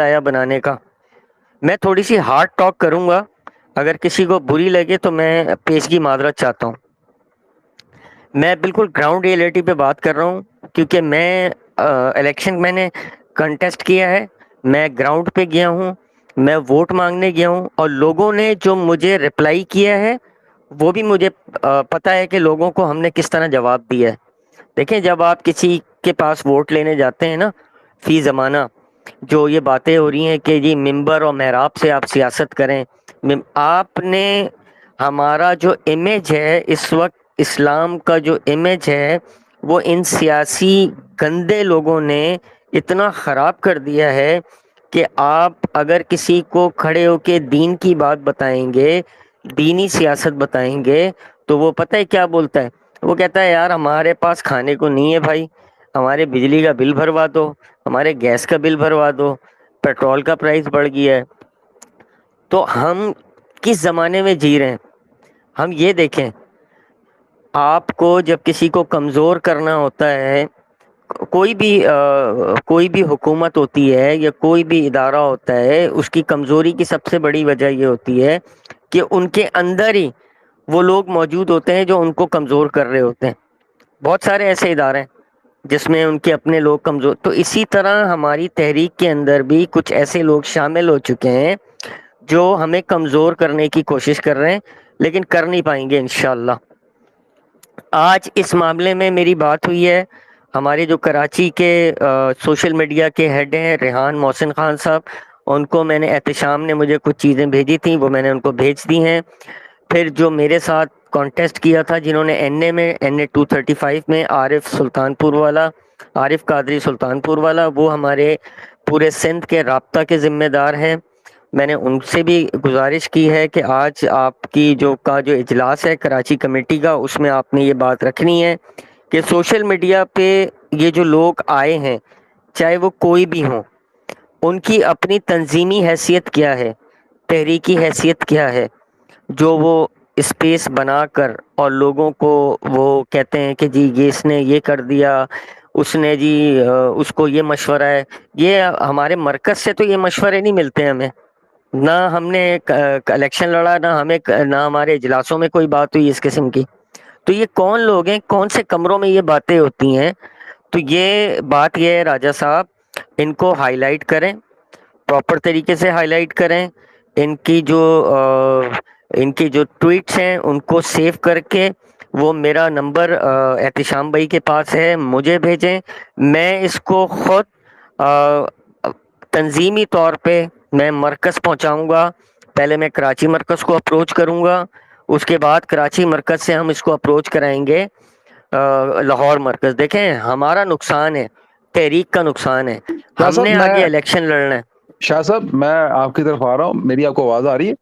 آیا بنانے کا. میں تھوڑی سی ہارڈ ٹاک کروں گا، اگر کسی کو بری لگے تو میں پیشگی معذرت چاہتا ہوں. میں بالکل گراؤنڈ ریئلٹی پہ بات کر رہا ہوں، کیونکہ میں نے کنٹیسٹ کیا ہے، میں گراؤنڈ پہ گیا ہوں، میں ووٹ مانگنے گیا ہوں، اور لوگوں نے جو مجھے رپلائی کیا ہے وہ بھی مجھے پتا ہے کہ لوگوں کو ہم نے کس طرح جواب دیا ہے. دیکھیں، جب آپ کسی کے پاس ووٹ لینے جاتے ہیں نا، فی زمانہ جو یہ باتیں ہو رہی ہیں کہ جی ممبر اور محراب سے آپ سیاست کریں، آپ نے ہمارا جو امیج ہے اس وقت، اسلام کا جو امیج ہے، وہ ان سیاسی گندے لوگوں نے اتنا خراب کر دیا ہے کہ آپ اگر کسی کو کھڑے ہو کے دین کی بات بتائیں گے، دینی سیاست بتائیں گے، تو وہ پتہ ہے کیا بولتا ہے؟ وہ کہتا ہے یار ہمارے پاس کھانے کو نہیں ہے بھائی، ہمارے بجلی کا بل بھروا دو، ہمارے گیس کا بل بھروا دو، پیٹرول کا پرائس بڑھ گیا ہے. تو ہم کس زمانے میں جی رہے ہیں؟ ہم یہ دیکھیں، آپ کو جب کسی کو کمزور کرنا ہوتا ہے، کوئی بھی حکومت ہوتی ہے یا کوئی بھی ادارہ ہوتا ہے، اس کی کمزوری کی سب سے بڑی وجہ یہ ہوتی ہے کہ ان کے اندر ہی وہ لوگ موجود ہوتے ہیں جو ان کو کمزور کر رہے ہوتے ہیں. بہت سارے ایسے ادارے ہیں جس میں ان کے اپنے لوگ کمزور. تو اسی طرح ہماری تحریک کے اندر بھی کچھ ایسے لوگ شامل ہو چکے ہیں جو ہمیں کمزور کرنے کی کوشش کر رہے ہیں، لیکن کر نہیں پائیں گے انشاءاللہ. آج اس معاملے میں میری بات ہوئی ہے ہمارے جو کراچی کے سوشل میڈیا کے ہیڈ ہیں ریحان محسن خان صاحب، ان کو میں نے، احتشام نے مجھے کچھ چیزیں بھیجی تھیں، وہ میں نے ان کو بھیج دی ہیں. پھر جو میرے ساتھ کانٹیسٹ کیا تھا، جنہوں نے این اے 235 میں، عارف قادری سلطان پور والا، وہ ہمارے پورے سندھ کے رابطہ کے ذمہ دار ہیں. میں نے ان سے بھی گزارش کی ہے کہ آج آپ کی جو اجلاس ہے کراچی کمیٹی کا، اس میں آپ نے یہ بات رکھنی ہے کہ سوشل میڈیا پہ یہ جو لوگ آئے ہیں، چاہے وہ کوئی بھی ہوں، ان کی اپنی تنظیمی حیثیت کیا ہے، تحریکی حیثیت کیا ہے، جو وہ اسپیس بنا کر اور لوگوں کو وہ کہتے ہیں کہ جی یہ اس نے یہ کر دیا، اس نے جی اس کو یہ مشورہ ہے. یہ ہمارے مرکز سے تو یہ مشورے نہیں ملتے ہمیں، نہ ہم نے الیکشن لڑا، نہ ہمارے اجلاسوں میں کوئی بات ہوئی اس قسم کی. تو یہ کون لوگ ہیں، کون سے کمروں میں یہ باتیں ہوتی ہیں؟ تو یہ بات یہ ہے راجہ صاحب، ان کو ہائی لائٹ کریں، پراپر طریقے سے ہائی لائٹ کریں. ان کی جو ٹویٹس ہیں ان کو سیو کر کے، وہ میرا نمبر احتشام بھائی کے پاس ہے، مجھے بھیجیں. میں اس کو خود تنظیمی طور پہ میں مرکز پہنچاؤں گا. پہلے میں کراچی مرکز کو اپروچ کروں گا، اس کے بعد کراچی مرکز سے ہم اس کو اپروچ کرائیں گے لاہور مرکز. دیکھیں ہمارا نقصان ہے، تحریک کا نقصان ہے، شاہ ہم صاحب نے آگے الیکشن لڑنا ہے. شاہ صاحب میں آپ کی طرف آ رہا ہوں، میری آپ کو آواز آ رہی ہے؟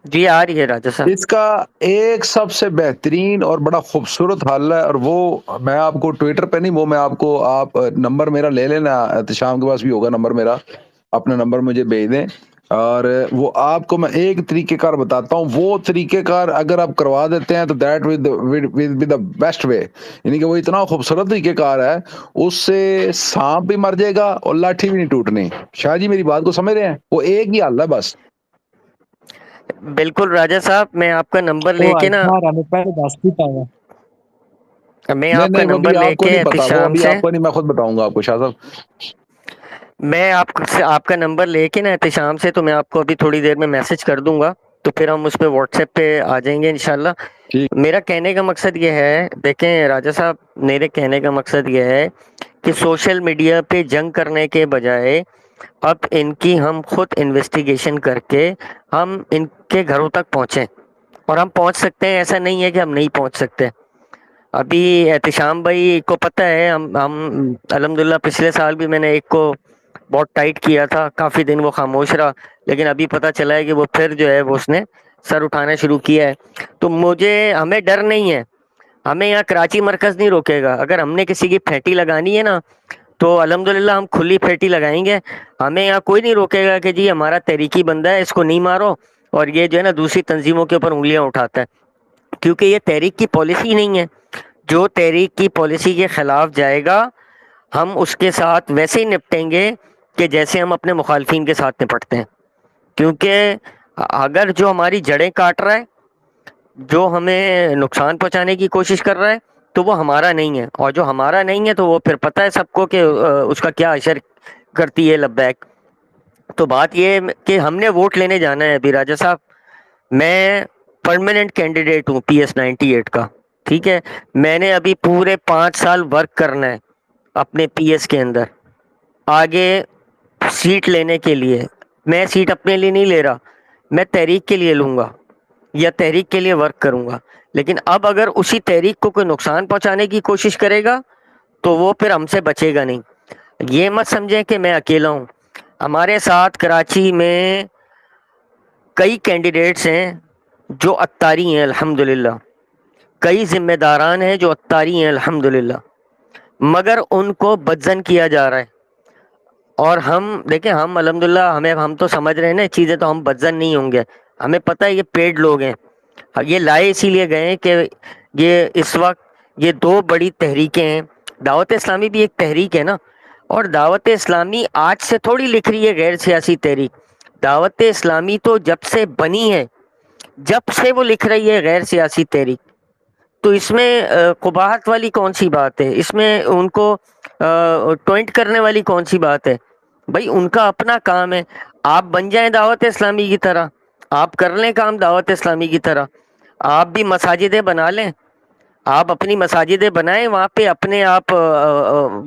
جی آ رہی ہے راجہ صاحب. اس کا ایک سب سے بہترین اور بڑا خوبصورت حل ہے، اور وہ میں آپ کو ٹویٹر پہ نہیں، وہ میں آپ کو، آپ نمبر میرا لے لینا، احتشام کے پاس بھی ہوگا نمبر میرا، اپنا نمبر مجھے بھیج دیں، اور وہ آپ کو میں ایک طریقہ کار بتاتا ہوں. وہ طریقہ کار اگر آپ کروا دیتے ہیں تو that will be the best way. یعنی کہ وہ اتنا خوبصورت طریقہ کار ہے، اس سے سانپ بھی مر جائے گا اور لاٹھی بھی نہیں ٹوٹنی. شاہ جی میری بات کو سمجھ رہے ہیں؟ وہ ایک ہی حل ہے بس. بالکل راجہ صاحب، میں آپ کا نمبر وہ لے کے نا، اظہار ہمیں پہلے دس کی پایا. میں نہیں آپ کا نہیں، وہ نمبر ابھی لے آپ کو کے نہیں پتا، وہ احتشام ابھی سے، آپ کو نہیں، میں خود بتاؤں گا آپ کو شاہ صاحب. میں آپ کا نمبر لے کے نا احتشام سے، تو میں آپ کو ابھی تھوڑی دیر میں میسج کر دوں گا، تو پھر ہم اس پہ واٹس ایپ پہ آ جائیں گے انشاءاللہ. ٹھیک. میرا کہنے کا مقصد یہ ہے، دیکھیں راجہ صاحب، میرے کہنے کا مقصد یہ ہے کہ سوشل میڈیا پہ جنگ کرنے کے بجائے اب ان کی ہم خود انویسٹیگیشن کر کے ہم ان کے گھروں تک پہنچیں، اور ہم پہنچ سکتے ہیں، ایسا نہیں ہے کہ ہم نہیں پہنچ سکتے. ابھی احتشام بھائی کو پتہ ہے، ہم الحمدللہ پچھلے سال بھی میں نے ایک کو بہت ٹائٹ کیا تھا، کافی دن وہ خاموش رہا، لیکن ابھی پتہ چلا ہے کہ وہ پھر جو ہے وہ اس نے سر اٹھانا شروع کیا ہے. تو ہمیں ڈر نہیں ہے، ہمیں یہاں کراچی مرکز نہیں روکے گا. اگر ہم نے کسی کی پھیٹی لگانی ہے نا، تو الحمدللہ ہم کھلی پھیٹی لگائیں گے. ہمیں یہاں کوئی نہیں روکے گا کہ جی ہمارا تحریکی بندہ ہے، اس کو نہیں مارو، اور یہ جو ہے نا دوسری تنظیموں کے اوپر انگلیاں اٹھاتا ہے، کیونکہ یہ تحریک کی پالیسی نہیں ہے. جو تحریک کی پالیسی کے خلاف جائے گا، ہم اس کے ساتھ ویسے ہی نپٹیں گے کہ جیسے ہم اپنے مخالفین کے ساتھ نپٹتے ہیں. کیونکہ اگر جو ہماری جڑیں کاٹ رہا ہے، جو ہمیں نقصان پہنچانے کی کوشش کر رہا ہے، تو وہ ہمارا نہیں ہے، اور جو ہمارا نہیں ہے تو وہ پھر پتہ ہے سب کو کہ اس کا کیا اثر کرتی ہے لبیک. تو بات یہ ہے کہ ہم نے ووٹ لینے جانا ہے. ابھی راجہ صاحب، میں پرماننٹ کینڈیڈیٹ ہوں PS 98 کا، ٹھیک ہے. میں نے ابھی پورے 5 سال ورک کرنا ہے اپنے PS کے اندر آگے سیٹ لینے کے لیے. میں سیٹ اپنے لیے نہیں لے رہا، میں تحریک کے لیے لوں گا یا تحریک کے لیے ورک کروں گا. لیکن اب اگر اسی تحریک کو کوئی نقصان پہنچانے کی کوشش کرے گا تو وہ پھر ہم سے بچے گا نہیں. یہ مت سمجھیں کہ میں اکیلا ہوں. ہمارے ساتھ کراچی میں کئی کینڈیڈیٹس ہیں جو اتاری ہیں الحمدللہ، کئی ذمہ داران ہیں جو اتاری ہیں الحمدللہ، مگر ان کو بدزن کیا جا رہا ہے. اور ہم دیکھیں، ہم الحمدللہ ہم تو سمجھ رہے ہیں نا چیزیں، تو ہم بدزن نہیں ہوں گے. ہمیں پتہ ہے یہ پیڈ لوگ ہیں، یہ لائے اسی لیے گئے ہیں کہ یہ اس وقت یہ 2 بڑی تحریکیں ہیں. دعوت اسلامی بھی ایک تحریک ہے نا، اور دعوت اسلامی آج سے تھوڑی لکھ رہی ہے غیر سیاسی تحریک. دعوت اسلامی تو جب سے بنی ہے، جب سے وہ لکھ رہی ہے غیر سیاسی تحریک. تو اس میں قباحت والی کون سی بات ہے؟ اس میں ان کو ٹوئنٹ کرنے والی کون سی بات ہے؟ بھائی ان کا اپنا کام ہے. آپ بن جائیں دعوت اسلامی کی طرح، آپ کر لیں کام دعوت اسلامی کی طرح. آپ بھی مساجدیں بنا لیں، آپ اپنی مساجدیں بنائیں، وہاں پہ اپنے آپ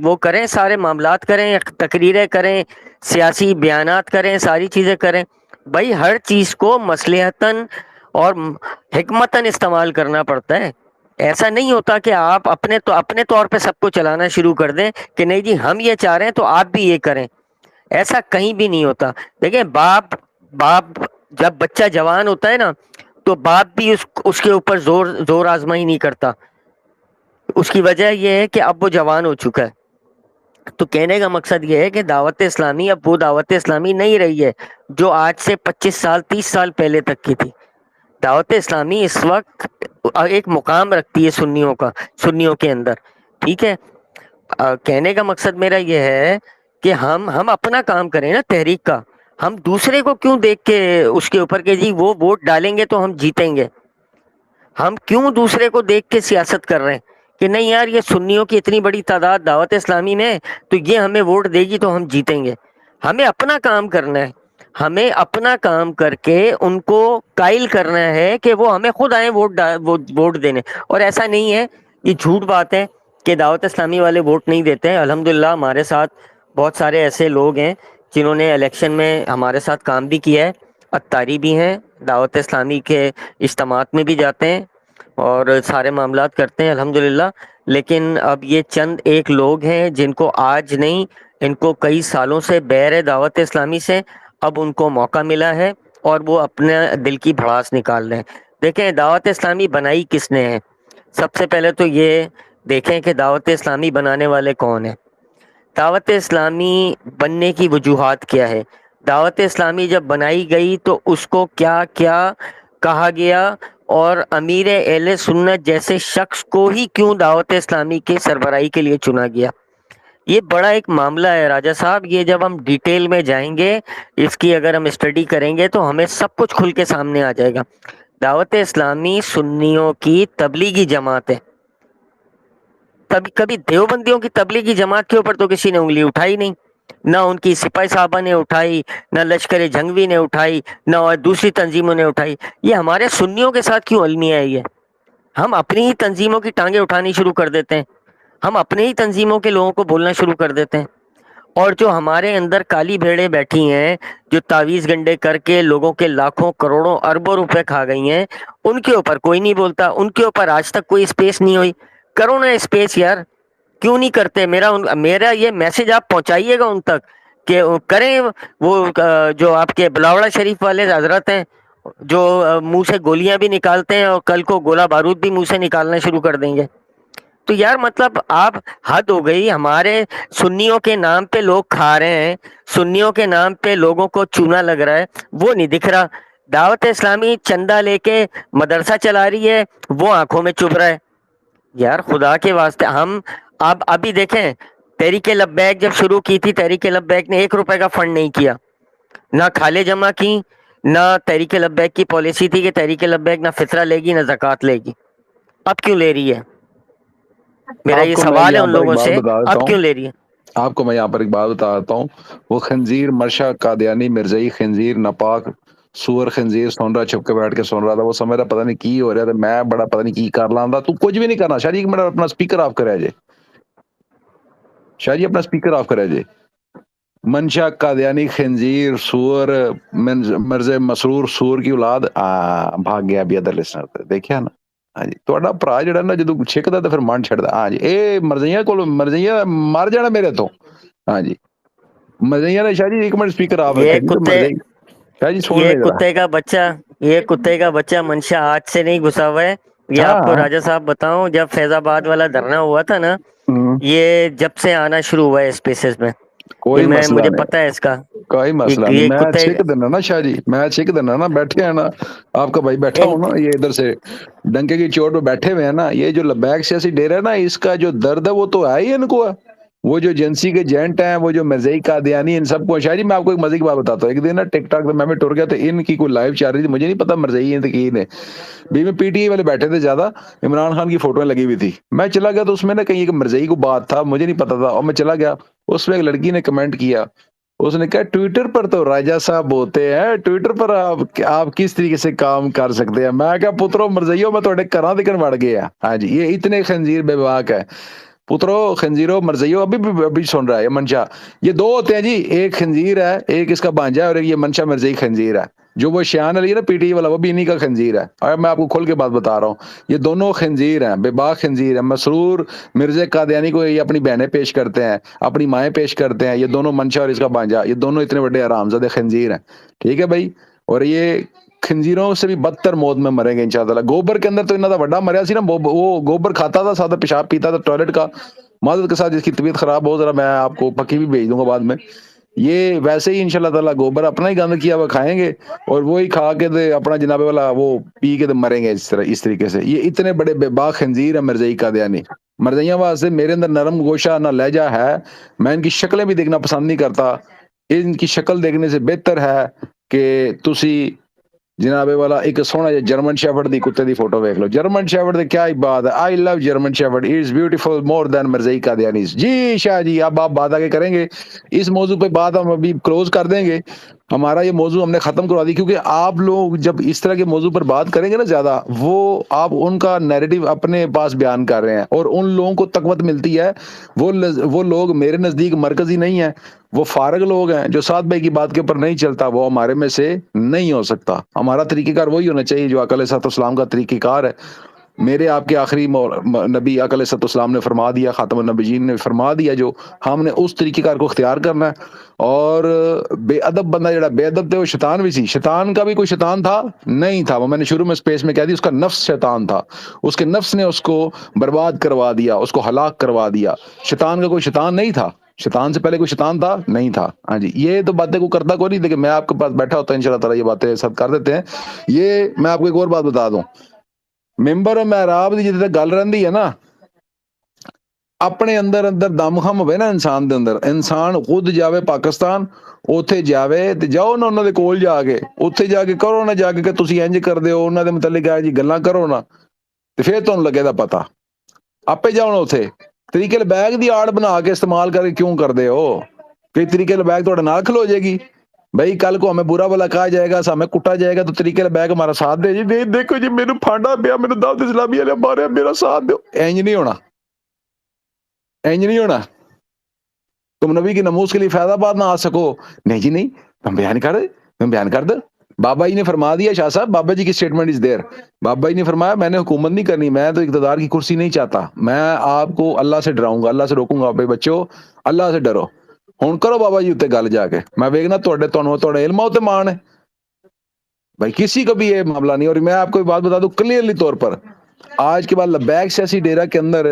وہ کریں، سارے معاملات کریں، تقریریں کریں، سیاسی بیانات کریں، ساری چیزیں کریں. بھائی ہر چیز کو مصلحتاً اور حکمتاً استعمال کرنا پڑتا ہے. ایسا نہیں ہوتا کہ آپ اپنے طور پہ سب کو چلانا شروع کر دیں کہ نہیں جی ہم یہ چاہ رہے ہیں تو آپ بھی یہ کریں. ایسا کہیں بھی نہیں ہوتا. دیکھیں، باپ جب بچہ جوان ہوتا ہے نا، تو باپ بھی اس کے اوپر زور آزمائی نہیں کرتا. اس کی وجہ یہ ہے کہ اب وہ جوان ہو چکا ہے. تو کہنے کا مقصد یہ ہے کہ دعوت اسلامی اب وہ دعوت اسلامی نہیں رہی ہے جو آج سے 25 سال 30 سال پہلے تک کی تھی. دعوت اسلامی اس وقت ایک مقام رکھتی ہے سنیوں کے اندر، ٹھیک ہے. کہنے کا مقصد میرا یہ ہے کہ ہم اپنا کام کریں نا تحریک کا. ہم دوسرے کو کیوں دیکھ کے اس کے اوپر کہ جی وہ ووٹ ڈالیں گے تو ہم جیتیں گے؟ ہم کیوں دوسرے کو دیکھ کے سیاست کر رہے ہیں کہ نہیں یار یہ سنیوں کی اتنی بڑی تعداد دعوت اسلامی میں، تو یہ ہمیں ووٹ دے گی تو ہم جیتیں گے؟ ہمیں اپنا کام کرنا ہے. ہمیں اپنا کام کر کے ان کو قائل کرنا ہے کہ وہ ہمیں خود آئیں ووٹ دینے. اور ایسا نہیں ہے، یہ جھوٹ بات ہے کہ دعوت اسلامی والے ووٹ نہیں دیتے ہیں. الحمدللہ ہمارے ساتھ بہت سارے ایسے لوگ ہیں جنہوں نے الیکشن میں ہمارے ساتھ کام بھی کیا ہے، اتاری بھی ہیں، دعوت اسلامی کے اجتماعات میں بھی جاتے ہیں اور سارے معاملات کرتے ہیں الحمدللہ. لیکن اب یہ چند ایک لوگ ہیں جن کو آج نہیں، ان کو کئی سالوں سے بیر دعوت اسلامی سے اب ان کو موقع ملا ہے اور وہ اپنے دل کی بھڑاس نکال رہے ہیں. دیکھیں دعوت اسلامی بنائی کس نے ہے؟ سب سے پہلے تو یہ دیکھیں کہ دعوت اسلامی بنانے والے کون ہیں. دعوت اسلامی بننے کی وجوہات کیا ہے؟ دعوت اسلامی جب بنائی گئی تو اس کو کیا کیا کہا گیا، اور امیر اہل سنت جیسے شخص کو ہی کیوں دعوت اسلامی کے سربراہی کے لیے چنا گیا؟ یہ بڑا ایک معاملہ ہے راجہ صاحب. یہ جب ہم ڈیٹیل میں جائیں گے، اس کی اگر ہم اسٹڈی کریں گے تو ہمیں سب کچھ کھل کے سامنے آ جائے گا. دعوت اسلامی سنیوں کی تبلیغی جماعت ہے. کبھی دیوبندیوں کی تبلیغی جماعت کے اوپر تو کسی نے انگلی اٹھائی نہیں، نہ ان کی سپاہی صاحبہ نے اٹھائی، نہ لشکر جنگوی نے اٹھائی، نہ دوسری تنظیموں نے اٹھائی. یہ ہمارے سنیوں کے ساتھ کیوں المیہ ہے؟ ہم اپنی ہی تنظیموں کی ٹانگیں اٹھانی شروع کر دیتے ہیں، ہم اپنے ہی تنظیموں کے لوگوں کو بولنا شروع کر دیتے ہیں. اور جو ہمارے اندر کالی بھیڑیں بیٹھی ہیں، جو تعویذ گنڈے کر کے لوگوں کے لاکھوں کروڑوں اربوں روپے کھا گئی ہیں، ان کے اوپر کوئی نہیں بولتا. ان کے اوپر آج تک کوئی اسپیس نہیں ہوئی. کرو نا اسپیس یار، کیوں نہیں کرتے؟ میرا یہ میسج آپ پہنچائیے گا ان تک کہ کریں. وہ جو آپ کے بلاوڑا شریف والے حضرت ہیں جو منہ سے گولیاں بھی نکالتے ہیں اور کل کو گولہ بارود بھی منہ سے نکالنا شروع کر دیں گے. تو یار مطلب آپ حد ہو گئی. ہمارے سنیوں کے نام پہ لوگ کھا رہے ہیں، سنیوں کے نام پہ لوگوں کو چونا لگ رہا ہے، وہ نہیں دکھ رہا. دعوت اسلامی چندہ لے کے مدرسہ چلا رہی ہے، وہ آنکھوں میں چبھ رہا ہے. یار خدا کے واسطے ہم ابھی دیکھیں، تحریک لبیک جب شروع کی تھی، تحریک لبیک نے 1 روپے کا فنڈ نہیں کیا، نہ کھالے جمع کی، نہ تحریک لبیک کی پالیسی تھی کہ تحریک لبیک نہ فطرہ لے گی نہ زکوٰۃ لے گی. اب کیوں لے رہی ہے؟ میرا آپ یہ کو میں سوال ہے یہاں ان پر ایک لوگوں بات سے، بتا دیتا اب ہوں، کیوں لے رہی ہے؟ آپ کو میں یہاں پر ایک بات بتا دیتا ہوں. وہ خنزیر مرشا قادیانی مرزئی خنزیر ناپاک سور خنزیر سن رہا، چھپ کے بیٹھ کے سن رہا تھا. وہ سمجھ رہا پتہ نہیں کی ہو رہا تھا، میں بڑا پتہ نہیں کی کر لاندہ. تو کچھ بھی نہیں کرنا شاہ جی، ایک منٹ اپنا سپیکر آف کرے جے. شاہ جی اپنا سپیکر آف کرے جے. منشا قادیانی خنزیر سور مرز مسرور سور کی اولاد بھاگ گیا بھی ادھر لسنر تے دیکھیا نا. ہاں جی تہاڈا بھرا جڑا نا جدوں چھکدا تے پھر من چھڑدا. ہاں جی اے مرزیاں کول مرزیاں مر جانا میرے تو. ہاں جی مرزیاں نے شاہ جی ایک منٹ سپیکر آف یہ رکھا جی. تو کتے مرزئی شاہ جی سن یہ لیں ذرا. کتے کا بچہ یہ کتے کا بچہ منشا آج سے نہیں گھسا ہوا ہے. یہ آپ کو ہاں راجہ صاحب بتاؤں، جب فیض آباد والا دھرنا ہوا تھا نا، یہ جب سے آنا شروع ہوا ہے اسپیسز میں، یہ کوئی مسئلہ مجھے نہیں، پتہ ہے اس کا. کوئی مسئلہ نہیں. یہ میں کتے چھک دینا نا شاہ جی، میں چھک دینا نا. بیٹھے ہیں نا آپ کا بھائی بیٹھا ان ہوں نا، یہ ادھر سے ڈنکے کی چوٹ پہ بیٹھے ہوئے ہیں نا. یہ جو لبیک سیاسی ڈیرا ہے نا، اس کا جو درد ہے وہ تو ہے ہی ان کو ہے. وہ جو ایجنسی کے ایجنٹ ہیں، وہ جو مرزئی قادیانی، ان سب کو. شاہ جی میں آپ کو ایک مزے کی بات بتاتا ہوں. ایک دن نا ٹک ٹاک پہ میں بھی ٹر گیا تھا، ان کی کوئی لائیو چل رہی تھی، مجھے نہیں پتا مرزئی ہیں تو کی نے بھی. میں پی ٹی آئی والے بیٹھے تھے زیادہ، عمران خان کی فوٹویں لگی ہوئی تھی. میں چلا گیا تو اس میں نا کہیں ایک مرزئی کو بات تھا، مجھے نہیں پتا تھا. اور میں چلا گیا، اس میں ایک لڑکی نے کمنٹ کیا، اس نے کہا ٹویٹر پر تو راجہ صاحب ہوتے ہیں، ٹویٹر پر آپ کس طریقے سے کام کر سکتے ہیں. میں کہا پترو مرزئیو میں تھوڑے کراں دکن وڑ گیا. ہاں جی یہ اتنے خنزیر بے باک ہے. پترو خنزیرو مرزئیو ابھی سن رہا ہے. یہ منشا یہ دو ہوتے ہیں جی، ایک خنزیر ہے، ایک اس کا بانجا ہے، اور ایک یہ منشا مرزئی خنزیر ہے. جو وہ شیان علی ہے نا پی ٹی آئی والا، وہ بھی انہی کا خنزیر ہے. اور میں آپ کو کھول کے بات بتا رہا ہوں، یہ دونوں خنزیر ہیں، بے باک خنزیر ہیں. مسرور مرزا قادیانی کو یہ اپنی بہنیں پیش کرتے ہیں، اپنی مائیں پیش کرتے ہیں. یہ دونوں منشا اور اس کا بانجا، یہ دونوں اتنے بڑے حرامزادے خنزیر ہیں. ٹھیک ہے بھائی. اور یہ خنزیروں سے بھی بدتر موت میں مریں گے انشاءاللہ. گوبر کے اندر تو انہاں دا بڑا مریا سی نا، وہ گوبر کھاتا تھا، سادہ پیشاب پیتا تھا ٹوائلٹ کا. معذرت کے ساتھ جس کی طبیعت خراب ہو، ذرا میں آپ کو پکی بھی بھیج دوں گا بعد میں. یہ ویسے ہی انشاءاللہ تعالی گوبر اپنا ہی گند کیا وہ کھائیں گے، اور وہی کھا کے دے اپنا جناب والا وہ پی کے دے مریں گے اس طریقے سے. یہ اتنے بڑے بے باک خنزیر ہیں مرزئی قادیانی. مرزیاں واسطے میرے اندر نرم گوشہ نہ لہجہ ہے. میں ان کی شکلیں بھی دیکھنا پسند نہیں کرتا. ان کی شکل دیکھنے سے بہتر ہے کہ تسی جناب والا ایک سونا جا جرمن شیفرڈ دی کتے دی فوٹو دیکھ لو. جرمن شیفرڈ دی کیا ہی بات ہے. I love German Shepherd, it is beautiful more than Mirzai Qadiani. جی شاہ جی اب آپ بات آگے کریں گے اس موضوع پہ، بات ہم ابھی کلوز کر دیں گے. ہمارا یہ موضوع ہم نے ختم کروا دی، کیونکہ آپ لوگ جب اس طرح کے موضوع پر بات کریں گے نا زیادہ، وہ آپ ان کا نیریٹو اپنے پاس بیان کر رہے ہیں، اور ان لوگوں کو تقوت ملتی ہے. وہ لوگ میرے نزدیک مرکزی نہیں ہیں، وہ فارغ لوگ ہیں. جو سعد بھائی کی بات کے اوپر نہیں چلتا وہ ہمارے میں سے نہیں ہو سکتا. ہمارا طریقہ کار وہی ہونا چاہیے جو آقا علیہ الصلوۃ والسلام کا طریقہ کار ہے. میرے آپ کے آخری نبی آقا علیہ الصلوۃ والسلام نے فرما دیا، خاتم النبیین نے فرما دیا، جو ہم نے اس طریقہ کار کو اختیار کرنا ہے. اور بے ادب بندہ جڑا بے ادب تھے وہ شیطان بھی سی. شیطان کا بھی کوئی شیطان تھا نہیں تھا. وہ میں نے شروع میں سپیس میں کہہ دی، اس کا نفس شیطان تھا. اس کے نفس نے اس کو برباد کروا دیا، اس کو ہلاک کروا دیا. شیطان کا کوئی شیطان نہیں تھا. شیطان سے پہلے کوئی شیطان تھا نہیں تھا. ہاں جی یہ تو باتیں کو کرتا کوئی نہیں، لیکن میں آپ کے پاس بیٹھا ہوتا ہے انشاءاللہ تعالی یہ باتیں سب کر دیتے ہیں. یہ میں آپ کو ایک اور بات بتا دوں، ممبر اور محراب دی جتنے گل رہندی ہے نا، اپنے اندر دم خم ہوئے نا انسان دے اندر، انسان خود جاوے پاکستان، اوتھے جاوے تے جاؤ نا انہاں دے کول جا کے، اوتھے جا کے کرو نا جا کے کہ تسی انج کر دیو انہاں دے متعلق ہے جی گلاں کرو نا، تے پھر تانوں لگے دا پتہ. آپے جاؤ نا اوتھے طریقے بیگ دی آڑ بنا کے استعمال کر کے کیوں کر دے ہو؟ کئی طریقے بیگ تھوڑے نال کھلو جائے گی. بھائی کل کو ہمیں برا بلا کہا جائے گا، ہمیں کٹا جائے گا، تو طریقے بیگ ہمارا ساتھ دے جی. دیکھو جی میرے پھانڈا پیا، میرے دعوت اسلامی والے مارے، میرا ساتھ دو. اینج نہیں ہونا، اینج نہیں ہونا. تم نبی کی نموز کے لیے فیض آباد نہ آ سکو، نہیں جی نہیں، تم بیان کر دے، تم بیان کر دے. بابا جی نے فرما دیا، شاہ صاحب بابا جی کی سٹیٹمنٹ از دیر. بابا جی نے فرمایا میں نے حکومت نہیں کرنی، میں تو اقتدار کی کرسی نہیں چاہتا، میں آپ کو اللہ سے ڈراؤں گا، اللہ سے روکوں گا. بھائی بچوں اللہ سے ڈرو. ہوں کرو بابا جی اتنے گل جا کے، میں ویکنا تھوڑے علم تے مان ہے. بھائی کسی کا بھی یہ معاملہ نہیں. اور میں آپ کو ایک بات بتا دوں کلیئرلی طور پر، آج کے بعد لبیک سیاسی ڈیرا کے اندر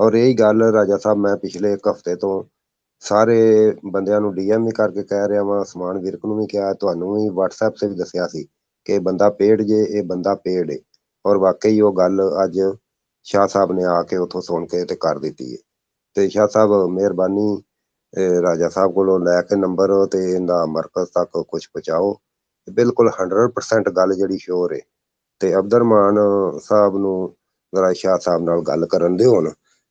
ਔਰ ਇਹੀ ਗੱਲ ਰਾਜਾ ਸਾਹਿਬ, ਮੈਂ ਪਿਛਲੇ 1 ਹਫ਼ਤੇ ਤੋਂ ਸਾਰੇ ਬੰਦਿਆਂ ਨੂੰ ਡੀਐਮ ਵੀ ਕਰਕੇ ਕਹਿ ਰਿਹਾ ਵਾਂ, ਸਮਾਨ ਵਿਰਕ ਨੂੰ ਵੀ ਕਿਹਾ, ਤੁਹਾਨੂੰ ਵੀ WhatsApp ਤੇ ਵੀ ਦੱਸਿਆ ਸੀ ਕਿ ਇਹ ਬੰਦਾ ਪੇਡ ਜੇ, ਇਹ ਬੰਦਾ ਪੇਡ ਹੈ। ਔਰ ਵਾਕਈ ਉਹ ਗੱਲ ਅੱਜ ਸ਼ਾਹ ਸਾਹਿਬ ਨੇ ਆ ਕੇ ਉੱਥੋਂ ਸੁਣ ਕੇ ਤੇ ਕਰ ਦਿੱਤੀ ਹੈ। ਤੇ ਸ਼ਾਹ ਸਾਹਿਬ ਮਿਹਰਬਾਨੀ, ਰਾਜਾ ਸਾਹਿਬ ਕੋਲੋਂ ਲੈ ਕੇ ਨੰਬਰ ਤੇ ਇਹਦਾ ਮਰਕਜ਼ ਤੱਕ ਕੁਝ ਪਹੁੰਚਾਓ। ਬਿਲਕੁਲ 100% ਗੱਲ ਜਿਹੜੀ ਸ਼ੋਰ ਹੈ। ਤੇ ਅਬਦੁਰਰਹਿਮਾਨ ਸਾਹਿਬ ਨੂੰ ਜ਼ਰਾ ਸ਼ਾਹ ਸਾਹਿਬ ਨਾਲ ਗੱਲ ਕਰਨ ਦਿਓ ਹੁਣ,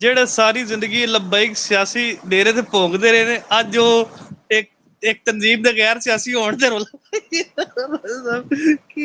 ਜਿਹੜੇ ਸਾਰੀ ਜ਼ਿੰਦਗੀ ਲੰਬਾਈ ਸਿਆਸੀ ਡੇਰੇ ਤੇ ਭੋਗਦੇ ਰਹੇ ਨੇ, ਅੱਜ ਉਹ ਇੱਕ ਤਨਜ਼ੀਮ ਦੇ ਗੈਰ ਸਿਆਸੀ ਹੋਣ ਤੇ ਰੋਲਾ ਕੀ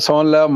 ਸੁਣ ਲੈ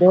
2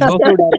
$200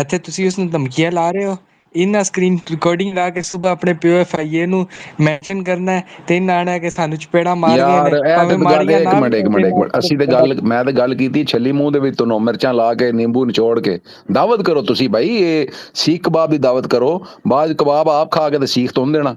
ਇੱਥੇ ਤੁਸੀਂ ਉਸ ਨੂੰ ਧਮਕੀਆਂ ਲਾ ਰਹੇ ਹੋ, ਇਹਨਾਂ ਸਕਰੀਨ ਰਿਕਾਰਡਿੰਗ ਲਾ ਕੇ ਸਵੇਰ ਆਪਣੇ ਪੀਓਐਫਆਈਏ ਨੂੰ ਮੈਂਸ਼ਨ ਕਰਨਾ ਹੈ, ਤੇ ਇਹਨਾਂ ਆਣਾ ਕਿ ਸਾਨੂੰ ਚਪੇੜਾ ਮਾਰਨੀਆਂ ਯਾਰ ਨੇ, ਇਹ ਤੇ ਭਾਵੇਂ ਗੱਲ, ਮਾੜੀਆਂ ਇੱਕ ਨਾ ਮਿੰਟ ਵੀ ਇੱਕ ਹੋਣ ਮਿੰਟ ਤੇ ਇੱਕ ਮਿੰਟ, ਅਸੀਂ ਤੇ ਗੱਲ, ਮੈਂ ਤੇ ਗੱਲ ਕੀਤੀ ਛੱਲੀ ਮੂੰਹ ਦੇ ਵਿੱਚ ਤੋਂ ਮਿਰਚਾਂ ਲਾ ਕੇ ਨਿੰਬੂ ਨਿਚੋੜ ਕੇ ਦਾਵਤ ਕਰੋ ਤੁਸੀਂ ਭਾਈ, ਇਹ ਸੀਖ ਕਬਾਬ ਦੀ ਦਾਵਤ ਕਰੋ, ਬਾਅਦ ਕਬਾਬ ਆਪ ਖਾ ਕੇ ਤੇ ਸੀਖ ਤੋਂ ਦੇਣਾ।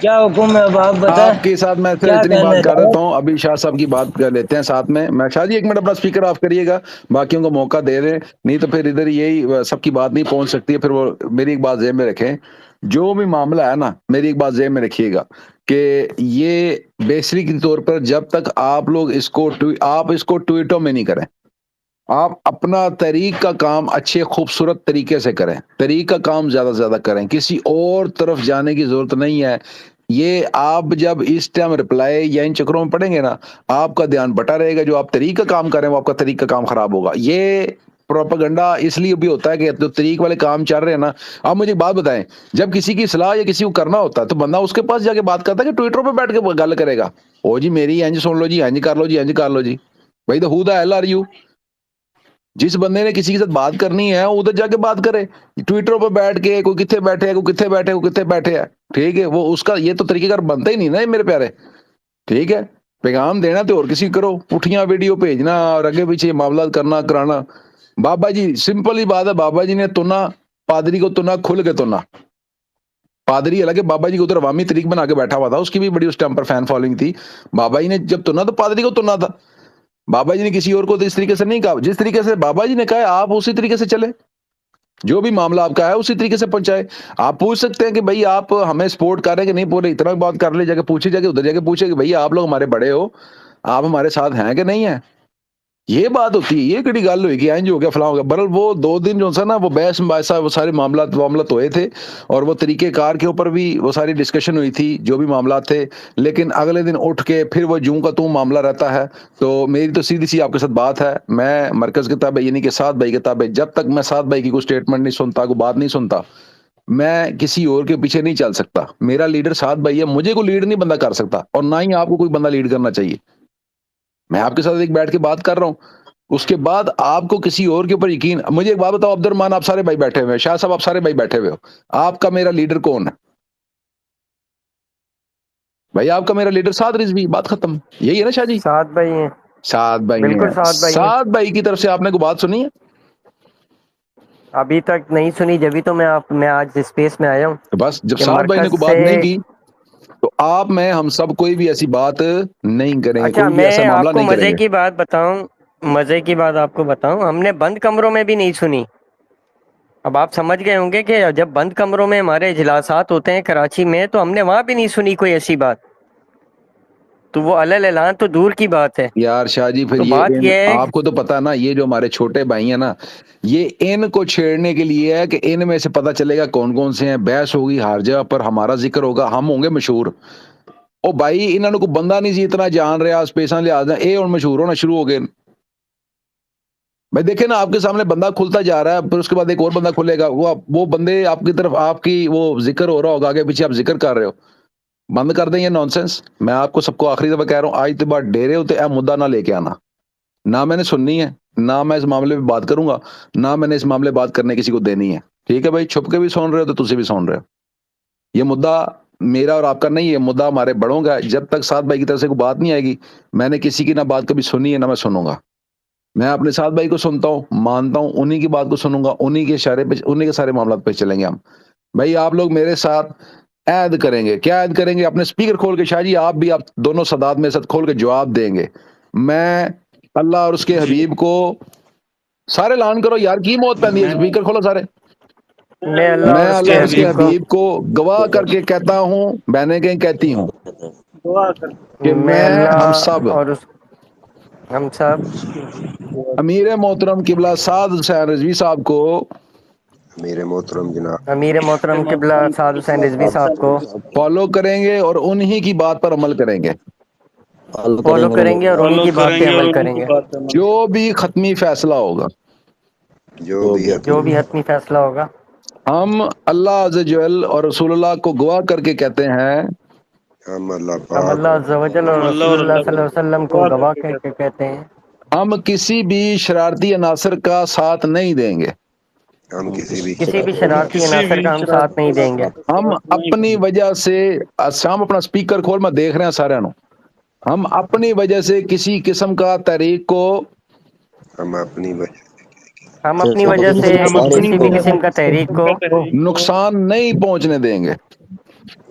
کیا حکم ہے اب آپ بتائیں آپ کے ساتھ میں کیا اتنی کہنا بات کر ہے؟ دیتا ہوں, ابھی شاہ صاحب کی بات کر لیتے ہیں ساتھ میں. شاہ جی 1 منٹ اپنا اسپیکر آف کریے گا, باقیوں کو موقع دے دیں, نہیں تو پھر ادھر یہی سب کی بات نہیں پہنچ سکتی ہے. پھر وہ میری ایک بات ذہن میں رکھیں, جو بھی معاملہ ہے نا, میری ایک بات ذہن میں رکھیے گا کہ یہ بیسری کے طور پر جب تک آپ لوگ اس کو ٹویٹوں میں نہیں کریں, آپ اپنا تحریک کا کام اچھے خوبصورت طریقے سے کریں, تحریک کا کام زیادہ سے زیادہ کریں, کسی اور طرف جانے کی ضرورت نہیں ہے. یہ آپ جب اس ٹائم رپلائی یا ان چکروں میں پڑیں گے نا, آپ کا دھیان بٹا رہے گا, جو آپ طریق کا کام کریں وہ آپ کا طریق کا کام خراب ہوگا. یہ پروپیگنڈا اس لیے بھی ہوتا ہے کہ جو طریق والے کام چل رہے ہیں نا. آپ مجھے ایک بات بتائیں, جب کسی کی اصلاح یا کسی کو کرنا ہوتا ہے تو بندہ اس کے پاس جا کے بات کرتا ہے کہ ٹویٹر پہ بیٹھ کے گل کرے گا, او جی میری اینج سن لو جی, اینج کر لو جی, اینج کر لو جی. بھائی تو ہو دا ہیل آر یو؟ جس بندے نے کسی کے ساتھ بات کرنی ہے ادھر جا کے بات کرے, ٹویٹر پہ بیٹھ کے کوئی کتنے بیٹھے ہے, کوئی کتنے بیٹھے, کوئی کتنے بیٹھے ہے, ٹھیک ہے, وہ اس کا یہ تو طریقہ کار بنتا ہی نہیں نا میرے پیارے. ٹھیک ہے, پیغام دینا تو اور کسی کرو, پٹھیاں ویڈیو بھیجنا اور اگے پیچھے معاملات کرنا کرانا. بابا جی سمپل ہی بات ہے, بابا جی نے تنا, پادری کو تنا, کھل کے تنا. پادری حالانکہ بابا جی کو ادھر عوامی طریق بنا کے بیٹھا ہوا تھا, اس کی بھی بڑی اس ٹائم پر فین فالوئنگ تھی. بابا جی نے جب تنا تو پادری کو تنا تھا, بابا جی نے کسی اور کو تو اس طریقے سے نہیں کہا. جس طریقے سے بابا جی نے کہا ہے آپ اسی طریقے سے چلے, جو بھی معاملہ آپ کا ہے اسی طریقے سے پہنچائے. آپ پوچھ سکتے ہیں کہ بھائی آپ ہمیں سپورٹ کر رہے ہیں کہ نہیں, پورے اتنا بھی بات کر لے, جا کے پوچھے, جا کے ادھر جا کے پوچھے کہ بھائی آپ لوگ ہمارے بڑے ہو, آپ ہمارے ساتھ ہیں کہ نہیں ہیں. یہ بات ہوتی ہے, یہ کڑی گل ہوئی کہ اینج ہو گیا فلاں ہو گیا. برل وہ 2 دن جو سا نا وہ بحث مباحثہ وہ سارے معاملات ہوئے تھے, اور وہ طریقہ کار کے اوپر بھی وہ ساری ڈسکشن ہوئی تھی, جو بھی معاملات تھے. لیکن اگلے دن اٹھ کے پھر وہ جوں کا توں معاملہ رہتا ہے. تو میری تو سیدھی سی آپ کے ساتھ بات ہے, میں مرکز کے تابع یعنی کہ سعد بھائی کے تابع, جب تک میں سعد بھائی کی کوئی اسٹیٹمنٹ نہیں سنتا, کوئی بات نہیں سنتا, میں کسی اور کے پیچھے نہیں چل سکتا. میرا لیڈر سعد بھائی ہے, مجھے کوئی لیڈ نہیں بندہ کر سکتا, اور نہ ہی آپ کو کوئی بندہ لیڈ کرنا چاہیے. میں آپ کے ساتھ ایک بیٹھ کے بات کر رہا ہوں, اس کے بعد آپ کو کسی اور کے اوپر یقین. مجھے ایک بات بتاؤ, عبد الرحمان آپ سارے بھائی بیٹھے ہوئے ہیں, شاہ صاحب آپ سارے بھائی بیٹھے ہوئے ہو, آپ کا میرا لیڈر کون ہے؟ بھائی آپ کا میرا لیڈر سعد رضوی, بات ختم. یہی ہے نا شاہ جی؟ سعد بھائی ہیں, سعد بھائی بالکل ہیں. سعد بھائی ہیں. سعد بھائی کی طرف سے آپ نے کوئی بات سنی ہے؟ ابھی تک نہیں سنی, جبھی تو میں آج اسپیس میں آیا ہوں تو بس جب کہ سعد بھائی نے مرکز کوئی سے. بات نہیں کی تو آپ میں ہم سب کوئی بھی ایسی بات نہیں کریں گے, اچھا کوئی بھی ایسا میں معاملہ آپ کو نہیں کریں مزے گے. کی بات بتاؤں, مزے کی بات آپ کو بتاؤں, ہم نے بند کمروں میں بھی نہیں سنی. اب آپ سمجھ گئے ہوں گے کہ جب بند کمروں میں ہمارے اجلاسات ہوتے ہیں کراچی میں, تو ہم نے وہاں بھی نہیں سنی کوئی ایسی بات. تو وہ علل اعلان تو دور کی بات ہے. یار شاہ جی پھر تو بات یہ ہے, آپ کو تو پتا نا, یہ جو ہمارے چھوٹے بھائی ہیں نا, یہ ان کو چھیڑنے کے لیے ہے کہ ان میں سے پتہ چلے گا کون کون سے ہیں. بحث ہوگی, ہر جگہ پر ہمارا ذکر ہوگا, ہم ہوں گے مشہور. او بھائی انہوں نے کوئی بندہ نہیں سی اتنا جان رہا پیسہ لحاظ, اے اور مشہور ہونا شروع ہو گئے. بھائی دیکھیں نا, آپ کے سامنے بندہ کھلتا جا رہا ہے, پھر اس کے بعد ایک اور بندہ کھلے گا, وہ بندے آپ کی طرف, آپ کی وہ ذکر ہو رہا ہوگا, آگے پیچھے آپ ذکر کر رہے ہو. بند کر دیں یہ نانسنس. میں آپ کو سب کو آخری دفعہ کہہ رہا ہوں, آج کے بعد ڈیرے ہوتے اے مدعا نہ لے کے آنا. نہ میں نے سننی ہے, نہ میں اس معاملے پہ بات کروں گا, نہ میں نے اس معاملے بات کرنے کسی کو دینی ہے. ٹھیک ہے بھائی, چھپ کے بھی سن رہے ہو تو تسی بھی سن رہے ہو. یہ مدعا میرا اور آپ کا نہیں ہے, مدعا ہمارے بڑوں کا ہے. جب تک سعد بھائی کی طرف سے کوئی بات نہیں آئے گی, میں نے کسی کی نہ بات کبھی سنی ہے نہ میں سنوں گا. میں اپنے سعد بھائی کو سنتا ہوں, مانتا ہوں, انہی کی بات کو سنوں گا, انہی کے اشارے پہ, انہی کے سارے معاملات پہ چلیں گے ہم. بھائی آپ لوگ میرے ساتھ عہد کریں گے, کیا عہد کریں گے؟ اپنے سپیکر کھول کے, شاہ جی آپ بھی, آپ دونوں صدات میں ساتھ کھول کے جواب دیں گے. میں اللہ اور اس کے حبیب کو, سارے اعلان کرو یار, کی موت پہنی ہے, سپیکر کھولو سارے. میں اللہ اور اس کے حبیب کو گواہ کر کے کہتا ہوں, بہنیں کہیں کہتی ہوں, دعا کر کہ میں میں ہم اللہ سب اور ہم سب امیر محترم قبلہ سعد حسین رضوی صاحب کو امیر محترم جناب امیر محترم قبلہ سعد حسین رضوی صاحب کو فالو کریں گے اور انہی کی بات پر عمل کریں گے. فالو کریں گے اور انہی فالو کی بات کریں پہ گے اور عمل انہیں کریں کی گے. بات کرنا. جو بھی ختمی فیصلہ ہوگا, جو بھی حتمی فیصلہ ہوگا, ہم اللہ عز و جل اور رسول اللہ کو گواہ کر کے کہتے ہیں, ہم اللہ ہم پاک اللہ عز و جل اور ہم اللہ رسول اور اللہ اللہ صلی اللہ علیہ کو وسلم کو گواہ کر کے کہتے ہیں, ہم کسی بھی شرارتی عناصر کا ساتھ نہیں دیں گے. ہم کسی بھی کسی بھی شرارتی شرارتی کسی عناصر بھی کا ہم ساتھ شرارتی نہیں دیں گے. عناصر کو ہم ساتھ نہیں اپنی کریں وجہ سے, شام اپنا سپیکر کھول, میں دیکھ رہے ہیں سارے نو, ہم اپنی وجہ سے کسی قسم کا تحریک کو, ہم اپنی وجہ ہم اپنی وجہ سے ہم اپنی کسی بھی وجہ سے قسم کا کسی تحریک قسم کو کا تحریک کو نقصان نہیں پہنچنے دیں گے.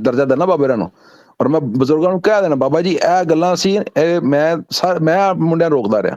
ਦਰਜਾ ਦੇਣਾ ਬਾਬੇ ਰਾਂ ਨੂੰ, ਔਰ ਮੈਂ ਬਜ਼ੁਰਗਾਂ ਨੂੰ ਕਹਿ ਦੇਣਾ ਬਾਬਾ ਜੀ ਇਹ ਗੱਲਾਂ ਸੀ, ਮੈਂ ਮੁੰਡਿਆਂ ਰੋਕਦਾ ਰਿਹਾ।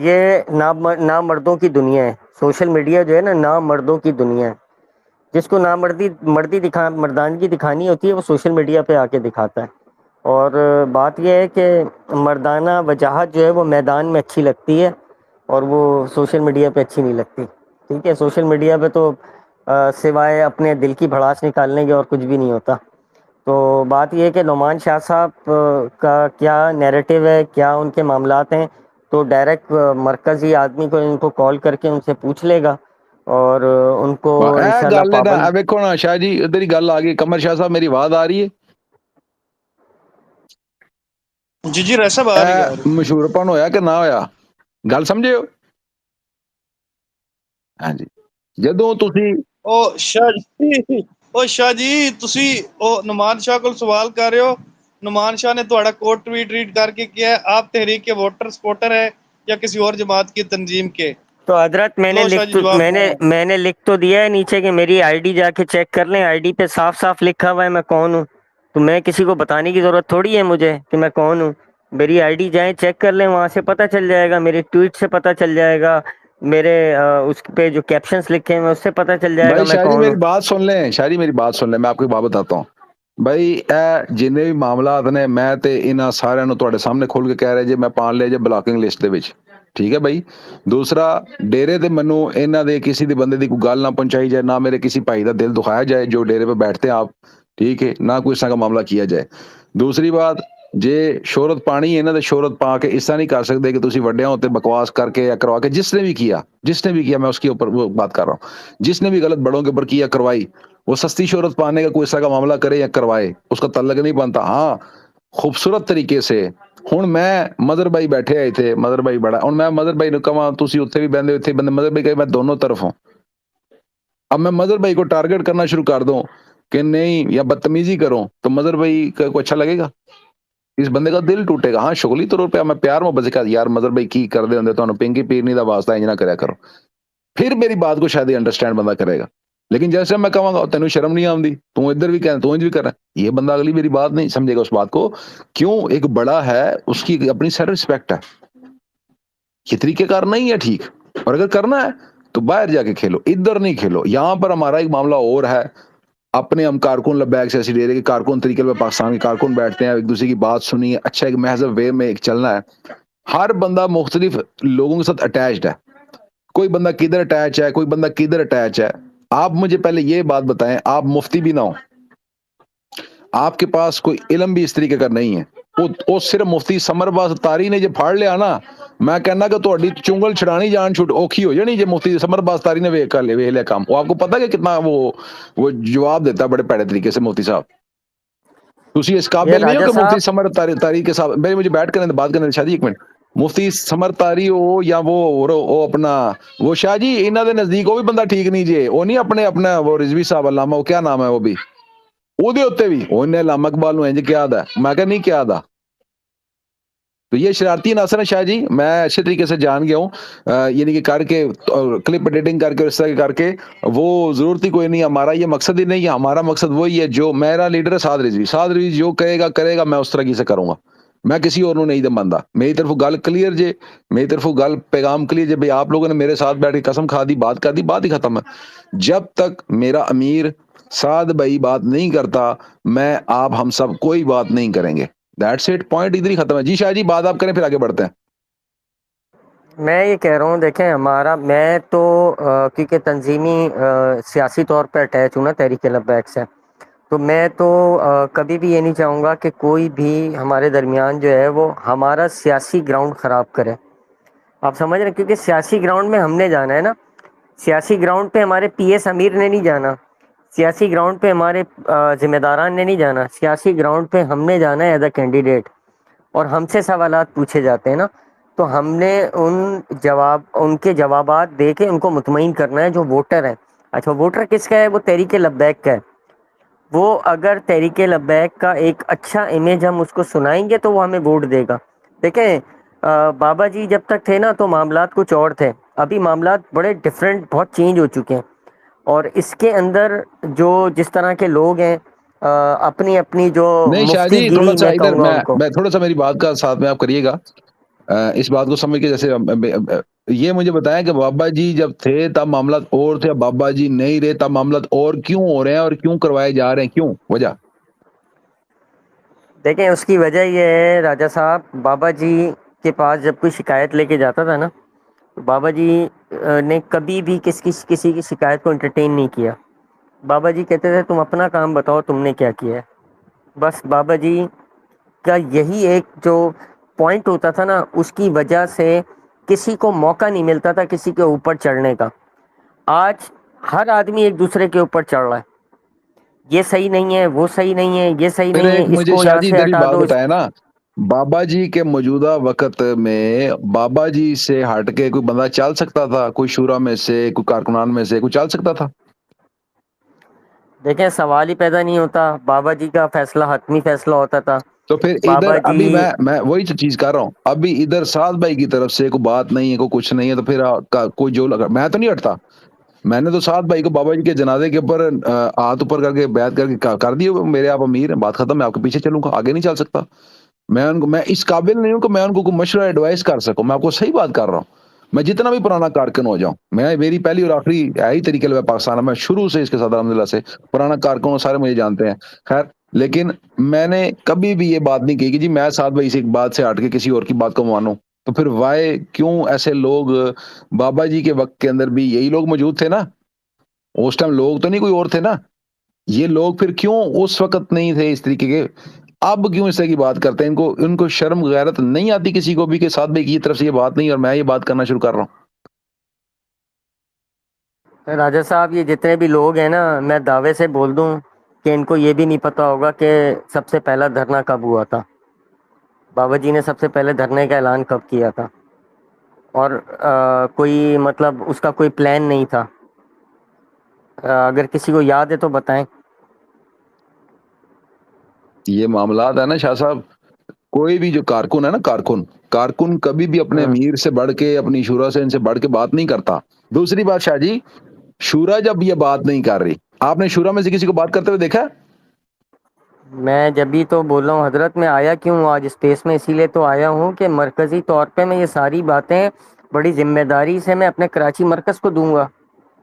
یہ نامردوں کی دنیا ہے. سوشل میڈیا جو ہے نا نامردوں کی دنیا ہے. جس کو مردانگی دکھانی ہوتی ہے وہ سوشل میڈیا پہ آ کے دکھاتا ہے. اور بات یہ ہے کہ مردانہ وجاہت جو ہے وہ میدان میں اچھی لگتی ہے اور وہ سوشل میڈیا پہ اچھی نہیں لگتی. ٹھیک ہے, سوشل میڈیا پہ تو سوائے اپنے دل کی بھڑاس نکالنے کے اور کچھ بھی نہیں ہوتا. تو بات یہ ہے کہ نعمان شاہ صاحب کا کیا نیریٹو ہے, کیا ان کے معاملات ہیں, تو ڈائریکٹ مرکزی آدمی کو ان کو کال کر کے ان سے پوچھ لے گا اور ان کو انشاءاللہ گل ہے نا, پابند. ویکو نا شاہ جی ادھر ہی گل آ گئی. قمر شاہ صاحب میری آواز آ رہی ہے؟ جی رائے صاحب آ رہی ہے. مشہور پن ہویا کہ نہ ہویا, گل سمجھے ہو؟ ہاں جی, جدوں تسی او شاہ جی تسی نعمان شاہ کو سوال کر رہے ہو. نعمان شاہ نے تہاڈا کوٹ ٹویٹ ریڈ کر کے کیا ہے, آپ تحریک کے ووٹر سپورٹر ہے یا کسی اور جماعت کی تنظیم کے؟ تو حضرت میں نے لو شاہ جی جواب دیں. میں نے لکھ تو دیا ہے نیچے کہ میری آئی ڈی جا کے چیک کر لیں. آئی ڈی پہ صاف صاف لکھا ہوا ہے میں کون ہوں. تو میں کسی کو بتانے کی ضرورت تھوڑی ہے مجھے کہ میں کون ہوں. میری آئی ڈی جائیں چیک کر لیں, وہاں سے پتہ چل جائے گا, میرے ٹویٹ سے پتہ چل جائے گا, میرے اس پہ جو کیپشنز لکھے ہیں اس سے پتہ چل جائے گا بھائی میں شاہ جی کون ہوں. میری بات سن لیں, شاہ جی میری بات سن لیں, میں آپ کو ایک بات بتاتا ہوں. بھائی اے جنے بھی معاملات نے میں تے انہاں سارے نو تواڈے سامنے کھول کے کہہ رہے جی میں پان لے جے بلاکنگ لسٹ دے وچ. ٹھیک ہے بھائی. دوسرا ڈیرے تے منو انہاں دے کسی دی بندے دی کوئی گل نہ پہنچائی جائے, نہ میرے کسی بھائی دا دل دکھایا جائے جو ڈیرے پہ بیٹھتے ہیں آپ. ٹھیک ہے, نہ کوئی اس طرح کا معاملہ کیا جائے. دوسری بات, جے شہرت پانی ہے نا تو شہرت پا کے اس طرح نہیں کر سکتے کہ تسی وڈیاں ہوتے بکواس کر کے یا کروا کے. جس نے بھی کیا میں اس کے اوپر وہ بات کر رہا ہوں, جس نے بھی غلط بڑوں کے اوپر کیا کروائی, وہ سستی شہرت پانے کا کوئی اس طرح کا معاملہ کرے یا کروائے, اس کا تعلق نہیں بنتا. ہاں خوبصورت طریقے سے. ہوں میں مدر بھائی بیٹھے آئے تھے, مدر بھائی بڑا, ہوں میں مدر بھائی نے کہا تسی اتنے بھی بہندے اتنے بندے, مدر بھائی کہ میں دونوں طرف ہوں. اب میں مدر بھائی کو ٹارگٹ کرنا شروع کر دوں کہ نہیں یا بدتمیزی کروں تو مدر بھائی کو اچھا لگے گا, اس بندے کا دل ٹوٹے گا. ہاں شغلی طور پہ میں پیار محبت سے کہا یار مدر بھائی کی کر دے ہوندے تانوں پنکی پیرنی دا واسطہ انج نہ کریا کرو, پھر میری بات کو شاید انڈرسٹینڈ بندہ کرے گا. لیکن جیسے میں کہوں گا تینوں شرم نہیں آندی, تو ادھر بھی کہنا تو انج بھی کر رہا ہے, یہ بندہ اگلی میری بات نہیں سمجھے گا اس بات کو. کیوں؟ ایک بڑا ہے, اس کی اپنی سیلف رسپیکٹ ہے. یہ طریقہ کار نہیں ہے ٹھیک, اور اگر کرنا ہے تو باہر جا کے کھیلو, ادھر نہیں کھیلو. یہاں پر ہمارا ایک معاملہ اور ہے, اپنے ہم کارکن لبیک سے ایسی ڈیرے کے کارکن طریقے پہ پاکستان کے کارکن بیٹھتے ہیں, ایک دوسرے کی بات سنی ہے, اچھا ایک مہذب وے میں ایک چلنا ہے. ہر بندہ مختلف لوگوں کے ساتھ اٹیچڈ ہے, کوئی بندہ کدھر اٹیچ ہے, کوئی بندہ کدھر اٹیچ ہے. آپ مجھے پہلے یہ بات بتائیں, آپ مفتی بھی نہ ہو, آپ کے پاس کوئی علم بھی اس طریقے کا نہیں ہے, وہ صرف مفتی سمر باز تاری نے جو پھاڑ لیا نا, میں کہنا کہ تہاڈی چنگل چھڑانی جان چھٹ اوکھی ہو جانی جے مفتی سمر باز تاری نے ویکھ لیا کام. وہ آپ کو پتا کہ کتنا وہ جواب دیتا ہے بڑے پیڑے طریقے سے مفتی صاحب. تسی اس یہ قابل نہیں ہو راجہ کہ مفتی صاحب سمر تاری کے ساتھ مجھے بیٹھ کرنے بات کرنے شاہ جی ایک منٹ. مفتی سمر تاری ہو یا وہ اپنا وہ شاہ جی انہاں دے نزدیک وہ بھی بندہ ٹھیک نہیں جے, وہ نہیں اپنا وہ رضوی صاحب علامہ وہ کیا نام ہے وہ بھی وہ دے ہوتے بھی انہیں علامہ اقبال نو انج کیا دا, میں کہ نہیں کیا دا. تو یہ شرارتی عناصر ہے شاہ جی, میں اچھے طریقے سے جان گیا ہوں. یعنی کہ کر کے کلپ ایڈیٹنگ کر کے اس طرح کر کے وہ ضرورت ہی کوئی نہیں. ہمارا یہ مقصد ہی نہیں ہے, ہمارا مقصد وہی ہے جو میرا لیڈر ہے سعد رضوی جو کہے گا کرے گا, میں اس طرح سے کروں گا. میں کسی اور نہیں دم بندہ, میری طرف گل کلیئر جے, میری طرف گل پیغام کلیئر جے. بھائی آپ لوگوں نے میرے ساتھ بیٹھ کے قسم کھا دی, بات کر دی, بات ہی ختم ہے. جب تک میرا امیر سعد بھائی بات نہیں کرتا, میں آپ ہم سب کوئی بات نہیں کریں گے. دیٹس اٹ, پوائنٹ ادھر ہی ختم ہے. جی شاہ جی بات آپ کریں پھر آگے بڑھتے ہیں. میں یہ کہہ رہا ہوں دیکھیں میں تو کیونکہ تنظیمی سیاسی طور پہ اٹیچ ہوں نا تحریک لبیک سے, تو میں تو کبھی بھی یہ نہیں چاہوں گا کہ کوئی بھی ہمارے درمیان جو ہے وہ ہمارا سیاسی گراؤنڈ خراب کرے. آپ سمجھ رہے ہیں, کیونکہ سیاسی گراؤنڈ میں ہم نے جانا ہے نا, سیاسی گراؤنڈ پہ ہمارے پی ایس امیر نے نہیں جانا, سیاسی گراؤنڈ پہ ہمارے ذمہ داران نے نہیں جانا, سیاسی گراؤنڈ پہ ہم نے جانا ہے ایز اے کینڈیڈیٹ, اور ہم سے سوالات پوچھے جاتے ہیں نا, تو ہم نے ان کے جوابات دے کے ان کو مطمئن کرنا ہے جو ووٹر ہیں. اچھا ووٹر کس کا ہے؟ وہ تحریک لبیک کا ہے. وہ اگر تحریک لبیک کا ایک اچھا امیج ہم اس کو سنائیں گے تو وہ ہمیں ووٹ دے گا. دیکھیں بابا جی جب تک تھے نا تو معاملات کچھ اور تھے, ابھی معاملات بڑے ڈیفرنٹ بہت چینج ہو چکے ہیں, اور اس کے اندر جو جس طرح کے لوگ ہیں اپنی جو نہیں شاہ مفتی جی تھوڑا گیری سا میں ادھر کہوں گا ان کو. میں تھوڑا سا میری بات کا ساتھ میں آپ کریے گا. اس بات کو سمجھ کے جیسے یہ مجھے بتائیں کہ بابا جی جب تھے تب معاملات اور تھے، اب بابا جی نہیں رہے تب معاملات اور کیوں ہو رہے ہیں اور کیوں کروائے جا رہے ہیں، کیوں وجہ؟ دیکھیں اس کی وجہ یہ ہے راجہ صاحب، بابا جی کے پاس جب کوئی شکایت لے کے جاتا تھا نا، تو بابا جی نے کبھی بھی کسی کی شکایت کو انٹرٹین نہیں کیا. بابا جی کہتے تھے تم اپنا کام بتاؤ تم نے کیا کیا ہے. بس بابا جی کا یہی ایک جو پوائنٹ ہوتا تھا نا، اس کی وجہ سے کسی کو موقع نہیں ملتا تھا کسی کے اوپر چڑھنے کا. آج ہر آدمی ایک دوسرے کے اوپر چڑھ رہا ہے، یہ صحیح نہیں ہے، وہ صحیح نہیں ہے، یہ صحیح پھر نہیں ہے، ایک اس مجھے کو شاہ یہاں جی سے ادھر بھی ہٹا بات دو. بتائے نا، بابا جی کے موجودہ وقت میں بابا جی سے ہٹ کے کوئی بندہ چل سکتا تھا؟ کوئی شورا میں سے، کوئی کارکنان میں سے کوئی چل سکتا تھا؟ دیکھیں سوال ہی پیدا نہیں ہوتا، بابا جی کا فیصلہ حتمی فیصلہ ہوتا تھا. تو پھر ادھر بابا جی ابھی میں وہی چیز کر رہا ہوں، ابھی ادھر سعد بھائی کی طرف سے کوئی بات نہیں ہے، کوئی کچھ نہیں ہے، تو پھر کوئی جو لگا، میں تو نہیں ہٹتا. میں نے تو سعد بھائی کو بابا جی کے جنازے کے اوپر ہاتھ اوپر کر کے بیعت کر کے کر دیے، میرے آپ امیر ہیں، بات ختم، میں آپ کے پیچھے چلوں گا، آگے نہیں چل سکتا. میں اس قابل نہیں ہوں کہ میں ان کو کوئی مشورہ ایڈوائز کر سکوں. میں آپ کو صحیح بات کر رہا ہوں، میں جتنا بھی پرانا کارکن ہو جاؤں، میری پہلی اور آخری یہی طریقے میں پاکستان میں شروع سے اس کے صدر الحمدللہ سے پرانا کارکن ہوں، سارے مجھے جانتے ہیں. خیر، لیکن میں نے کبھی بھی یہ بات نہیں کی کہ جی میں سعد بھائی سے ایک بات سے ہٹ کے کسی اور کی بات کو مانوں. تو پھر وائے کیوں ایسے لوگ بابا جی کے وقت کے اندر بھی یہی لوگ موجود تھے نا، اس ٹائم لوگ تو نہیں کوئی اور تھے نا، یہ لوگ پھر کیوں اس وقت نہیں تھے اس طریقے کے؟ اب کیوں اس طرح کی بات کرتے ہیں؟ ان کو شرم غیرت نہیں آتی کسی کو بھی کہ سعد بھائی کی طرف سے یہ بات نہیں اور میں یہ بات کرنا شروع کر رہا ہوں؟ راجہ صاحب یہ جتنے بھی لوگ ہیں نا، میں دعوے سے بول دوں کہ ان کو یہ بھی نہیں پتا ہوگا کہ سب سے پہلا دھرنا کب ہوا تھا، بابا جی نے سب سے پہلے دھرنے کا اعلان کب کیا تھا، اور کوئی مطلب اس کا کوئی پلان نہیں تھا. اگر کسی کو یاد ہے تو بتائیں. یہ معاملات ہے نا شاہ صاحب، کوئی بھی جو کارکن ہے نا، کارکن کبھی بھی اپنے امیر سے بڑھ کے، اپنی شورا سے ان سے بڑھ کے بات نہیں کرتا. دوسری بات شاہ جی، شورا جب یہ بات نہیں کر رہی، آپ نے شورا میں سے کسی کو بات کرتے ہوئے دیکھا؟ میں جب بھی تو بول رہا ہوں حضرت، میں آیا کیوں آج اسپیس میں، اسی لیے تو آیا ہوں کہ مرکزی طور پہ میں یہ ساری باتیں بڑی ذمہ داری سے میں اپنے کراچی مرکز کو دوں گا.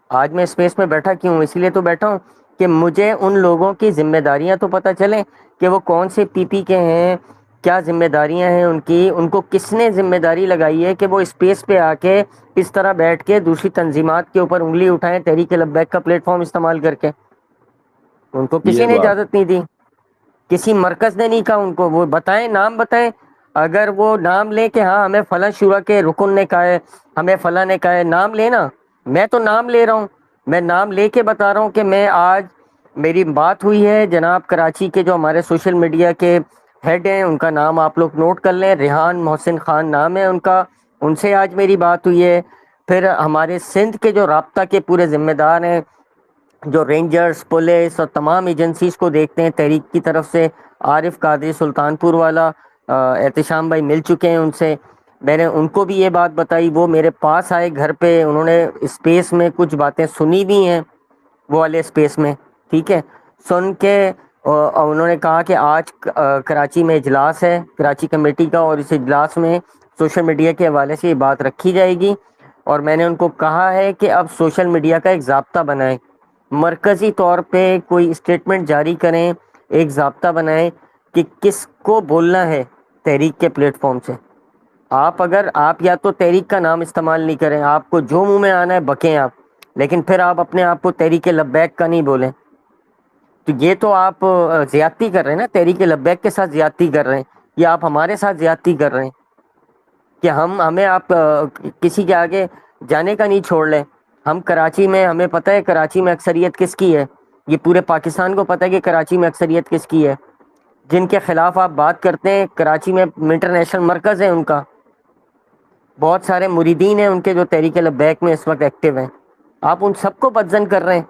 آج میں اسپیس میں بیٹھا کیوں، اسی لیے تو بیٹھا ہوں کہ مجھے ان لوگوں کی ذمہ داریاں تو پتہ چلیں کہ وہ کون سے پی پی کے ہیں، کیا ذمہ داریاں ہیں ان کی، ان کو کس نے ذمہ داری لگائی ہے کہ وہ اسپیس پہ آ کے اس طرح بیٹھ کے دوسری تنظیمات کے اوپر انگلی اٹھائیں تحریک لبیک کا پلیٹ فارم استعمال کر کے. ان کو کسی یہ نے بات اجازت نہیں دی، کسی مرکز نے نہیں کہا ان کو. وہ بتائیں، نام بتائیں. اگر وہ نام لیں کہ ہاں ہمیں فلاں شورا کے رکن نے کہا ہے، ہمیں فلاں نے کہا ہے، نام لینا. میں تو نام لے رہا ہوں، میں نام لے کے بتا رہا ہوں کہ میں آج میری بات ہوئی ہے جناب کراچی کے جو ہمارے سوشل میڈیا کے ہیڈ ہیں، ان کا نام آپ لوگ نوٹ کر لیں، ریحان محسن خان نام ہے ان کا، ان سے آج میری بات ہوئی ہے. پھر ہمارے سندھ کے جو رابطہ کے پورے ذمہ دار ہیں، جو رینجرز، پولیس اور تمام ایجنسیز کو دیکھتے ہیں تحریک کی طرف سے، عارف قادری سلطان پور والا، احتشام بھائی مل چکے ہیں ان سے، میں نے ان کو بھی یہ بات بتائی. وہ میرے پاس آئے گھر پہ، انہوں نے اسپیس میں کچھ باتیں سنی بھی ہیں، وہ والے اسپیس میں، ٹھیک ہے، سن کے انہوں نے کہا کہ آج کراچی میں اجلاس ہے کراچی کمیٹی کا، اور اس اجلاس میں سوشل میڈیا کے حوالے سے یہ بات رکھی جائے گی. اور میں نے ان کو کہا ہے کہ اب سوشل میڈیا کا ایک ضابطہ بنائیں، مرکزی طور پہ کوئی اسٹیٹمنٹ جاری کریں، ایک ضابطہ بنائیں کہ کس کو بولنا ہے تحریک کے پلیٹ فارم سے. اگر آپ یا تو تحریک کا نام استعمال نہیں کریں، آپ کو جو منہ میں آنا ہے بکیں آپ، لیکن پھر آپ اپنے آپ کو تحریک لبیک کا نہیں بولیں. تو یہ تو آپ زیادتی کر رہے ہیں نا، تحریک لبیک کے ساتھ زیادتی کر رہے ہیں، یا آپ ہمارے ساتھ زیادتی کر رہے ہیں کہ ہمیں آپ کسی کے آگے جانے کا نہیں چھوڑ لیں. ہم کراچی میں، ہمیں پتہ ہے کراچی میں اکثریت کس کی ہے، یہ پورے پاکستان کو پتہ ہے کہ کراچی میں اکثریت کس کی ہے. جن کے خلاف آپ بات کرتے ہیں، کراچی میں انٹرنیشنل مرکز ہے ان کا، بہت سارے مریدین ہیں ان کے جو تحریک لبیک میں اس وقت ایکٹیو ہیں، آپ ان سب کو بدزن کر رہے ہیں.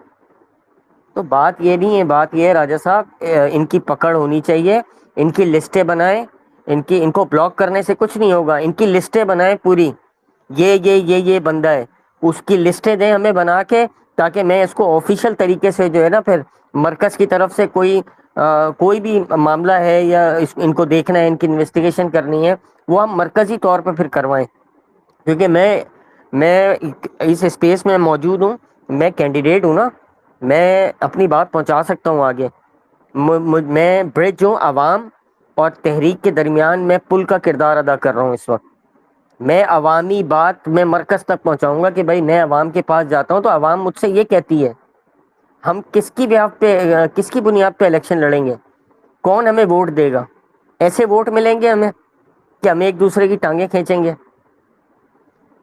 تو بات یہ نہیں ہے، بات یہ ہے راجہ صاحب، ان کی پکڑ ہونی چاہیے، ان کی لسٹیں بنائیں، ان کو بلاک کرنے سے کچھ نہیں ہوگا، ان کی لسٹیں بنائیں پوری، یہ بندہ ہے، اس کی لسٹیں دیں ہمیں بنا کے، تاکہ میں اس کو آفیشیل طریقے سے جو ہے نا پھر مرکز کی طرف سے کوئی کوئی بھی معاملہ ہے یا ان کو دیکھنا ہے، ان کی انویسٹیگیشن کرنی ہے، وہ ہم مرکزی طور پہ پھر کروائیں، کیونکہ میں اس اسپیس میں موجود ہوں، میں کینڈیڈیٹ ہوں نا، میں اپنی بات پہنچا سکتا ہوں آگے. میں برج ہوں عوام اور تحریک کے درمیان، میں پل کا کردار ادا کر رہا ہوں اس وقت. میں عوامی بات میں مرکز تک پہنچاؤں گا کہ بھائی میں عوام کے پاس جاتا ہوں تو عوام مجھ سے یہ کہتی ہے ہم کس کی بیاف پہ، کس کی بنیاد پہ الیکشن لڑیں گے، کون ہمیں ووٹ دے گا. ایسے ووٹ ملیں گے ہمیں کہ ہم ایک دوسرے کی ٹانگیں کھینچیں گے.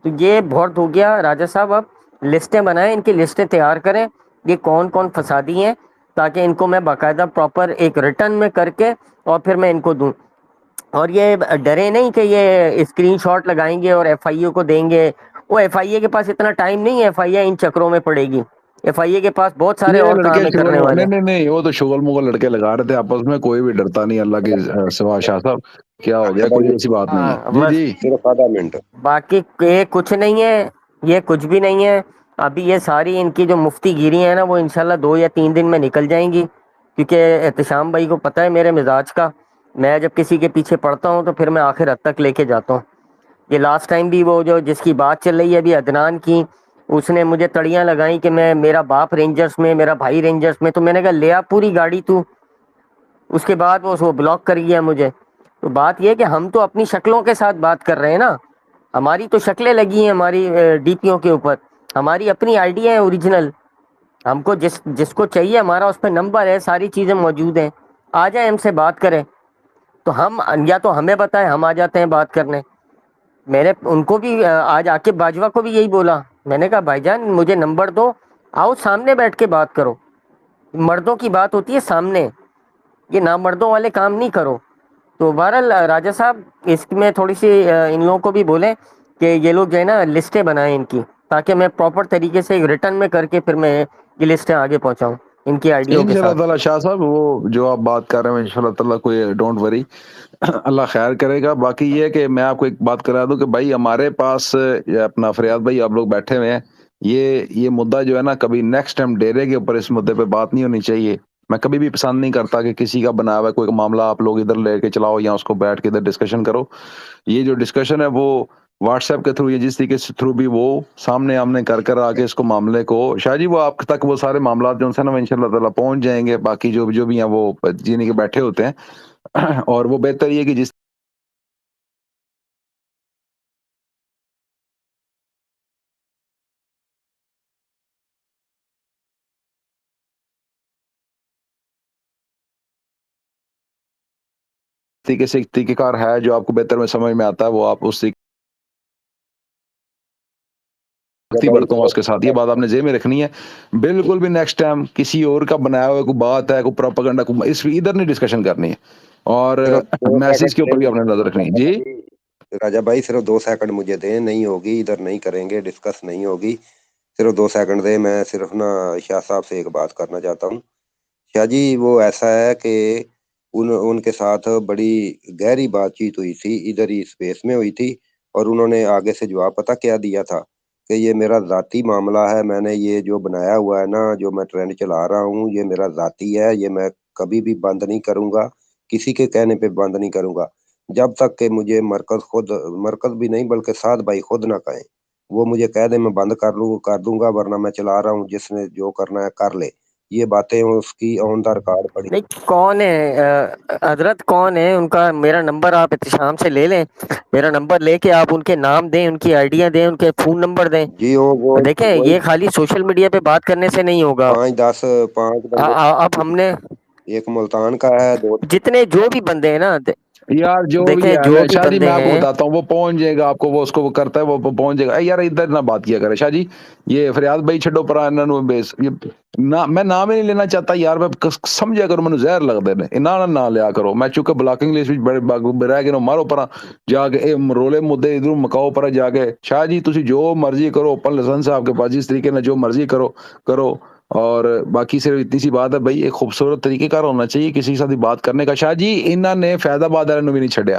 تو یہ بہت ہو گیا راجہ صاحب. اب لسٹیں بنائیں، ان کی لسٹیں تیار کریں، یہ کون کون فسادی ہیں، تاکہ ان کو میں باقاعدہ پراپر ایک ریٹرن میں کر کے اور پھر میں ان کو دوں. اور یہ ڈرے نہیں کہ یہ اسکرین شاٹ لگائیں گے اور ایف آئی اے کو دیں گے. وہ ایف آئی اے کے پاس اتنا ٹائم نہیں ہے، ایف آئی اے ان چکروں میں پڑے گی. ایف آئی اے کے پاس بہت سارے یہ اور لڑکے کام ہے شغل کرنے والے. نہیں وہ تو شغل مغل لڑکے لگا رہے تھے آپس میں، کوئی بھی ڈرتا نہیں اللہ کی سوا. شاہ صاحب کیا ہو گیا؟ کوئی ایسی بات نہیں ہے. جی بس جی صرف آدھا منٹ. باقی یہ کچھ نہیں ہے، یہ کچھ بھی نہیں ہے. ابھی یہ ساری ان کی جو مفتی گیری ہیں نا، وہ انشاءاللہ 2 یا 3 دن میں نکل جائیں گی، کیونکہ احتشام بھائی کو پتہ ہے میرے مزاج کا. میں جب کسی کے پیچھے پڑتا ہوں تو پھر میں آخر حد تک لے کے جاتا ہوں. یہ لاسٹ ٹائم بھی وہ جو جس کی بات چل رہی ہے ابھی عدنان کی، اس نے مجھے تڑیاں لگائیں کہ میرا باپ رینجرز میں، میرا بھائی رینجرز میں. تو میں نے کہا لے آ پوری گاڑی تو. اس کے بعد وہ بلاک کر گیا مجھے. تو بات یہ کہ ہم تو اپنی شکلوں کے ساتھ بات کر رہے ہیں نا، ہماری تو شکلیں لگی ہیں ہماری ڈی پیوں کے اوپر، ہماری اپنی آئی ڈی ہے اوریجنل. ہم کو جس کو چاہیے ہمارا اس پہ نمبر ہے، ساری چیزیں موجود ہیں، آ جائیں ہم سے بات کریں. تو ہم یا تو ہمیں بتائیں، ہم آ جاتے ہیں بات کرنے. میں نے ان کو بھی آج عاقب باجوہ کو بھی یہی بولا. میں نے کہا بھائی جان مجھے نمبر دو، آؤ سامنے بیٹھ کے بات کرو. مردوں کی بات ہوتی ہے سامنے، یہ نامردوں والے کام نہیں کرو. تو بہرحال راجہ صاحب اس میں تھوڑی سی ان لوگوں کو بھی بولیں کہ یہ لوگ جو ہے نا لسٹیں بنائیں ان کی، تاکہ میں پراپر طریقے سے ریٹرن میں کر کے پھر میں یہ لسٹیں آگے پہنچاؤں ان کی آئی ڈیوں ان کے شاء اللہ ساتھ. تعالیٰ. شاہ صاحب وہ جو آپ بات کر رہے ہیں ان شاء اللہ تعالیٰ کوئی ڈونٹ وری، اللہ خیر کرے گا. باقی یہ کہ میں آپ کو ایک بات کرا دوں کہ بھائی ہمارے پاس اپنا فریاد بھائی آپ لوگ بیٹھے ہوئے ہیں، یہ مدعا جو ہے نا کبھی نیکسٹ ٹائم ڈیرے کے اوپر اس مدعے پہ بات نہیں ہونی چاہیے. میں کبھی بھی پسند نہیں کرتا کہ کسی کا بنا ہوا کوئی معاملہ آپ لوگ ادھر لے کے چلاؤ یا اس کو بیٹھ کے ادھر ڈسکشن کرو. یہ جو ڈسکشن ہے وہ واٹس ایپ کے تھرو یا جس طریقے سے تھرو بھی وہ سامنے آمنے کر آگے اس کو معاملے کو شاہ جی وہ آپ تک وہ سارے معاملات جو ہیں نا ان شاء اللہ تعالیٰ پہنچ جائیں گے. باقی جو بھی ہیں وہ جینے کے بیٹھے ہوتے ہیں اور وہ بہتر یہ کہ جس طریقے سے طریقہ کار ہے جو آپ کو بہتر میں سمجھ میں آتا ہے وہ آپ اس طریقے برتوں گا اس کے ساتھ. یہ بات آپ نے ذہن میں رکھنی ہے. بالکل بھی نیکسٹ ٹائم کسی اور کا بنایا ہوا کوئی بات ہے، کوئی پروپیگنڈا، اس ادھر نہیں ڈسکشن کرنی ہے اور صرف 2 میسج کے سیکنڈ اوپر بھی آپ نے نظر رکھنی ہے. جی راجہ بھائی صرف 2 سیکنڈ مجھے دیں، نہیں ہوگی ادھر نہیں کریں گے ڈسکس، نہیں ہوگی. صرف 2 سیکنڈ دیں. میں صرف نا شاہ صاحب سے ایک بات کرنا چاہتا ہوں. شاہ جی وہ ایسا ہے کہ ان کے ساتھ بڑی گہری بات چیت ہوئی تھی، ادھر ہی اسپیس میں ہوئی تھی، اور انہوں نے آگے سے جواب پتہ کیا دیا تھا کہ یہ میرا ذاتی معاملہ ہے، میں نے یہ جو بنایا ہوا ہے نا، جو میں ٹرینڈ چلا رہا ہوں، یہ میرا ذاتی ہے، یہ میں کبھی بھی بند نہیں کروں گا، کسی کے کہنے پہ بند نہیں کروں گا، جب تک کہ مجھے مرکز بھی نہیں بلکہ سعد بھائی خود نہ کہیں. وہ مجھے کہہ دیں میں بند کر دوں گا، ورنہ میں چلا رہا ہوں، جس نے جو کرنا ہے کر لے. یہ باتیں اس کی آن دا ریکارڈ پڑی. نہیں کون ہے حضرت، کون ہے ان کا؟ میرا نمبر آپ احتشام سے لے لیں، میرا نمبر لے کے آپ ان کے نام دیں، ان کی آئیڈیاں دیں، ان کے فون نمبر دیں. جی وہ دیکھیں یہ خالی سوشل میڈیا پہ بات کرنے سے نہیں ہوگا. 5 بندے، اب ہم نے ایک ملتان کا ہے، 2 جتنے جو بھی بندے ہیں نا، یار جو بھی دیکھیں ہے جو میں بھی شاہ جی بندے میں آپ کو ہیں، بتاتا ہوں وہ پہنچ جائے گا آپ کو، وہ اس کو وہ کرتا ہے وہ پہنچ جائے گا. یار ادھر نہ بات کیا کرے شاہ جی. یہ فریاد بھائی چھڈو پرا انہاں نوں بیس میں نام ہی نہیں لینا چاہتا یار. میں سمجھا کرو مینوں زہر لگدے نے انہاں نہ لیا کرو. میں چونکہ بلاکنگ لسٹ وچ رہ گئے مارو پرا جا کے اے رولے مدے ادھر مکاؤ پر جا کے. شاہ جی تسی جو مرضی کرو، اوپن لائسنس ہے آپ کے پاس، جس طریقے نے جو مرضی کرو. اور باقی صرف اتنی سی بات ہے بھائی، ایک خوبصورت طریقے کار ہونا چاہیے کسی کے ساتھ بات کرنے کا. شاہ جی انہاں نے فیض آباد والے نوں بھی نہیں چھڈیا.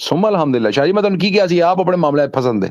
ਸੁਮਾ ਅਲਹਮਦੁਲਿਲਾ। ਸ਼ਾਹ ਜੀ ਮੈਂ ਤੁਹਾਨੂੰ ਕੀ ਕਿਹਾ ਸੀ, ਆਪ ਆਪਣੇ ਮਾਮਲੇ ਫਸਣ ਦੇ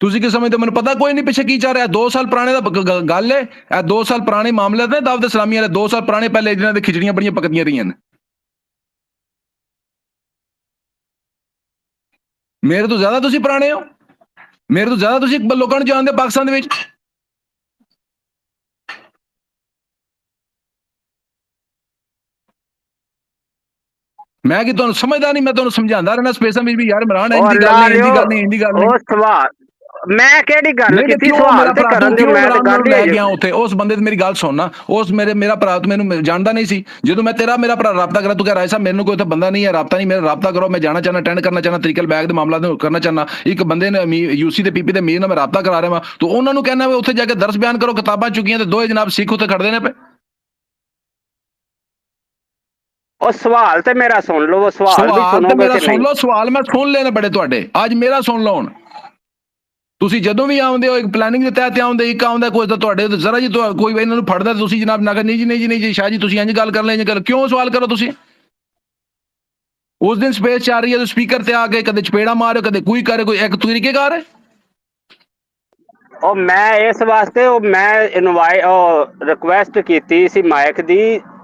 ਤੁਸੀਂ ਕੀ ਸਮਝਦੇ? ਮੈਨੂੰ ਪਤਾ ਕੋਈ ਨਹੀਂ ਪਿੱਛੇ ਕੀ ਚੱਲ ਰਿਹਾ। 2 ਸਾਲ ਪੁਰਾਣੇ ਦਾ ਗੱਲ ਹੈ ਇਹ, 2 ਸਾਲ ਪੁਰਾਣੇ ਮਾਮਲੇ ਨੇ ਦਾਵਤ ਇਸਲਾਮੀ ਵਾਲੇ, 2 ਸਾਲ ਪੁਰਾਣੇ ਪਹਿਲੇ ਜਿਹਨਾਂ ਦੇ ਖਿਚੜੀਆਂ ਬੜੀਆਂ ਪਕਦੀਆਂ ਰਹੀਆਂ ਨੇ। ਮੇਰੇ ਤੋਂ ਜ਼ਿਆਦਾ ਤੁਸੀਂ ਪੁਰਾਣੇ ਹੋ, ਮੇਰੇ ਤੋਂ ਜ਼ਿਆਦਾ ਤੁਸੀਂ ਲੋਕਾਂ ਨੂੰ ਜਾਣਦੇ ਪਾਕਿਸਤਾਨ ਦੇ ਵਿੱਚ। ਮੈਂ ਕਿ ਤੁਹਾਨੂੰ ਸਮਝਦਾ ਨਹੀਂ, ਮੈਂ ਤੁਹਾਨੂੰ ਸਮਝਾਉਂਦਾ ਰਹਿਣਾ ਸਪੇਸਾਂ ਵਿੱਚ ਵੀ ਯਾਰ ਇਮਰਾਨ ਇੰਜ ਦੀ ਗੱਲ ਨਹੀਂ, ਇੰਜ ਦੀ ਗੱਲ ਨਹੀਂ, ਇੰਜ ਦੀ ਗੱਲ ਨਹੀਂ। ਉਹ ਸਵਾਲ ਮੈਂ ਕਿਹੜੀ ਗੱਲ ਕੀਤੀ? ਕਿਉਂ ਸਵਾਲ ਮੇਰਾ ਤੇ ਭਰਾ ਕਰਨ ਤੂੰ ਦਿਓ, ਕਿਉਂ ਮੈਂ ਤੇ ਇਮਰਾਨ ਗੱਲ ਨੂੰ ਹੀ ਲੈ ਹੈ। ਗਿਆ ਉੱਥੇ? ਉਸ ਬੰਦੇ ਤੇ ਮੇਰੀ ਗੱਲ ਸੁਣਨਾ, ਉਸ ਮੇਰਾ ਭਰਾ ਤੂੰ ਮੈਨੂੰ ਜਾਣਦਾ ਨਹੀਂ ਸੀ। ਜਦੋਂ ਮੈਂ ਮੇਰਾ ਭਰਾ ਰਾਬਤਾ ਕਰਾ, ਤੂੰ ਕਹ ਰਾਏ ਸਾਹਿਬ ਮੈਨੂੰ ਕੋਈ ਉੱਥੇ ਬੰਦਾ ਨਹੀਂ ਹੈ, ਰਾਬਤਾ ਨਹੀਂ, ਮੇਰਾ ਰਾਬਤਾ ਕਰੋ, ਮੈਂ ਜਾਣਾ ਚਾਹਨਾ, ਅਟੈਂਡ ਕਰਨਾ ਚਾਹਨਾ, ਤਰੀਕਲ ਬੈਗ ਦੇ ਮਾਮਲਾ ਨੂੰ ਕਰਨਾ ਚਾਹਨਾ। ਇੱਕ ਬੰਦੇ ਨੇ ਯੂਸੀ ਦੇ ਪੀਪੀ ਦੇ ਮੀਰ ਨਾਲ ਮੈਂ ਰਾਬਤਾ ਕਰਾ ਰਿਹਾ ਵਾਂ, ਤੂੰ ਉਹਨਾਂ ਨੂੰ ਕਹਿਣਾ ਉੱਥੇ ਜਾ ਕੇ ਦਰਸ ਬਿਆਨ ਕਰੋ, ਕਿਤਾਬਾਂ ਚੁੱਕੀਆਂ ਤੇ ਦੋਏ ਜਨਾਬ ਸਿੱਖ ਉੱਥੇ ਖੜਦੇ ਨੇ ਪਏ। ਉਹ ਸਵਾਲ ਤੇ ਮੇਰਾ ਸੁਣ ਲਓ, ਉਹ ਸਵਾਲ ਵੀ ਸੁਣੋਗੇ ਮੇਰਾ ਕਿ ਸੁਣ ਨਹੀਂ? ਲਓ, ਸਵਾਲ ਮੈਂ ਸੁਣ ਲੈਣੇ ਬੜੇ ਤੁਹਾਡੇ, ਅੱਜ ਮੇਰਾ ਸੁਣ ਲਓ। ਹੁਣ ਤੁਸੀਂ ਜਦੋਂ ਵੀ ਆਉਂਦੇ ਹੋ ਇੱਕ ਪਲੈਨਿੰਗ ਦੇ ਤਹਿਤ ਆਉਂਦੇ, ਇੱਕ ਆਉਂਦਾ ਕੋਈ ਤਾਂ ਤੁਹਾਡੇ ਜ਼ਰਾ ਜੀ ਕੋਈ ਇਹਨਾਂ ਨੂੰ ਫੜਦਾ, ਤੁਸੀਂ ਜਨਾਬ ਨਾ ਨਹੀਂ ਜੀ ਨਹੀਂ ਜੀ ਨਹੀਂ ਜੀ ਸ਼ਾਹ ਜੀ ਤੁਸੀਂ ਇੰਜ ਗੱਲ ਕਰ ਲੈ, ਇੰਜ ਕਰ। ਕਿਉਂ ਸਵਾਲ ਕਰੋ ਤੁਸੀਂ? ਉਸ ਦਿਨ ਸਪੇਸ ਚੱਲ ਰਹੀ ਹੈ, ਸਪੀਕਰ ਤੇ ਆ ਕੇ ਕਦੇ ਚਪੇੜਾ ਮਾਰਿਓ, ਕਦੇ ਕੋਈ ਕਰੇ, ਕੋਈ ਇੱਕ ਤਰੀਕੇਕਾਰ ਹੈ। ਉਹ ਮੈਂ ਇਸ ਵਾਸਤੇ ਉਹ ਮੈਂ ਰਿਕੁਐਸਟ ਕੀਤੀ ਸੀ ਮਾਈਕ ਦੀ,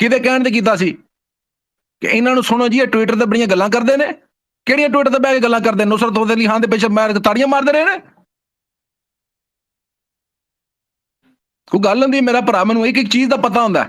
ਕਿਹਦੇ ਕਹਿਣ ਤੇ ਕੀਤਾ ਸੀ? ਕਿ ਇਹਨਾਂ ਨੂੰ ਸੁਣੋ ਜੀ, ਇਹ ਟਵਿੱਟਰ ਤੇ ਬੜੀਆਂ ਗੱਲਾਂ ਕਰਦੇ ਨੇ। ਕਿਹੜੀਆਂ ਟਵਿੱਟਰ ਤੇ ਬਹਿ ਕੇ ਗੱਲਾਂ ਕਰਦੇ? ਨੁਸਰਤ ਫਤਿਹ ਅਲੀ ਖਾਨ ਦੇ ਪਿੱਛੇ ਮਾਰ ਤਾੜੀਆਂ ਮਾਰਦੇ ਰਹੇ ਨੇ। ਕੋਈ ਗੱਲ ਹੁੰਦੀ, ਮੇਰਾ ਭਰਾ ਮੈਨੂੰ ਇੱਕ ਚੀਜ਼ ਦਾ ਪਤਾ ਹੁੰਦਾ,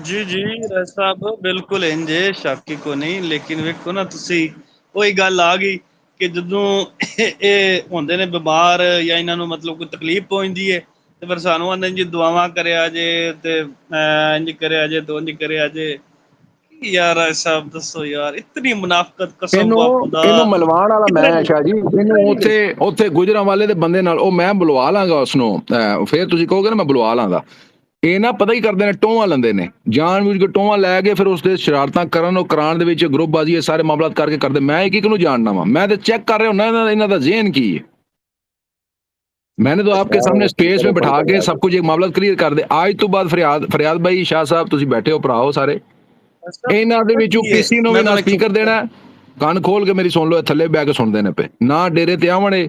ਜੀ ਜੀ ਰਾਜ ਸਾਹਿਬ ਬਿਲਕੁਲ ਇੰਜ ਹੈ, ਸ਼ੱਕ ਹੀ ਕੋ ਨਹੀਂ। ਲੇਕਿਨ ਵੇਖੋ ਨਾ ਤੁਸੀਂ, ਉਹੀ ਗੱਲ ਆ ਗਈ ਕਿ ਜਦੋਂ ਇਹ ਹੁੰਦੇ ਨੇ ਬਿਮਾਰ ਜਾਂ ਇਹਨਾਂ ਨੂੰ ਮਤਲਬ ਕੋਈ ਤਕਲੀਫ ਪਹੁੰਚਦੀ ਹੈ ਤੇ ਫਿਰ ਸਾਨੂੰ ਆਂਦੇ ਜੀ ਦੁਆਵਾਂ ਕਰਿਆ ਜੇ ਤੇ ਇੰਜ ਕਰਿਆ ਜੇ ਤੇ ਇੰਜ ਕਰਿਆ ਜੇ। ਯਾਰ ਰਾਜ ਸਾਹਿਬ ਦੱਸੋ ਯਾਰ, ਇਤਨੀ ਮੁਨਾਫਕਤ ਕਸਮ ਵਾ ਖੁਦਾ। ਇਹਨੂੰ ਮਲਵਾਣ ਵਾਲਾ ਮੈਂ ਸ਼ਾਹ ਜੀ, ਇਹਨੂੰ ਉੱਥੇ ਗੁਜਰਾਂਵਾਲੇ ਦੇ ਬੰਦੇ ਨਾਲ ਉਹ ਮੈਂ ਬੁਲਵਾ ਲਾਂਗਾ ਉਸਨੂੰ, ਫਿਰ ਤੁਸੀਂ ਕਹੋਗੇ ਨਾ ਮੈਂ ਬੁਲਵਾ ਲਾਂਗਾ। ਇਹ ਨਾ ਪਤਾ ਹੀ ਕਰਦੇ ਨੇ, ਟੋਹਾਂ ਲੈਂਦੇ ਨੇ, ਜਾਣ ਬੁੱਝ ਕੇ ਟੋਹਾਂ ਲੈ ਕੇ ਫਿਰ ਉਸਦੇ ਸ਼ਰਾਰਤਾਂ ਕਰਨ, ਉਹ ਕਰਾਉਣ ਦੇ ਵਿੱਚ ਗਰੁੱਪਬਾਜ਼ੀ ਇਹ ਸਾਰੇ ਮਾਮਲਾਤ ਕਰਕੇ ਕਰਦੇ। ਮੈਂ ਇੱਕ ਨੂੰ ਜਾਣਨਾ ਵਾ, ਮੈਂ ਤੇ ਚੈੱਕ ਕਰ ਰਿਹਾ ਹੁੰਦਾ ਇਹਨਾਂ ਦਾ ਜ਼ਿਹਨ ਕੀ ਹੈ। میں نے تو آپ کے سامنے سپیس میں بٹھا کے سب کچھ ایک معاملہ کلیئر کر دے. ਅੱਜ ਤੋਂ ਬਾਅਦ ਫਰਿਆਦ ਬਾਈ ਸ਼ਾਹ ਸਾਹਿਬ ਤੁਸੀਂ ਬੈਠੇ ਹੋ ਭਰਾਓ ਸਾਰੇ, ਇਹਨਾਂ ਦੇ ਵਿੱਚੋਂ ਕਿਸੇ ਨੂੰ ਵੀ ਨਾ ਸਪੀਕਰ ਦੇਣਾ, ਕੰਨ ਖੋਲ ਕੇ ਮੇਰੀ ਸੁਣ ਲਓ, ਥੱਲੇ ਬਹਿ ਕੇ ਸੁਣਦੇ ਨੇ ਪਏ, ਨਾ ਡੇਰੇ ਤੇ ਆਵਣੇ,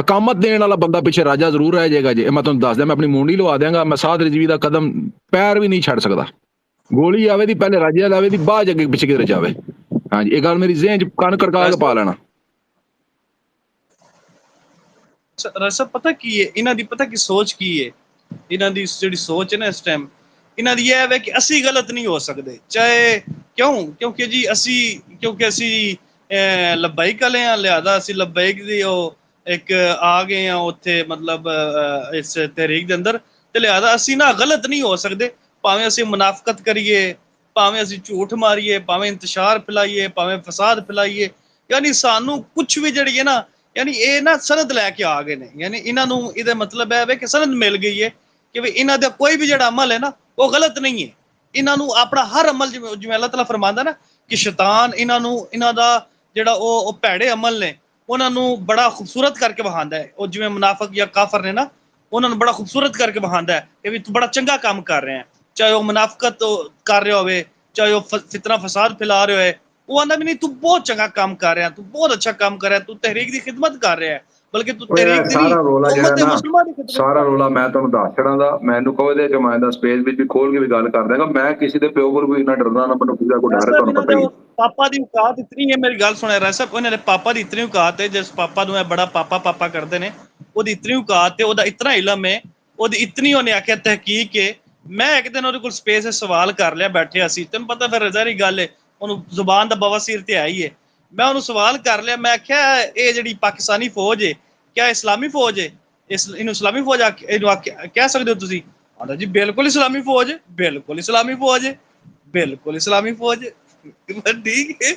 ਅਕਾਮਤ ਦੇਣ ਵਾਲਾ ਬੰਦਾ ਪਿੱਛੇ ਰਾਜਾ ਜ਼ਰੂਰ ਰਹਿ ਜਾਏਗਾ ਜੀ, ਮੈਂ ਤੁਹਾਨੂੰ ਦੱਸ ਦਿਆਂ, ਮੈਂ ਆਪਣੀ ਮੁੰਡੀ ਲਵਾ ਦਿਆਂਗਾ. ਮੈਂ ਸਾਦ ਰਿਜਵੀ ਦਾ ਕਦਮ ਪੈਰ ਵੀ ਨਹੀਂ ਛੱਡ ਸਕਦਾ. ਗੋਲੀ ਆਵੇ ਦੀ ਪਹਿਲੇ ਰਾਜਾ ਲਾਵੇ ਦੀ, ਬਾਅਦ ਅੱਗੇ ਪਿੱਛੇ ਕਿਧਰ ਜਾਵੇ. ਹਾਂਜੀ, ਇਹ ਗੱਲ ਮੇਰੀ ਜ਼ਿਹਨ ਚ ਕੰਨ ਕਰਕਾ ਕੇ ਪਾ ਲੈਣਾ. ਰਸਾ ਪਤਾ ਕੀ ਹੈ ਇਹਨਾਂ ਦੀ, ਪਤਾ ਕੀ ਸੋਚ ਕੀ ਹੈ ਇਹਨਾਂ ਦੀ, ਜਿਹੜੀ ਸੋਚ ਹੈ ਨਾ ਇਸ ਟਾਈਮ ਇਹਨਾਂ ਦੀ, ਇਹ ਹੈ ਕਿ ਅਸੀਂ ਗਲਤ ਨਹੀਂ ਹੋ ਸਕਦੇ, ਚਾਹੇ ਕਿਉਂਕਿ ਜੀ ਅਸੀਂ ਲਬਾਈਕ ਵਾਲੇ ਆ, ਲਿਆਦਾ ਅਸੀਂ ਲਬਾਈਕ ਦੀ ਉਹ ਇੱਕ ਆ ਗਏ ਆ ਉੱਥੇ, ਮਤਲਬ ਇਸ ਤਹਿਰੀਕ ਦੇ ਅੰਦਰ, ਤੇ ਲਿਆਦਾ ਅਸੀਂ ਨਾ ਗਲਤ ਨਹੀਂ ਹੋ ਸਕਦੇ. ਭਾਵੇਂ ਅਸੀਂ ਮੁਨਾਫਕਤ ਕਰੀਏ, ਭਾਵੇਂ ਅਸੀਂ ਝੂਠ ਮਾਰੀਏ, ਭਾਵੇਂ ਇੰਤਸ਼ਾਰ ਫੈਲਾਈਏ, ਭਾਵੇਂ ਫਸਾਦ ਫੈਲਾਈਏ, ਯਾਨੀ ਸਾਨੂੰ ਕੁਛ ਵੀ ਜਿਹੜੀ ਹੈ ਨਾ, ਯਾਨੀ ਇਹ ਨਾ ਸਨਦ ਲੈ ਕੇ ਆ ਗਏ ਨੇ. ਯਾਨੀ ਇਹਨਾਂ ਨੂੰ ਇਹਦਾ ਮਤਲਬ ਹੈ ਕਿ ਸਨਦ ਮਿਲ ਗਈ ਹੈ ਕਿ ਵੀ ਇਹਨਾਂ ਦਾ ਕੋਈ ਵੀ ਜਿਹੜਾ ਅਮਲ ਹੈ ਨਾ ਉਹ ਗਲਤ ਨਹੀਂ ਹੈ. ਇਹਨਾਂ ਨੂੰ ਆਪਣਾ ਹਰ ਅਮਲ, ਜਿਵੇਂ ਅੱਲਾਹ ਤਾਲਾ ਫਰਮਾਉਂਦਾ ਨਾ ਕਿ ਸ਼ੈਤਾਨ ਇਹਨਾਂ ਦਾ ਜਿਹੜਾ ਉਹ ਭੈੜੇ ਅਮਲ ਨੇ ਉਹਨਾਂ ਨੂੰ ਬੜਾ ਖੂਬਸੂਰਤ ਕਰਕੇ ਵਹਾਉਂਦਾ ਹੈ. ਉਹ ਜਿਵੇਂ ਮੁਨਾਫਿਕ ਜਾਂ ਕਾਫਰ ਨੇ ਨਾ, ਉਹਨਾਂ ਨੂੰ ਬੜਾ ਖੂਬਸੂਰਤ ਕਰਕੇ ਵਹਾਉਂਦਾ ਹੈ ਕਿ ਵੀ ਤੂੰ ਬੜਾ ਚੰਗਾ ਕੰਮ ਕਰ ਰਿਹਾ ਹੈ, ਚਾਹੇ ਉਹ ਮੁਨਾਫਕਤ ਕਰ ਰਿਹਾ ਹੋਵੇ, ਚਾਹੇ ਉਹ ਫਿਤਨਾ ਫਸਾਦ ਫੈਲਾ ਰਿਹਾ ਹੋਵੇ, ਉਹ ਆਂਦਾ ਵੀ ਨਹੀਂ ਤੂੰ ਬਹੁਤ ਚੰਗਾ ਕੰਮ ਕਰ ਰਿਹਾ, ਤੂੰ ਬਹੁਤ ਅੱਛਾ ਕੰਮ ਕਰ ਰਿਹਾ, ਤੂੰ ਤਹਿਰੀਕ ਦੀ ਖਿਦਮਤ ਕਰ ਰਿਹਾ ਹੈ, ਬਲਕਿ ਤੂੰ ਤਹਿਰੀਕ ਦੀ ਸਾਰਾ ਰੋਲਾ ਉਮਤ ਦੇ ਮੁਸਲਮਾਨ ਦੀ ਖਿਦਮਤ, ਸਾਰਾ ਰੋਲਾ ਮੈਂ ਤੁਹਾਨੂੰ ਦੱਸ ਛੜਾਂ ਦਾ. ਮੈਨੂੰ ਕਹੋ ਦੇ ਕਿ ਮੈਂ ਦਾ ਸਪੇਸ ਵਿੱਚ ਵੀ ਖੋਲ ਕੇ ਵੀ ਗੱਲ ਕਰ ਦਾਂਗਾ. ਮੈਂ ਕਿਸੇ ਦੇ ਪਿਓ ਕੋਲ ਕੋਈ ਨਾ ਡਰਦਾ, ਨਾ ਮੈਨੂੰ ਕਿਸੇ ਦਾ ਕੋਈ ਡਰ ਹੈ, ਤੁਹਾਨੂੰ ਪਤਾ ਹੀ ਹੈ. ਪਾਪਾ ਦੀ ਔਕਾਤ ਇਤਨੀ ਹੈ, ਮੇਰੀ ਗੱਲ ਸੁਣਿਆ ਰਾਏ ਸਾਹਿਬ, ਉਹਨਾਂ ਦੇ ਪਾਪਾ ਦੀ ਇਤਨੀ ਔਕਾਤ ਹੈ, ਜਿਸ ਪਾਪਾ ਨੂੰ ਇਹ ਬੜਾ ਪਾਪਾ ਕਰਦੇ ਨੇ, ਉਹਦੀ ਇਤਨੀ ਔਕਾਤ ਹੈ, ਉਹਦਾ ਇਤਨਾ ਇਲਮ ਹੈ, ਉਹਦੀ ਇਤਨੀ ਉਹਨੇ ਆਖਿਆ ਤਹਿਕੀਕ ਹੈ. ਮੈਂ ਇੱਕ ਦਿਨ ਉਹਦੇ ਕੋਲ ਸਪੇਸ 'ਚ ਸਵਾਲ ਕਰ ਲਿਆ, ਬੈਠੇ ਅਸੀਂ, ਤੈਨੂੰ ਪਤਾ ਫਿਰ ਰਜ਼ਾਰੀ ਗੱਲ ਹੈ, ਉਹਨੂੰ ਜ਼ੁਬਾਨ ਦਾ ਬਵਾਸੀਰ ਤੇ ਆਈ ਹੈ. ਮੈਂ ਉਹਨੂੰ ਸਵਾਲ ਕਰ ਲਿਆ, ਮੈਂ ਆਖਿਆ ਇਹ ਜਿਹੜੀ ਪਾਕਿਸਤਾਨੀ ਫੌਜ ਹੈ ਕਿਆ ਇਸਲਾਮੀ ਫੌਜ ਹੈ, ਇਹਨੂੰ ਇਸਲਾਮੀ ਫੌਜ ਇਹਨੂੰ ਕਹਿ ਸਕਦੇ ਹੋ ਤੁਸੀਂ? ਆਂਦਾ ਜੀ ਬਿਲਕੁਲ ਇਸਲਾਮੀ ਫੌਜ, ਬਿਲਕੁਲ ਇਸਲਾਮੀ ਫੌਜ, ਬਿਲਕੁਲ ਇਸਲਾਮੀ ਫੌਜ. ਠੀਕ ਹੈ,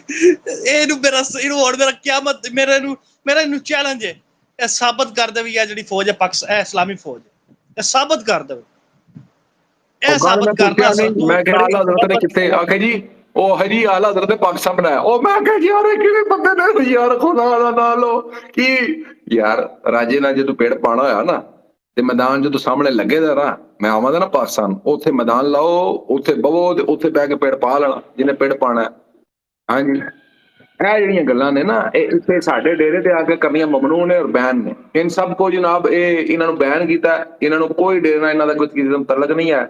ਇਹਨੂੰ ਮੇਰਾ ਕਿਆਮਤ, ਮੇਰਾ ਇਹਨੂੰ ਚੈਲੰਜ ਹੈ, ਇਹ ਸਾਬਤ ਕਰ ਦੇਵੇ ਇਹ ਜਿਹੜੀ ਫੌਜ ਹੈ ਪਾਕਿਸਤਾਨ, ਇਹ ਇਸਲਾਮੀ ਫੌਜ ਹੈ, ਇਹ ਸਾਬਤ ਕਰ ਦੇਵੇ, ਇਹ ਸਾਬਤ ਕਰਦਾ. ਮੈਂ ਕਿਹਾ ਆਲਾ ਹਜ਼ਰਤ ਨੇ ਕਿੱਥੇ ਆਖੇ ਜੀ ਉਹ ਹਰੀ ਆਲਾ ਹਜ਼ਰਤ ਨੇ ਪਾਕਿਸਤਾਨ ਬਣਾਇਆ. ਉਹ ਮੈਂ ਕਿਹਾ ਯਾਰ ਇਹ ਕਿਵੇਂ ਬੰਦੇ ਨੇ, ਯਾਰ ਖੁਦਾ ਦਾ ਨਾਮ ਲਓ ਕੀ ਯਾਰ, ਰਾਜੇ ਨਾਲ ਜਦੋਂ ਪੇੜ ਪਾਣਾ ਹੋਇਆ ਨਾ ਤੇ ਮੈਦਾਨ ਜਦੋਂ ਸਾਹਮਣੇ ਲੱਗੇ ਦਾ ਨਾ, ਮੈਂ ਆਵਾਂਗਾ ਨਾ ਪਾਕਿਸਤਾਨ, ਉੱਥੇ ਮੈਦਾਨ ਲਾਓ, ਉੱਥੇ ਬਵੋ ਤੇ ਉੱਥੇ ਬਹਿ ਕੇ ਪੇੜ ਪਾ ਲੈਣਾ ਜਿਹਨੇ ਪੇੜ ਪਾਣਾ. ਹਾਂਜੀ, ਇਹ ਜਿਹੜੀਆਂ ਗੱਲਾਂ ਨੇ ਨਾ, ਇਹ ਇੱਥੇ ਸਾਡੇ ਡੇਰੇ ਤੇ ਆ ਕੇ ਕਰਨੀਆਂ ਮਮਨੂਨ ਨੇ ਔਰ ਬੈਨ ਨੇ. ਇਨ ਸਭ ਕੋ ਜਨਾਬ ਇਹ ਇਹਨਾਂ ਨੂੰ ਬੈਨ ਕੀਤਾ, ਇਹਨਾਂ ਨੂੰ ਕੋਈ ਡੇਰੇ ਨਾਲ ਇਹਨਾਂ ਦਾ ਕੋਈ ਕਿਸੇ ਦਾ ਤਲਕ ਨਹੀਂ ਹੈ.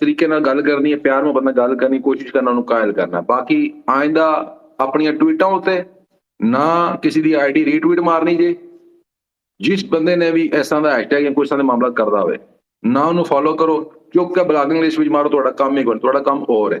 ਤਰੀਕੇ ਨਾਲ ਗੱਲ ਕਰਨੀ ਹੈ, ਪਿਆਰ ਮੁਹੱਬਤ ਨਾਲ ਗੱਲ ਕਰਨੀ, ਕੋਸ਼ਿਸ਼ ਕਰਨਾ, ਉਹਨੂੰ ਕਾਇਲ ਕਰਨਾ. ਬਾਕੀ ਆਇੰਦਾ ਆਪਣੀਆਂ ਟਵੀਟਾਂ ਉੱਤੇ ਨਾ ਕਿਸੇ ਦੀ ਆਈਡੀ ਰੀਟਵੀਟ ਮਾਰਨੀ ਜੇ. ਜਿਸ ਬੰਦੇ ਨੇ ਵੀ ਇਸ ਤਰ੍ਹਾਂ ਦਾ ਹੈਸ਼ਟੈਗ ਜਾਂ ਕੋਈ ਇਸ ਤਰ੍ਹਾਂ ਦੇ ਮਾਮਲਾ ਕਰਦਾ ਹੋਵੇ ਨਾ ਉਹਨੂੰ ਫੋਲੋ ਕਰੋ, ਚੁੱਕ ਕੇ ਬਲੌਗਿੰਗ ਲਿਸਟ ਵਿੱਚ ਮਾਰੋ. ਤੁਹਾਡਾ ਕੰਮ ਹੀ ਤੁਹਾਡਾ ਕੰਮ ਹੋਰ ਹੈ.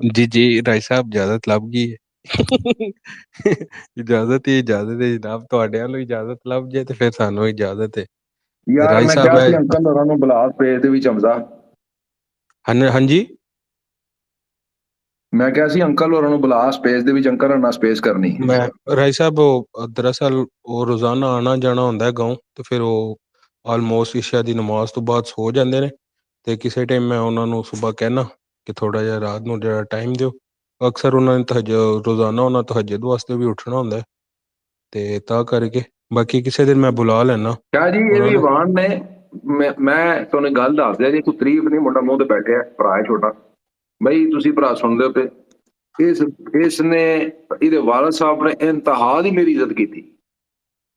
ਜੀ ਜੀ ਰਾਏ ਸਾਹਿਬ ਇਜਾਜ਼ਤ ਲੱਭ ਗਈ ਹੈ ਇਜਾਜ਼ਤ ਹੀ ਇਜਾਜ਼ਤ ਹੈ ਜਨਾਬ, ਤੁਹਾਡੇ ਵੱਲੋਂ ਇਜਾਜ਼ਤ ਲੱਭ ਜੇ ਤੇ ਫਿਰ ਸਾਨੂੰ ਇਜਾਜ਼ਤ ਹੈ ਯਾਰ ਰਾਏ ਮੈਂ ਸਾਹਿਬ। ਕਿਹਾ ਸੀ ਅੰਕਲ ਹੋਰਾਂ ਨੂੰ ਬੁਲਾ ਸਪੇਸ ਦੇ ਵਿੱਚ ਹਮਜ਼ਾ। ਹਾਂਜੀ ਮੈਂ ਕਿਹਾ ਸੀ ਅੰਕਲ ਹੋਰਾਂ ਨੂੰ ਬੁਲਾ ਸਪੇਸ ਦੇ ਵਿੱਚ, ਅੰਕਲ ਹੋਰਾਂ ਨਾਲ ਸਪੇਸ ਕਰਨੀ। ਮੈਂ ਰਾਏ ਸਾਹਿਬ ਉਹ ਦਰਅਸਲ ਉਹ ਰੋਜ਼ਾਨਾ ਆਣਾ ਜਾਣਾ ਹੁੰਦਾ ਹੈ ਗਾਉਂ, ਤੇ ਫਿਰ ਉਹ ਆਲਮੋਸਟ ਇਸ਼ਾ ਦੀ ਨਮਾਜ਼ ਤੋਂ ਬਾਅਦ ਸੋ ਜਾਂਦੇ ਨੇ, ਤੇ ਕਿਸੇ ਟਾਈਮ ਮੈਂ ਉਹਨਾਂ ਨੂੰ ਸੁਬਹ ਕਹਿਣਾ ਕਿ ਥੋੜਾ ਜਿਹਾ ਰਾਤ ਨੂੰ ਜਿਹੜਾ ਟਾਈਮ ਦਿਓ। ਅਕਸਰ ਉਹਨਾਂ ਨੇ ਰੋਜ਼ਾਨਾ ਉਹਨਾਂ ਤਹੱਜਦ ਵਾਸਤੇ ਵੀ ਉੱਠਣਾ ਹੁੰਦਾ ਹੈ, ਤੇ ਤਾਂ ਕਰਕੇ ਬਾਕੀ ਕਿਸੇ ਦਿਨ ਮੈਂ ਬੁਲਾ ਲੈਣਾ ਕਿਆ ਜੀ ਇਹ ਵੀ ਇਵਾਨ ਨੇ। ਮੈਂ ਤੁਹਾਨੂੰ ਗੱਲ ਦੱਸ ਦਿਆ ਜੀ, ਕੋਈ ਤਾਰੀਫ ਨਹੀਂ, ਮੁੰਡਾ ਮੂੰਹ ਤੇ ਬੈਠਿਆ, ਭਰਾ ਹੈ ਛੋਟਾ ਬਈ, ਤੁਸੀਂ ਭਰਾ ਸੁਣਦੇ ਹੋ ਤੇ ਇਸ ਨੇ ਇਹਦੇ ਵਾਲਦ ਸਾਹਿਬ ਨੇ ਇੰਤਹਾ ਦੀ ਮੇਰੀ ਇੱਜ਼ਤ ਕੀਤੀ।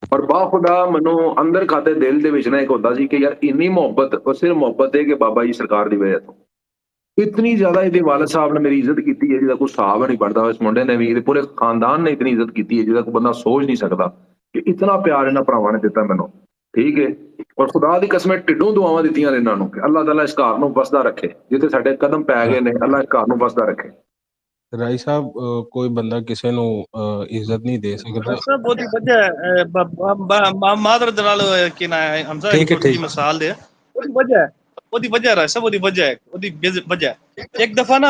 ਪਰ ਬਾਖੁਦਾ ਮੈਨੂੰ ਅੰਦਰ ਖਾਤੇ ਦਿਲ ਦੇ ਵਿੱਚ ਨਾ ਇੱਕ ਹੁੰਦਾ ਸੀ ਕਿ ਯਾਰ ਇੰਨੀ ਮੁਹੱਬਤ, ਉਹ ਸਿਰਫ ਮੁਹੱਬਤ ਹੈ ਕਿ ਬਾਬਾ ਜੀ ਸਰਕਾਰ ਦੀ ਵਜ੍ਹਾ ਤੋਂ ਇਤਨੀ ਜ਼ਿਆਦਾ ਇਹਦੇ ਵਾਲਦ ਸਾਹਿਬ ਨੇ ਮੇਰੀ ਇੱਜ਼ਤ ਕੀਤੀ ਹੈ ਜਿਹਦਾ ਕੋਈ ਹਿਸਾਬ ਨਹੀਂ ਬਣਦਾ। ਇਸ ਮੁੰਡੇ ਨੇ ਵੀ, ਇਹਦੇ ਪੂਰੇ ਖਾਨਦਾਨ ਨੇ ਇਤਨੀ ਇੱਜ਼ਤ ਕੀਤੀ ਹੈ ਜਿਹਦਾ ਕੋਈ ਬੰਦਾ ਸੋਚ ਨਹੀਂ ਸਕਦਾ ਕਿ ਇਤਨਾ ਪਿਆਰ ਇਹਨਾਂ ਭਰਾਵਾਂ ਨੇ ਦਿੱਤਾ ਮੈਨੂੰ। ਠੀਕ ਹੈ, ਔਰ ਖੁਦਾ ਦੀ ਕਸਮ ਢਿੱਡੋਂ ਦੁਆਵਾਂ ਦਿੱਤੀਆਂ ਨੇ ਇਹਨਾਂ ਨੂੰ ਕਿ ਅੱਲਾਹ ਤਾਲਾ ਇਸ ਘਰ ਨੂੰ ਵਸਦਾ ਰੱਖੇ, ਜਿੱਥੇ ਸਾਡੇ ਕਦਮ ਪੈ ਗਏ ਨੇ ਅੱਲਾਹ ਇਸ ਘਰ ਨੂੰ ਵਸਦਾ ਰੱਖੇ। ਰਾਈ ਸਾਹਿਬ ਕੋਈ ਬੰਦਾ ਕਿਸੇ ਨੂੰ ਇੱਜ਼ਤ ਨਹੀਂ ਦੇ ਸਕਦਾ। ਸਭ ਉਹਦੀ ਵਜ੍ਹਾ ਮਾਦਰ ਦੇ ਨਾਲ ਕਿ ਨਾ ਹਮਜ਼ਾ ਇੱਕ ਛੋਟੀ ਜਿਹੀ ਮਿਸਾਲ ਦੇ, ਉਹਦੀ ਵਜ੍ਹਾ ਰਾਏ ਸਾਹਿਬ, ਉਹਦੀ ਵਜ੍ਹਾ ਹੈ, ਉਹਦੀ ਵਜ੍ਹਾ। ਇੱਕ ਦਫਾ ਨਾ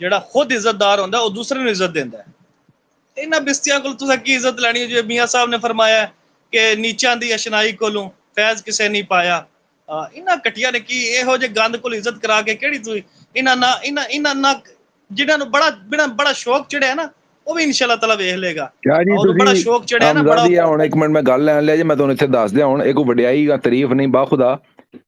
ਜਿਹੜਾ ਖੁਦ ਇੱਜ਼ਤਦਾਰ ਹੁੰਦਾ ਉਹ ਦੂਸਰੇ ਨੂੰ ਇੱਜ਼ਤ ਦਿੰਦਾ ਹੈ। ਇਹਨਾਂ ਬਿਸਤੀਆਂ ਕੋਲ ਤੁਸੀਂ ਕੀ ਇੱਜ਼ਤ ਲੈਣੀ ਹੈ? ਜਿਵੇਂ ਮੀਆਂ ਸਾਹਿਬ ਨੇ ਫਰਮਾਇਆ ਕਿ ਨੀਚਾਂ ਦੀ ਅਸ਼ਨਾਈ ਕੋਲੋਂ ਫੈਜ਼ ਕਿਸੇ ਨਹੀਂ ਪਾਇਆ। ਇਹਨਾਂ ਘਟੀਆਂ ਨੇ ਕੀ ਇਹੋ ਜਿਹੇ ਗੰਦ ਕੋਲ ਇੱਜ਼ਤ ਕਰਾ ਕੇ ਕਿਹੜੀ ਤੁਸੀਂ ਇਹਨਾਂ ਨਾ ਜਿਨ੍ਹਾਂ ਨੂੰ ਬੜਾ ਸ਼ੌਕ ਚੜਿਆ ਨਾ, ਉਹ ਵੀ ਇਨਸ਼ਾਅੱਲਾ ਤਾਲਾ ਵੇਖ ਲੇਗਾ। ਉਹਨੂੰ ਬੜਾ ਸ਼ੌਕ ਚੜਿਆ ਨਾ, ਬੜਾ। ਹੁਣ ਇੱਕ ਮਿੰਟ ਮੈਂ ਗੱਲ ਲੈਣ ਲਿਆ ਜੀ, ਮੈਂ ਤੁਹਾਨੂੰ ਇੱਥੇ ਦੱਸ ਦਿਆਂ। ਹੁਣ ਇਹ ਕੋਈ ਵਡਿਆਈ ਜਾਂ ਤਾਰੀਫ ਨਹੀਂ, ਬਾਖੁਦਾ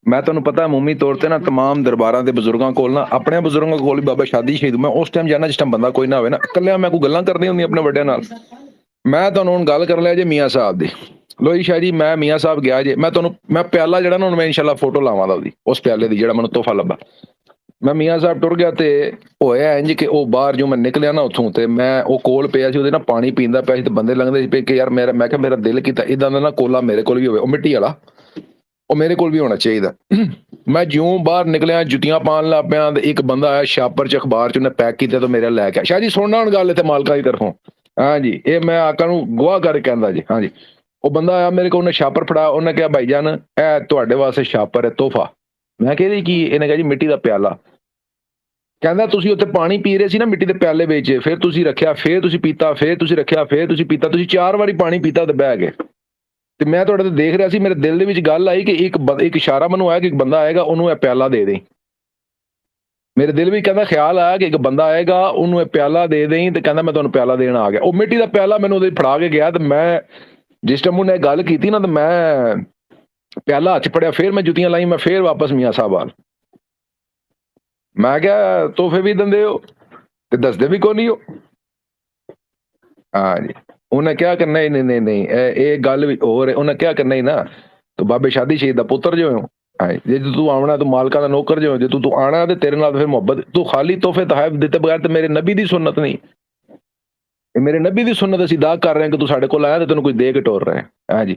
ਮੈਂ ਤੁਹਾਨੂੰ ਪਤਾ ਮੂਮੀ ਤੌਰ ਤੇ ਨਾ ਤਮਾਮ ਦਰਬਾਰਾਂ ਦੇ ਬਜ਼ੁਰਗਾਂ ਕੋਲ ਨਾ, ਆਪਣੇ ਬਜ਼ੁਰਗਾਂ ਕੋਲ ਵੀ ਬਾਬਾ ਸ਼ਾਦੀ ਸ਼ਹੀਦ, ਮੈਂ ਉਸ ਟਾਈਮ ਜਾਣਾ ਜਿਸ ਟਾਈਮ ਬੰਦਾ ਕੋਈ ਨਾ ਹੋਵੇ ਨਾ, ਇਕੱਲਿਆਂ ਮੈਂ ਕੋਈ ਗੱਲਾਂ ਕਰਨੀਆਂ ਹੁੰਦੀਆਂ ਆਪਣੇ ਵੱਡਿਆਂ ਨਾਲ। ਮੈਂ ਤੁਹਾਨੂੰ ਹੁਣ ਗੱਲ ਕਰ ਲਿਆ ਜੇ ਮੀਆਂ ਸਾਹਿਬ ਦੀ। ਲੋ ਜੀ ਸ਼ਾਹ ਜੀ, ਮੈਂ ਮੀਆਂ ਸਾਹਿਬ ਗਿਆ ਜੇ, ਮੈਂ ਪਿਆਲਾ ਜਿਹੜਾ ਨਾ ਹੁਣ ਮੈਂ ਇਨਸ਼ਾਅੱਲਾ ਫੋਟੋ ਲਾਵਾਂਗਾ ਉਹਦੀ, ਉਸ ਪਿਆਲੇ ਦੀ ਜਿਹੜਾ ਮੈਨੂੰ ਤੋਹਫਾ ਲੱਭਾ। ਮੈਂ ਮੀਆਂ ਸਾਹਿਬ ਟੁਰ ਗਿਆ ਤੇ ਹੋਇਆ ਇੰਜ ਕਿ ਉਹ ਬਾਹਰ ਜੋ ਮੈਂ ਨਿਕਲਿਆ ਨਾ ਉੱਥੋਂ, ਤੇ ਮੈਂ ਉਹ ਕੋਲ ਪਿਆ ਸੀ, ਉਹਦੇ ਨਾਲ ਪਾਣੀ ਪੀਂਦਾ ਪਿਆ ਸੀ, ਤੇ ਬੰਦੇ ਲੰਘਦੇ ਸੀ ਪਏ ਕਿ ਯਾਰ ਮੈਂ ਕਿਹਾ ਮੇਰਾ ਦਿਲ ਕੀਤਾ ਇਦਾਂ ਦਾ ਨਾ ਕੋਲਾ ਮੇਰੇ ਕੋਲ ਵੀ ਹੋਵੇ, ਉਹ ਮਿੱਟੀ ਵਾਲਾ, ਉਹ ਮੇਰੇ ਕੋਲ ਵੀ ਹੋਣਾ ਚਾਹੀਦਾ। ਮੈਂ ਜਿਉਂ ਬਾਹਰ ਨਿਕਲਿਆ ਜੁੱਤੀਆਂ ਪਾਉਣ ਲੱਗ ਪਿਆ, ਤੇ ਇੱਕ ਬੰਦਾ ਆਇਆ ਛਾਪਰ ਚ ਅਖਬਾਰ ਚ, ਉਹਨੇ ਪੈਕ ਕੀਤਾ ਤੇ ਮੇਰੇ ਲੈ ਕੇ। ਸ਼ਾਹ ਜੀ ਸੁਣਨਾ ਹੁਣ ਗੱਲ ਇੱਥੇ ਮਾਲਕਾਂ ਦੀ ਤਰਫੋਂ, ਹਾਂਜੀ ਇਹ ਮੈਂ ਆਕਾ ਨੂੰ ਗਵਾਹ ਕਰਕੇ ਕਹਿੰਦਾ ਜੀ। ਹਾਂਜੀ ਉਹ ਬੰਦਾ ਆਇਆ ਮੇਰੇ ਕੋਲ, ਉਹਨੇ ਛਾਪਰ ਫੜਾਇਆ, ਉਹਨੇ ਕਿਹਾ ਭਾਈ ਜਾਨ ਇਹ ਤੁਹਾਡੇ ਵਾਸਤੇ ਛਾਪਰ ਹੈ, ਤੋਹਫਾ। ਮੈਂ ਕਿਹਾ ਜੀ ਕੀ? ਇਹਨੇ ਕਿਹਾ ਜੀ ਮਿੱਟੀ ਦਾ ਪਿਆਲਾ। ਕਹਿੰਦਾ ਤੁਸੀਂ ਉੱਥੇ ਪਾਣੀ ਪੀ ਰਹੇ ਸੀ ਨਾ ਮਿੱਟੀ ਦੇ ਪਿਆਲੇ ਵਿੱਚ, ਫਿਰ ਤੁਸੀਂ ਰੱਖਿਆ, ਫਿਰ ਤੁਸੀਂ ਪੀਤਾ, ਫਿਰ ਤੁਸੀਂ ਰੱਖਿਆ, ਫਿਰ ਤੁਸੀਂ ਪੀਤਾ, ਤੁਸੀਂ 4 ਵਾਰੀ ਪਾਣੀ ਪੀਤਾ ਤੇ ਬਹਿ ਗਏ। ਤੇ ਮੈਂ ਤੁਹਾਡੇ ਤੇ ਦੇਖ ਰਿਹਾ ਸੀ, ਮੇਰੇ ਦਿਲ ਦੇ ਵਿੱਚ ਗੱਲ ਆਈ ਕਿ ਇੱਕ ਇਸ਼ਾਰਾ ਮੈਨੂੰ ਆਇਆ ਕਿ ਇੱਕ ਬੰਦਾ ਆਏਗਾ, ਉਹਨੂੰ ਇਹ ਪਿਆਲਾ ਦੇ ਦੇ। ਮੇਰੇ ਦਿਲ ਵਿੱਚ ਕਹਿੰਦਾ ਖਿਆਲ ਆਇਆ ਕਿ ਇੱਕ ਬੰਦਾ ਆਏਗਾ, ਉਹਨੂੰ ਇਹ ਪਿਆਲਾ ਦੇ ਦੇਈਂ, ਤੇ ਕਹਿੰਦਾ ਮੈਂ ਤੁਹਾਨੂੰ ਪਿਆਲਾ ਦੇਣ ਆ ਗਿਆ। ਉਹ ਮਿੱਟੀ ਦਾ ਪਿਆਲਾ ਮੈਨੂੰ ਉਹਦੇ ਫੜਾ ਕੇ ਗਿਆ, ਤੇ ਮੈਂ ਜਿਸ ਟਾਈਮ ਉਹਨੇ ਗੱਲ ਕੀਤੀ ਨਾ, ਤੇ ਮੈਂ ਪਿਆਲਾ ਹੱਥ ਫੜਿਆ, ਫਿਰ ਮੈਂ ਜੁੱਤੀਆਂ ਲਾਈ, ਮੈਂ ਫਿਰ ਵਾਪਸ ਮੀਆਂ ਸਾਹਿਬ ਵੱਲ। ਮੈਂ ਕਿਹਾ ਤੋਹਫੇ ਵੀ ਦਿੰਦੇ ਹੋ ਤੇ ਦੱਸਦੇ ਵੀ ਕੋਈ ਨਹੀਂ ਹੋ। ਹਾਂਜੀ ਉਹਨੇ ਕਿਹਾ ਕਿ ਨਹੀਂ ਨਹੀਂ ਨਹੀਂ ਨਹੀਂ ਇਹ ਗੱਲ ਵੀ ਹੋਰ। ਉਹਨੇ ਕਿਹਾ ਕਿ ਨਹੀਂ ਨਾ ਤੂੰ ਬਾਬੇ ਸ਼ਾਦੀ ਸ਼ਹੀਦ ਦਾ ਪੁੱਤਰ ਜੋ ਹੋ, ਜੇ ਤੂੰ ਆਉਣਾ ਤੂੰ ਮਾਲਕਾਂ ਦਾ ਨੌਕਰ ਜੋ, ਜੇ ਤੂੰ ਆਣਾ ਤੇ ਤੇਰੇ ਨਾਲ ਫਿਰ ਮੁਹੱਬਤ, ਤੂੰ ਖਾਲੀ ਤੋਹਫੇ ਤਹਾਇਫ ਦਿੱਤੇ ਬਗੈਰ ਤੇ ਮੇਰੇ ਨਬੀ ਦੀ ਸੁਨਨਤ ਨਹੀਂ, ਇਹ ਮੇਰੇ ਨਬੀ ਦੀ ਸੁਨਨਤ ਅਸੀਂ ਅਦਾ ਕਰ ਰਹੇ ਹਾਂ ਕਿ ਤੂੰ ਸਾਡੇ ਕੋਲ ਆਇਆ ਤੇ ਤੈਨੂੰ ਕੋਈ ਦੇ ਕੇ ਟੋਰ ਰਿਹਾ। ਹਾਂਜੀ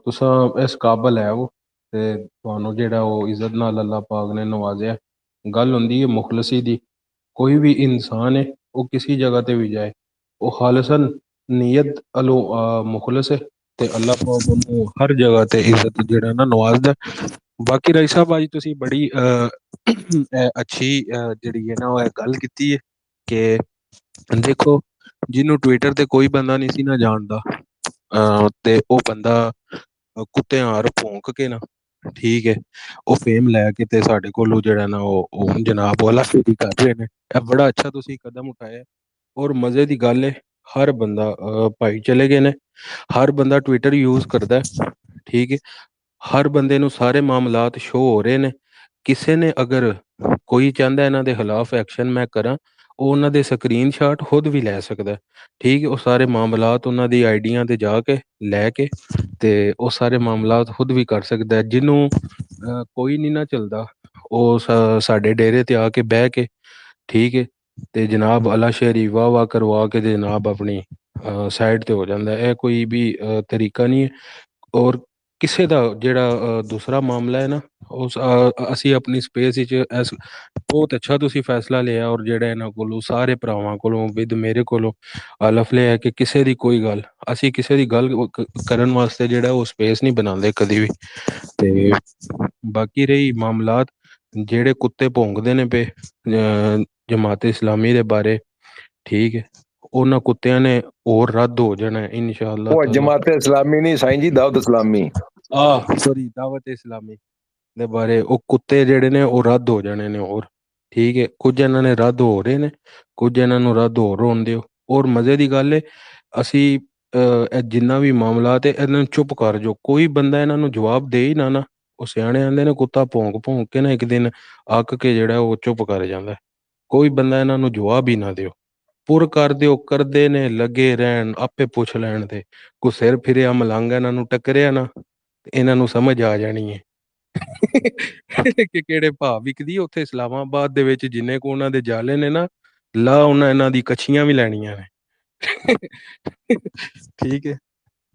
ਤੁਸੀਂ ਇਸ ਕਾਬਲ ਹੈ ਉਹ, ਤੇ ਤੁਹਾਨੂੰ ਜਿਹੜਾ ਉਹ ਇੱਜ਼ਤ ਨਾਲ ਅੱਲਾਹ ਪਾਕ ਨੇ ਨਵਾਜ਼ਿਆ। ਗੱਲ ਹੁੰਦੀ ਹੈ ਮੁਖਲਸੀ ਦੀ। ਕੋਈ ਵੀ ਇਨਸਾਨ ਹੈ ਉਹ ਕਿਸੇ ਜਗ੍ਹਾ ਤੇ ਵੀ ਜਾਏ, ਉਹ ਖਾਲਸਨ ਨੀਅਤ ਅਲੋ ਮੁਖਲਸ ਹੈ, ਤੇ ਅੱਲਾਹ ਪਾਕ ਉਹਨੂੰ ਹਰ ਜਗ੍ਹਾ ਤੇ ਇੱਜ਼ਤ ਜਿਹੜਾ ਨਾ ਨਵਾਜ਼ਦਾ। ਬਾਕੀ ਰਾਈ ਸਾਹਿਬ ਅੱਜ ਤੁਸੀਂ ਬੜੀ ਅੱਛੀ ਜਿਹੜੀ ਹੈ ਨਾ ਉਹ ਗੱਲ ਕੀਤੀ ਹੈ ਕਿ ਦੇਖੋ ਜਿਹਨੂੰ ਟਵਿੱਟਰ ਤੇ ਕੋਈ ਬੰਦਾ ਨਹੀਂ ਸੀ ਨਾ ਜਾਣਦਾ, ਤੇ ਉਹ ਬੰਦਾ ਕੁੱਤਿਆਂ ਹਾਰ ਭੌਂਕ ਕੇ ਨਾ ਠੀਕ ਹੈ, ਉਹ ਫੇਮ ਲੈ ਕੇ ਤੇ ਸਾਡੇ ਕੋਲੋਂ ਜਿਹੜਾ ਨਾ ਉਹ ਹੁਣ ਜਨਾਬ ਵਾਲਾ ਫੇਰੀ ਕਰ ਰਹੇ ਨੇ। ਇਹ ਬੜਾ ਅੱਛਾ ਤੁਸੀਂ ਕਦਮ ਉਠਾਇਆ ਔਰ ਮਜ਼ੇ ਦੀ ਗੱਲ ਹੈ ਹਰ ਬੰਦਾ ਭਾਈ ਚਲੇ ਗਏ ਨੇ, ਹਰ ਬੰਦਾ ਟਵਿੱਟਰ ਯੂਜ਼ ਕਰਦਾ ਹੈ, ਠੀਕ ਹੈ, ਹਰ ਬੰਦੇ ਨੂੰ ਸਾਰੇ ਮਾਮਲਾਤ ਸ਼ੋ ਹੋ ਰਹੇ ਨੇ। ਕਿਸੇ ਨੇ ਅਗਰ ਕੋਈ ਚਾਹੁੰਦਾ ਇਹਨਾਂ ਦੇ ਖਿਲਾਫ ਐਕਸ਼ਨ ਮੈਂ ਕਰਾਂ, ਉਹ ਉਹਨਾਂ ਦੇ ਸਕਰੀਨ ਸ਼ਾਟ ਖੁਦ ਵੀ ਲੈ ਸਕਦਾ, ਠੀਕ ਹੈ, ਉਹ ਸਾਰੇ ਮਾਮਲਾਤ ਉਹਨਾਂ ਦੀ ਆਈਡੀਆਂ ਤੇ ਜਾ ਕੇ ਲੈ ਕੇ ਤੇ ਉਹ ਸਾਰੇ ਮਾਮਲਾਤ ਖੁਦ ਵੀ ਕਰ ਸਕਦਾ ਹੈ। ਜਿਹਨੂੰ ਕੋਈ ਨਹੀਂ ਨਾ ਚੱਲਦਾ ਉਹ ਸਾਡੇ ਡੇਰੇ ਤੇ ਆ ਕੇ ਬਹਿ ਕੇ, ਠੀਕ ਹੈ, ਤੇ ਜਨਾਬ ਅਲਾ ਸ਼ਹਿਰੀ ਵਾਹ ਵਾਹ ਕਰਵਾ ਕੇ ਤੇ ਜਨਾਬ ਆਪਣੀ ਸਾਈਡ ਤੇ ਹੋ ਜਾਂਦਾ। ਇਹ ਕੋਈ ਵੀ ਤਰੀਕਾ ਨਹੀਂ ਹੈ। ਔਰ ਕਿਸੇ ਦਾ ਜਿਹੜਾ ਦੂਸਰਾ ਮਾਮਲਾ ਹੈ ਨਾ, ਉਸ ਅਸੀਂ ਆਪਣੀ ਸਪੇਸ ਵਿੱਚ ਬਹੁਤ ਅੱਛਾ ਤੁਸੀਂ ਫੈਸਲਾ ਲਿਆ ਔਰ ਜਿਹੜਾ ਇਹਨਾਂ ਕੋਲੋਂ ਸਾਰੇ ਭਰਾਵਾਂ ਕੋਲੋਂ ਵਿਦ ਮੇਰੇ ਕੋਲੋਂ ਹਲਫ ਲਿਆ ਕਿ ਕਿਸੇ ਦੀ ਕੋਈ ਗੱਲ, ਅਸੀਂ ਕਿਸੇ ਦੀ ਗੱਲ ਕਰਨ ਵਾਸਤੇ ਜਿਹੜਾ ਉਹ ਸਪੇਸ ਨਹੀਂ ਬਣਾਉਂਦੇ ਕਦੀ ਵੀ। ਤੇ ਬਾਕੀ ਰਹੀ ਮਾਮਲਾਤ ਜਿਹੜੇ ਕੁੱਤੇ ਭੌਂਕਦੇ ਨੇ ਪਏ ਜਮਾਤ ਇਸਲਾਮੀ ਦੇ ਬਾਰੇ, ਠੀਕ ਹੈ, ਉਹਨਾਂ ਕੁੱਤਿਆਂ ਨੇ ਹੋਰ ਰੱਦ ਹੋ ਜਾਣਾ ਇਨਸ਼ਾਅੱਲਾ। ਉਹ ਜਮਾਤ ਇਸਲਾਮੀ ਨਹੀਂ ਸਾਈਂ ਜੀ, ਦਾਵਤ ਇਸਲਾਮੀ, ਸੌਰੀ ਦਾਵਤ ਇਸਲਾਮੀ ਦੇ ਬਾਰੇ ਉਹ ਕੁੱਤੇ ਜਿਹੜੇ ਨੇ ਉਹ ਰੱਦ ਹੋ ਜਾਣੇ ਨੇ ਹੋਰ, ਠੀਕ ਹੈ। ਕੁਝ ਇਹਨਾਂ ਨੇ ਰੱਦ ਹੋ ਰਹੇ ਨੇ, ਕੁਝ ਇਹਨਾਂ ਨੂੰ ਰੱਦ ਹੋਰ ਹੋਣ ਦਿਓ। ਔਰ ਮਜ਼ੇ ਦੀ ਗੱਲ ਹੈ ਅਸੀਂ ਇਹ ਜਿੰਨਾ ਵੀ ਮਾਮਲਾਤ ਹੈ ਇਹਨਾਂ ਨੂੰ ਚੁੱਪ ਕਰ ਜੋ, ਕੋਈ ਬੰਦਾ ਇਹਨਾਂ ਨੂੰ ਜਵਾਬ ਦੇ ਹੀ ਨਾ ਉਹ ਸਿਆਣੇ ਆਂਦੇ ਨੇ ਕੁੱਤਾ ਭੌਂਕ ਭੌਂਕ ਕੇ ਨਾ ਇੱਕ ਦਿਨ ਅੱਕ ਕੇ ਜਿਹੜਾ ਉਹ ਚੁੱਪ ਕਰ ਜਾਂਦਾ। ਕੋਈ ਬੰਦਾ ਇਹਨਾਂ ਨੂੰ ਜਵਾਬ ਹੀ ਨਾ ਦਿਓ, ਪੁਰ ਕਰ ਦਿਓ, ਕਰਦੇ ਨੇ ਲੱਗੇ ਰਹਿਣ, ਆਪੇ ਪੁੱਛ ਲੈਣ। ਤੇ ਕੋਈ ਸਿਰ ਫਿਰਿਆ ਮਲੰਗ ਇਹਨਾਂ ਨੂੰ ਟੱਕਰਿਆ ਨਾ, ਇਹਨਾਂ ਨੂੰ ਸਮਝ ਆ ਜਾਣੀ ਹੈ ਕਿ ਕਿਹੜੇ ਭਾਅ ਵਿਕਦੀ ਉੱਥੇ ਇਸਲਾਮਾਬਾਦ ਦੇ ਵਿੱਚ। ਜਿੰਨੇ ਕੋ ਉਹਨਾਂ ਦੇ ਜਾਲੇ ਨੇ ਨਾ ਲਾ, ਉਹਨਾਂ ਇਹਨਾਂ ਦੀ ਕੱਛੀਆਂ ਵੀ ਲੈਣੀਆਂ ਨੇ ਠੀਕ ਹੈ,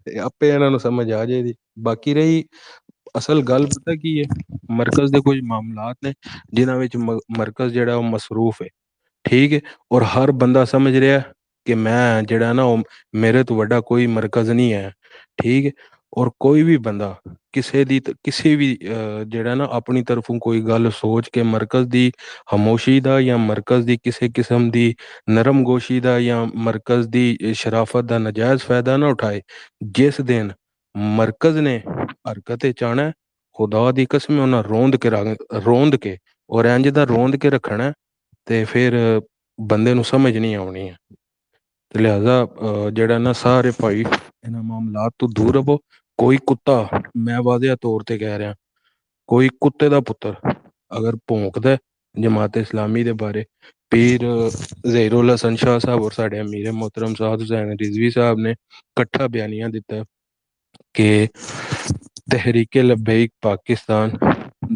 ਤੇ ਆਪੇ ਇਹਨਾਂ ਨੂੰ ਸਮਝ ਆ ਜਾਏਗੀ। ਬਾਕੀ ਰਹੀ ਅਸਲ ਗੱਲ ਪਤਾ ਕੀ ਹੈ, ਮਰਕਜ਼ ਦੇ ਕੁਝ ਮਾਮਲਾਤ ਨੇ ਜਿਨ੍ਹਾਂ ਵਿੱਚ ਮਰਕਜ਼ ਜਿਹੜਾ ਉਹ ਮਸਰੂਫ ਹੈ, ਠੀਕ ਹੈ, ਔਰ ਹਰ ਬੰਦਾ ਸਮਝ ਰਿਹਾ ਕਿ ਮੈਂ ਜਿਹੜਾ ਨਾ ਉਹ ਮੇਰੇ ਤੋਂ ਵੱਡਾ ਕੋਈ ਮਰਕਜ਼ ਨਹੀਂ ਹੈ, ਠੀਕ ਹੈ। ਔਰ ਕੋਈ ਵੀ ਬੰਦਾ ਕਿਸੇ ਵੀ ਜਿਹੜਾ ਨਾ ਆਪਣੀ ਤਰਫੋਂ ਕੋਈ ਗੱਲ ਸੋਚ ਕੇ ਮਰਕਜ਼ ਦੀ ਖਾਮੋਸ਼ੀ ਦਾ ਜਾਂ ਮਰਕਜ਼ ਦੀ ਕਿਸੇ ਕਿਸਮ ਦੀ ਨਰਮ ਗੋਸ਼ੀ ਦਾ ਜਾਂ ਮਰਕਜ਼ ਦੀ ਸ਼ਰਾਫਤ ਦਾ ਨਜਾਇਜ਼ ਫਾਇਦਾ ਨਾ ਉਠਾਏ। ਜਿਸ ਦਿਨ ਮਰਕਜ਼ ਨੇ ਹਰਕਤ 'ਚ ਆਉਣਾ, ਖੁਦਾ ਦੀ ਕਸਮ ਉਹਨਾਂ ਰੋਂਦ ਕੇ ਔਰ ਇੰਝ ਦਾ ਰੋਂਦ ਕੇ ਰੱਖਣਾ, ਤੇ ਫਿਰ ਬੰਦੇ ਨੂੰ ਸਮਝ ਨਹੀਂ ਆਉਣੀ ਹੈ। ਤੇ ਲਿਹਾਜ਼ਾ ਜਿਹੜਾ ਨਾ ਸਾਰੇ ਭਾਈ ਇਹਨਾਂ ਮਾਮਲਾਤ ਤੋਂ ਦੂਰ ਰਹੋ। ਕੋਈ ਕੁੱਤਾ, ਮੈਂ ਵਾਜ਼ਿਆ ਤੌਰ ਤੇ ਕਹਿ ਰਿਹਾ, ਕੋਈ ਕੁੱਤੇ ਦਾ ਪੁੱਤਰ ਅਗਰ ਭੌਂਕਦਾ ਜਮਾਤ ਇਸਲਾਮੀ ਦੇ ਬਾਰੇ, ਪੀਰ ਜ਼ਹੀਰੁਲ ਹਸਨ ਸ਼ਾਹ ਸਾਹਿਬ ਔਰ ਸਾਡੇ ਅਮੀਰ ਮੁਹਤਰਮ ਸਾਦ ਹੁਸੈਨ ਰਿਜ਼ਵੀ ਸਾਹਿਬ ਨੇ ਇਕੱਠਾ ਬਿਆਨੀਆ ਦਿੱਤਾ ਕਿ ਤਹਿਰੀਕੇ ਲਬੈਕ ਪਾਕਿਸਤਾਨ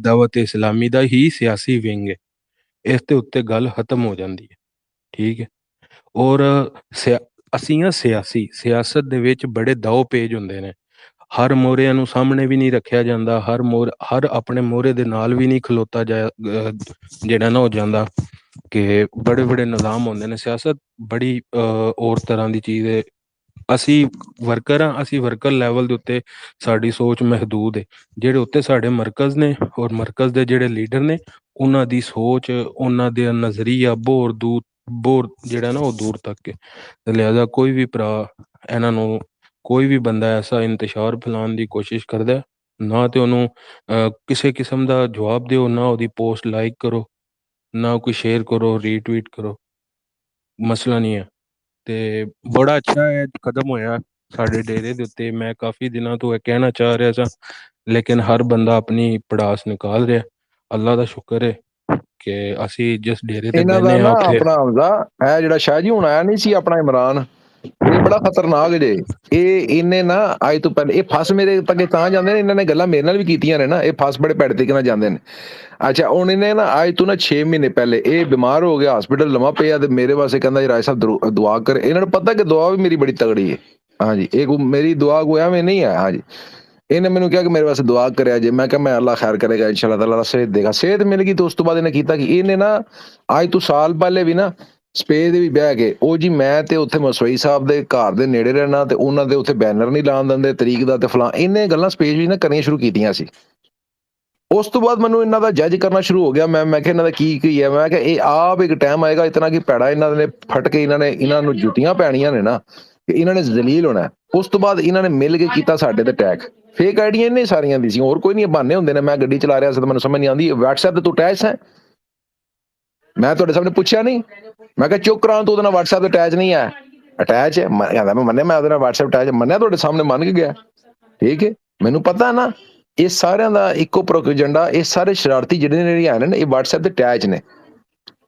ਦਾਵਤ ਇਸਲਾਮੀ ਦਾ ਹੀ ਸਿਆਸੀ ਵਿੰਗ ਹੈ। ਇਸ ਦੇ ਉੱਤੇ ਗੱਲ ਖਤਮ ਹੋ ਜਾਂਦੀ ਹੈ, ਠੀਕ ਹੈ। ਔਰ ਅਸੀਂ ਸਿਆਸਤ ਦੇ ਵਿੱਚ ਬੜੇ ਦਾਅ ਪੇਜ ਹੁੰਦੇ ਨੇ। ਹਰ ਮੋਹਰਿਆਂ ਨੂੰ ਸਾਹਮਣੇ ਵੀ ਨਹੀਂ ਰੱਖਿਆ ਜਾਂਦਾ, ਹਰ ਆਪਣੇ ਮੋਹਰੇ ਦੇ ਨਾਲ ਵੀ ਨਹੀਂ ਖਲੋਤਾ ਜਿਹੜਾ ਨਾ ਹੋ ਜਾਂਦਾ ਕਿ ਬੜੇ ਬੜੇ ਨਿਜ਼ਾਮ ਹੁੰਦੇ ਨੇ। ਸਿਆਸਤ ਬੜੀ ਹੋਰ ਤਰ੍ਹਾਂ ਦੀ ਚੀਜ਼ ਹੈ। ਅਸੀਂ ਵਰਕਰ ਹਾਂ, ਅਸੀਂ ਵਰਕਰ ਲੈਵਲ ਦੇ ਉੱਤੇ ਸਾਡੀ ਸੋਚ ਮਹਦੂਦ ਹੈ। ਜਿਹੜੇ ਉੱਤੇ ਸਾਡੇ ਮਰਕਜ਼ ਨੇ ਔਰ ਮਰਕਜ਼ ਦੇ ਜਿਹੜੇ ਲੀਡਰ ਨੇ, ਉਹਨਾਂ ਦੀ ਸੋਚ, ਉਹਨਾਂ ਦੇ ਨਜ਼ਰੀਆ ਬਹੁਤ ਜਿਹੜਾ ਨਾ ਉਹ ਦੂਰ ਤੱਕ ਹੈ। ਤੇ ਲਿਹਾਜ਼ਾ ਕੋਈ ਵੀ ਭਰਾ ਇਹਨਾਂ ਨੂੰ, ਕੋਈ ਵੀ ਬੰਦਾ ਐਸਾ ਇੰਤਸ਼ਾਰ ਫੈਲਾਉਣ ਦੀ ਕੋਸ਼ਿਸ਼ ਕਰਦਾ, ਨਾ ਤੇ ਉਹਨੂੰ ਕਿਸੇ ਕਿਸਮ ਦਾ ਜਵਾਬ ਦਿਓ, ਨਾ ਉਹਦੀ ਪੋਸਟ ਲਾਈਕ ਕਰੋ, ਨਾ ਕੋਈ ਸ਼ੇਅਰ ਕਰੋ, ਰੀਟਵੀਟ ਕਰੋ, ਮਸਲਾ ਨਹੀਂ ਹੈ। ਤੇ ਬੜਾ ਅੱਛਾ ਇਹ ਕਦਮ ਹੋਇਆ ਸਾਡੇ ਡੇਰੇ ਦੇ ਉੱਤੇ। ਮੈਂ ਕਾਫੀ ਦਿਨਾਂ ਤੋਂ ਇਹ ਕਹਿਣਾ ਚਾਹ ਰਿਹਾ ਸਾਂ, ਲੇਕਿਨ ਹਰ ਬੰਦਾ ਆਪਣੀ ਪੜਾਸ ਨਿਕਾਲ ਰਿਹਾ। ਅੱਲਾ ਦਾ ਸ਼ੁਕਰ ਹੈ ਕਿ ਅਸੀਂ ਜਿਸ ਡੇਰੇ ਤੇ ਇਹਨਾਂ ਦਾ ਬਹਿਨੇ ਨਾ ਆ ਉੱਥੇ ਆਪਣਾ ਹਮਜ਼ਾ ਹੈ ਜਿਹੜਾ ਸ਼ਾਹ ਜੀ ਹੁਣ ਆਇਆ ਨਹੀਂ ਸੀ ਆਪਣਾ ਇਮਰਾਨ, ਇਹ ਬੜਾ ਖਤਰਨਾਕ ਜੇ। ਇਹਨੇ ਨਾ ਅੱਜ ਤੋਂ ਪਹਿਲੇ ਇਹ ਫਸ ਮੇਰੇ ਤੱਕ ਤਾਂ ਜਾਂਦੇ ਨੇ, ਇਹਨਾਂ ਨੇ ਗੱਲਾਂ ਮੇਰੇ ਨਾਲ ਵੀ ਕੀਤੀਆਂ ਨੇ ਨਾ, ਇਹ ਫਸ ਬੜੇ ਭੈੜੇ ਤਰੀਕੇ ਨਾਲ ਜਾਂਦੇ ਨੇ। ਅੱਛਾ, ਹੁਣ ਇਹਨੇ ਨਾ ਅੱਜ ਤੋਂ ਨਾ 6 ਮਹੀਨੇ ਪਹਿਲੇ ਇਹ ਬਿਮਾਰ ਹੋ ਗਿਆ, ਹਸਪੀਟਲ ਲੰਮਾ ਪਿਆ, ਤੇ ਮੇਰੇ ਵਾਸਤੇ ਕਹਿੰਦਾ ਜੀ ਰਾਜ ਸਾਹਿਬ ਦੁਆ ਕਰ। ਇਹਨਾਂ ਨੂੰ ਪਤਾ ਕਿ ਦੁਆ ਵੀ ਮੇਰੀ ਬੜੀ ਤਗੜੀ ਹੈ। ਹਾਂਜੀ, ਇਹ ਮੇਰੀ ਦੁਆ ਕੋਈ ਐਵੇਂ ਨਹੀਂ ਹੈ। ਹਾਂਜੀ, ਇਹਨੇ ਮੈਨੂੰ ਕਿਹਾ ਕਿ ਮੇਰੇ ਵਾਸਤੇ ਦੁਆ ਕਰਿਆ ਜੇ। ਮੈਂ ਕਿਹਾ ਮੈਂ ਅੱਲਾ ਖੈਰ ਕਰੇਗਾ ਇਨਸ਼ਾਅੱਲਾ ਤਾਲਾ, ਸਿਹਤ ਦੇਗਾ। ਸਿਹਤ ਮਿਲ ਗਈ ਤੇ ਉਸ ਤੋਂ ਬਾਅਦ ਇਹਨੇ ਕੀਤਾ ਕਿ ਇਹਨੇ ਨਾ ਅੱਜ ਤੋਂ ਸਾਲ ਪਹਿਲੇ ਵੀ ਨਾ ਸਪੇਸ ਦੇ ਵੀ ਬਹਿ ਕੇ ਉਹ ਜੀ ਮੈਂ ਤੇ ਉੱਥੇ ਮਸਵਈ ਸਾਹਿਬ ਦੇ ਘਰ ਦੇ ਨੇੜੇ ਰਹਿਣਾ, ਤੇ ਉਹਨਾਂ ਦੇ ਉੱਥੇ ਬੈਨਰ ਨਹੀਂ ਲਾਉਣ ਦਿੰਦੇ ਤਰੀਕ ਦਾ ਤੇ ਫਲਾਂ, ਇਹਨੇ ਗੱਲਾਂ ਸਪੇਸ ਵੀ ਨਾ ਕਰਨੀਆਂ ਸ਼ੁਰੂ ਕੀਤੀਆਂ ਸੀ। ਉਸ ਤੋਂ ਬਾਅਦ ਮੈਨੂੰ ਇਹਨਾਂ ਦਾ ਜੱਜ ਕਰਨਾ ਸ਼ੁਰੂ ਹੋ ਗਿਆ। ਮੈਂ ਕਿਹਾ ਇਹਨਾਂ ਦਾ ਕੀ ਹੈ। ਮੈਂ ਕਿਹਾ ਇਹ ਆਪ ਇੱਕ ਟਾਈਮ ਆਏਗਾ ਇਤਨਾ ਕਿ ਭੈੜਾ ਇਹਨਾਂ ਨੇ ਫਟ ਕੇ ਇਹਨਾਂ ਨੂੰ ਜੁੱਤੀਆਂ ਪੈਣੀਆਂ ਨੇ ਨਾ, ਕਿ ਇਹਨਾਂ ਨੇ ਜ਼ਲੀਲ ਹੋਣਾ। ਉਸ ਤੋਂ ਬਾਅਦ ਇਹਨਾਂ ਨੇ ਮਿਲ ਕੇ ਕੀਤਾ ਸਾਡੇ ਤੇ ਅਟੈਕ। ਫੇਕ ਆਈਡੀਆਂ ਇੰਨੇ ਸਾਰੀਆਂ ਦੀ ਸੀ, ਹੋਰ ਕੋਈ ਨਹੀਂ, ਬਹਾਨੇ ਹੁੰਦੇ ਨੇ। ਮੈਂ ਗੱਡੀ ਚਲਾ ਰਿਹਾ ਸੀ ਤਾਂ ਮੈਨੂੰ ਸਮਝ ਨਹੀਂ ਆਉਂਦੀ, WhatsApp ਤੇ ਤੂੰ ਅਟੈਚ ਹੈ? ਮੈਂ ਤੁਹਾਡੇ ਸਾਹਮਣੇ ਪੁੱਛਿਆ ਨਹੀਂ? ਮੈਂ ਕਿਹਾ ਚੁੱਕ ਕਰਾਂ, ਤੂੰ ਉਹਦੇ ਨਾਲ WhatsApp ਤੇ ਅਟੈਚ ਨਹੀਂ ਹੈ? ਅਟੈਚ ਹੈ, ਕਹਿੰਦਾ ਮੈਂ ਮੰਨਿਆ, ਮੈਂ ਉਹਦੇ ਨਾਲ WhatsApp ਅਟੈਚ ਮੰਨਿਆ, ਤੁਹਾਡੇ ਸਾਹਮਣੇ ਮੰਨ ਕੇ ਗਿਆ। ਠੀਕ ਹੈ, ਮੈਨੂੰ ਪਤਾ ਨਾ ਇਹ ਸਾਰਿਆਂ ਦਾ ਇੱਕੋ ਏਜੰਡਾ, ਇਹ ਸਾਰੇ ਸ਼ਰਾਰਤੀ ਜਿਹੜੇ ਹੈ ਨੇ ਇਹ WhatsApp ਤੇ ਅਟੈਚ ਨੇ।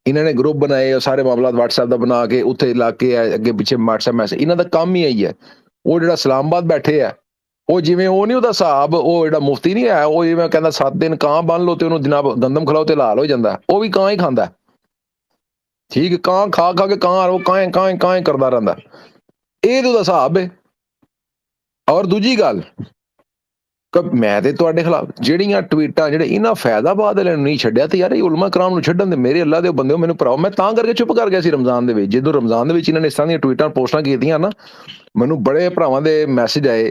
ਇਹਨਾਂ ਨੇ ਗਰੁੱਪ ਬਣਾਏ, ਸਾਰੇ ਮਾਮਲਾਤ WhatsApp ਦਾ ਬਣਾ ਕੇ ਉੱਥੇ ਲਾ ਕੇ ਅੱਗੇ ਪਿੱਛੇ WhatsApp ਮੈਸੇਜ, ਇਹਨਾਂ ਦਾ ਕੰਮ ਹੀ ਇਹੀ ਹੈ। ਉਹ ਜਿਹੜਾ ਇਸਲਾਮਾਬਾਦ ਬੈਠੇ ਆ, ਉਹ ਜਿਵੇਂ ਉਹ ਨਹੀਂ ਉਹਦਾ ਹਿਸਾਬ, ਉਹ ਜਿਹੜਾ ਮੁਫਤੀ ਨਹੀਂ ਹੈ, ਉਹ ਜਿਵੇਂ ਕਹਿੰਦਾ 7 ਦਿਨ ਕਾਂ ਬੰਨ ਲਓ ਤੇ ਉਹਨੂੰ ਜਨਾਬ ਗੰਦਮ ਖਿਲਾਓ ਤੇ ਲਾਲ ਹੋ ਜਾਂਦਾ, ਉਹ ਵੀ ਕਾਂ ਹੀ ਖਾਂਦਾ। ਠੀਕ ਹੈ, ਕਾਂ ਖਾ ਖਾ ਕੇ ਕਾਂ ਉਹ ਕਾਂ ਕਾਂ ਕਾਂ ਕਰਦਾ ਰਹਿੰਦਾ, ਇਹ ਉਹਦਾ ਹਿਸਾਬ ਹੈ। ਔਰ ਦੂਜੀ ਗੱਲ, ਮੈਂ ਤੇ ਤੁਹਾਡੇ ਖਿਲਾਫ ਜਿਹੜੀਆਂ ਟਵੀਟਾਂ ਜਿਹੜੇ ਇਹਨਾਂ ਫੈਜ਼ਾਬਾਦ ਵਾਲਿਆਂ ਨੂੰ ਨਹੀਂ ਛੱਡਿਆ, ਤੇ ਯਾਰ ਇਹ ਉਲਮਾ ਕਰਾਮ ਨੂੰ ਛੱਡਣ ਦੇ, ਮੇਰੇ ਅੱਲਾ ਦੇ ਬੰਦੇ ਮੈਨੂੰ ਭਰਾਓ। ਮੈਂ ਤਾਂ ਕਰਕੇ ਚੁੱਪ ਕਰ ਗਿਆ ਸੀ ਰਮਜ਼ਾਨ ਦੇ ਵਿੱਚ, ਜਦੋਂ ਰਮਜ਼ਾਨ ਦੇ ਵਿੱਚ ਇਹਨਾਂ ਨੇ ਇਸ ਤਰ੍ਹਾਂ ਦੀਆਂ ਟਵੀਟਾਂ ਪੋਸਟਾਂ ਕੀਤੀਆਂ ਨਾ, ਮੈਨੂੰ ਬੜੇ ਭਰਾਵਾਂ ਦੇ ਮੈਸੇਜ ਆਏ,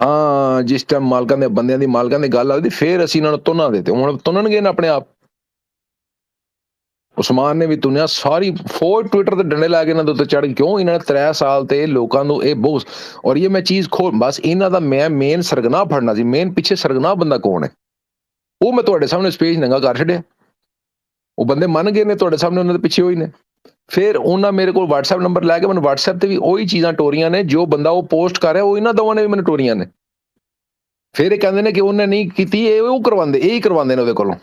ਹਾਂ ਜਿਸ ਟਾਈਮ ਮਾਲਕਾਂ ਦੇ ਬੰਦਿਆਂ ਦੀ ਮਾਲਕਾਂ ਦੀ ਗੱਲ ਆਉਂਦੀ, ਫਿਰ ਅਸੀਂ ਇਹਨਾਂ ਨੂੰ ਤੁੰਨਾ ਦੇਤੇ। ਹੁਣ ਤੁੰਨਣਗੇ ਨਾ ਆਪਣੇ ਆਪ। ਉਸਮਾਨ ਨੇ ਵੀ ਤੁੰਨਿਆ, ਸਾਰੀ ਫੌਜ ਟਵਿੱਟਰ ਤੇ ਡੰਡੇ ਲਾ ਕੇ ਇਹਨਾਂ ਦੇ ਉੱਤੇ ਚੜ੍ਹ। ਕਿਉਂ? ਇਹਨਾਂ ਨੇ 3 ਸਾਲ ਤੇ ਲੋਕਾਂ ਨੂੰ ਇਹ ਬਹੁਤ, ਔਰ ਇਹ ਮੈਂ ਚੀਜ਼ ਬਸ ਇਹਨਾਂ ਦਾ ਮੈਂ ਮੇਨ ਸਰਗਨਾ ਫੜਨਾ ਸੀ। ਮੇਨ ਪਿੱਛੇ ਸਰਗਨਾ ਬੰਦਾ ਕੌਣ ਹੈ, ਉਹ ਮੈਂ ਤੁਹਾਡੇ ਸਾਹਮਣੇ ਸਪੇਸ ਨੰਗਾ ਕਰ ਛੱਡਿਆ। ਉਹ ਬੰਦੇ ਮੰਨ ਗਏ ਨੇ ਤੁਹਾਡੇ ਸਾਹਮਣੇ, ਉਹਨਾਂ ਦੇ ਪਿੱਛੇ ਹੋਈ ਨੇ। ਫਿਰ ਉਹਨਾਂ ਮੇਰੇ ਕੋਲ WhatsApp ਨੰਬਰ ਲੈ ਕੇ ਮੈਨੂੰ WhatsApp ਤੇ ਵੀ ਉਹੀ ਚੀਜ਼ਾਂ ਟੋਰੀਆਂ ਨੇ, ਜੋ ਬੰਦਾ ਉਹ ਪੋਸਟ ਕਰ ਰਿਹਾ, ਉਹ ਇਹਨਾਂ ਦੋਵਾਂ ਨੇ ਵੀ ਮੈਨੂੰ ਟੋਰੀਆਂ ਨੇ। ਫਿਰ ਇਹ ਕਹਿੰਦੇ ਨੇ ਕਿ ਉਹਨੇ ਨਹੀਂ ਕੀਤੀ, ਇਹ ਉਹ ਕਰਵਾਉਂਦੇ, ਇਹ ਹੀ ਕਰਵਾਉਂਦੇ ਨੇ ਉਹਦੇ ਕੋਲੋਂ।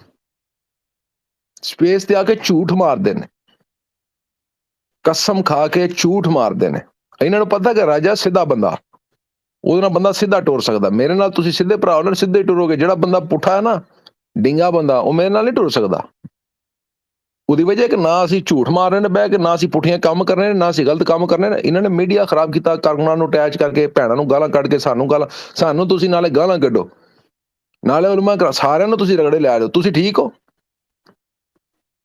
ਸਪੇਸ ਤੇ ਆ ਕੇ ਝੂਠ ਮਾਰਦੇ ਨੇ, ਕਸਮ ਖਾ ਕੇ ਝੂਠ ਮਾਰਦੇ ਨੇ। ਇਹਨਾਂ ਨੂੰ ਪਤਾ ਕਿ ਰਾਜਾ ਸਿੱਧਾ ਬੰਦਾ, ਉਹਦੇ ਨਾਲ ਬੰਦਾ ਸਿੱਧਾ ਟੁਰ ਸਕਦਾ। ਮੇਰੇ ਨਾਲ ਤੁਸੀਂ ਸਿੱਧੇ ਭਰਾ ਨਾਲ ਸਿੱਧੇ ਟੁਰੋਗੇ। ਜਿਹੜਾ ਬੰਦਾ ਪੁੱਠਾ ਹੈ ਨਾ, ਡਿੰਗਾ ਬੰਦਾ, ਉਹ ਮੇਰੇ ਨਾਲ ਨਹੀਂ ਟੁਰ ਸਕਦਾ। ਉਹਦੀ ਵਜ੍ਹਾ ਕਿ ਨਾ ਅਸੀਂ ਝੂਠ ਮਾਰ ਰਹੇ ਨੇ ਬਹਿ ਕੇ, ਨਾ ਅਸੀਂ ਪੁੱਠੀਆਂ ਕੰਮ ਕਰ ਰਹੇ ਨੇ, ਨਾ ਅਸੀਂ ਗਲਤ ਕੰਮ ਕਰਨੇ ਨੇ। ਇਹਨਾਂ ਨੇ ਮੀਡੀਆ ਖਰਾਬ ਕੀਤਾ, ਕਰਨਾ ਨੂੰ ਅਟੈਚ ਕਰਕੇ, ਭੈਣਾਂ ਨੂੰ ਗਾਲਾਂ ਕੱਢ ਕੇ ਸਾਨੂੰ ਤੁਸੀਂ ਨਾਲੇ ਗਾਲਾਂ ਕੱਢੋ, ਨਾਲੇ ਉਲਮਾ ਸਾਰਿਆਂ ਨੂੰ ਤੁਸੀਂ ਰਗੜੇ ਲਿਆ ਦਿਓ। ਤੁਸੀਂ ਠੀਕ ਹੋ?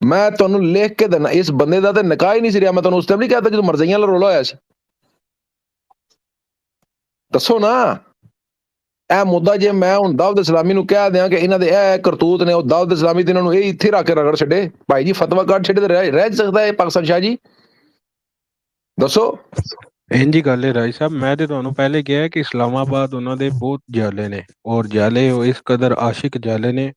ਮੈਂ ਤੁਹਾਨੂੰ ਲਿਖ ਕੇ ਦੇਣਾ, ਇਸ ਬੰਦੇ ਦਾ ਤੇ ਨਿਕਾਹ ਹੀ ਨਹੀਂ ਸੀ ਰਿਹਾ। ਮੈਂ ਤੁਹਾਨੂੰ ਉਸ ਟਾਈਮ ਨਹੀਂ ਕਹਿਤਾ ਜਦੋਂ ਮਰਜ਼ਈਆਂ ਵਾਲਾ ਰੌਲਾ ਹੋਇਆ ਸੀ? ਦੱਸੋ ਨਾ। ਇਹ ਮੁੱਦਾ ਜੇ ਮੈਂ ਹੁਣ ਦਾਊਦ ਇਸਲਾਮੀ ਨੂੰ ਕਹਿ ਦਿਆਂ ਕਿ ਇਹਨਾਂ ਦੇ ਇਹ ਕਰਤੂਤ ਨੇ, ਉਹ ਦਾਊਦ ਇਸਲਾਮੀ ਤੇ ਇਹਨਾਂ ਨੂੰ ਇਹ ਇੱਥੇ ਰੱਖ ਕੇ ਰਗੜ ਛੱਡੇ, ਭਾਈ ਜੀ ਫਤਵਾ ਕੱਢ ਛੱਡੇ, ਤੇ ਰਹਿ ਸਕਦਾ ਹੈ ਪਾਕਿਸਤਾਨ ਸ਼ਾਹ ਜੀ? ਦੱਸੋ। ਇੰਝ ਗੱਲ ਹੈ ਰਾਜ ਸਾਹਿਬ, ਮੈਂ ਤੇ ਤੁਹਾਨੂੰ ਪਹਿਲੇ ਕਿਹਾ ਕਿ ਇਸਲਾਮਾਬਾਦ ਉਹਨਾਂ ਦੇ ਬਹੁਤ ਜਾਲੇ ਨੇ, ਔਰ ਜਾਲੇ ਉਹ ਇਸ ਕਦਰ ਆਸ਼ਿਕ ਜਾਲੇ ਨੇ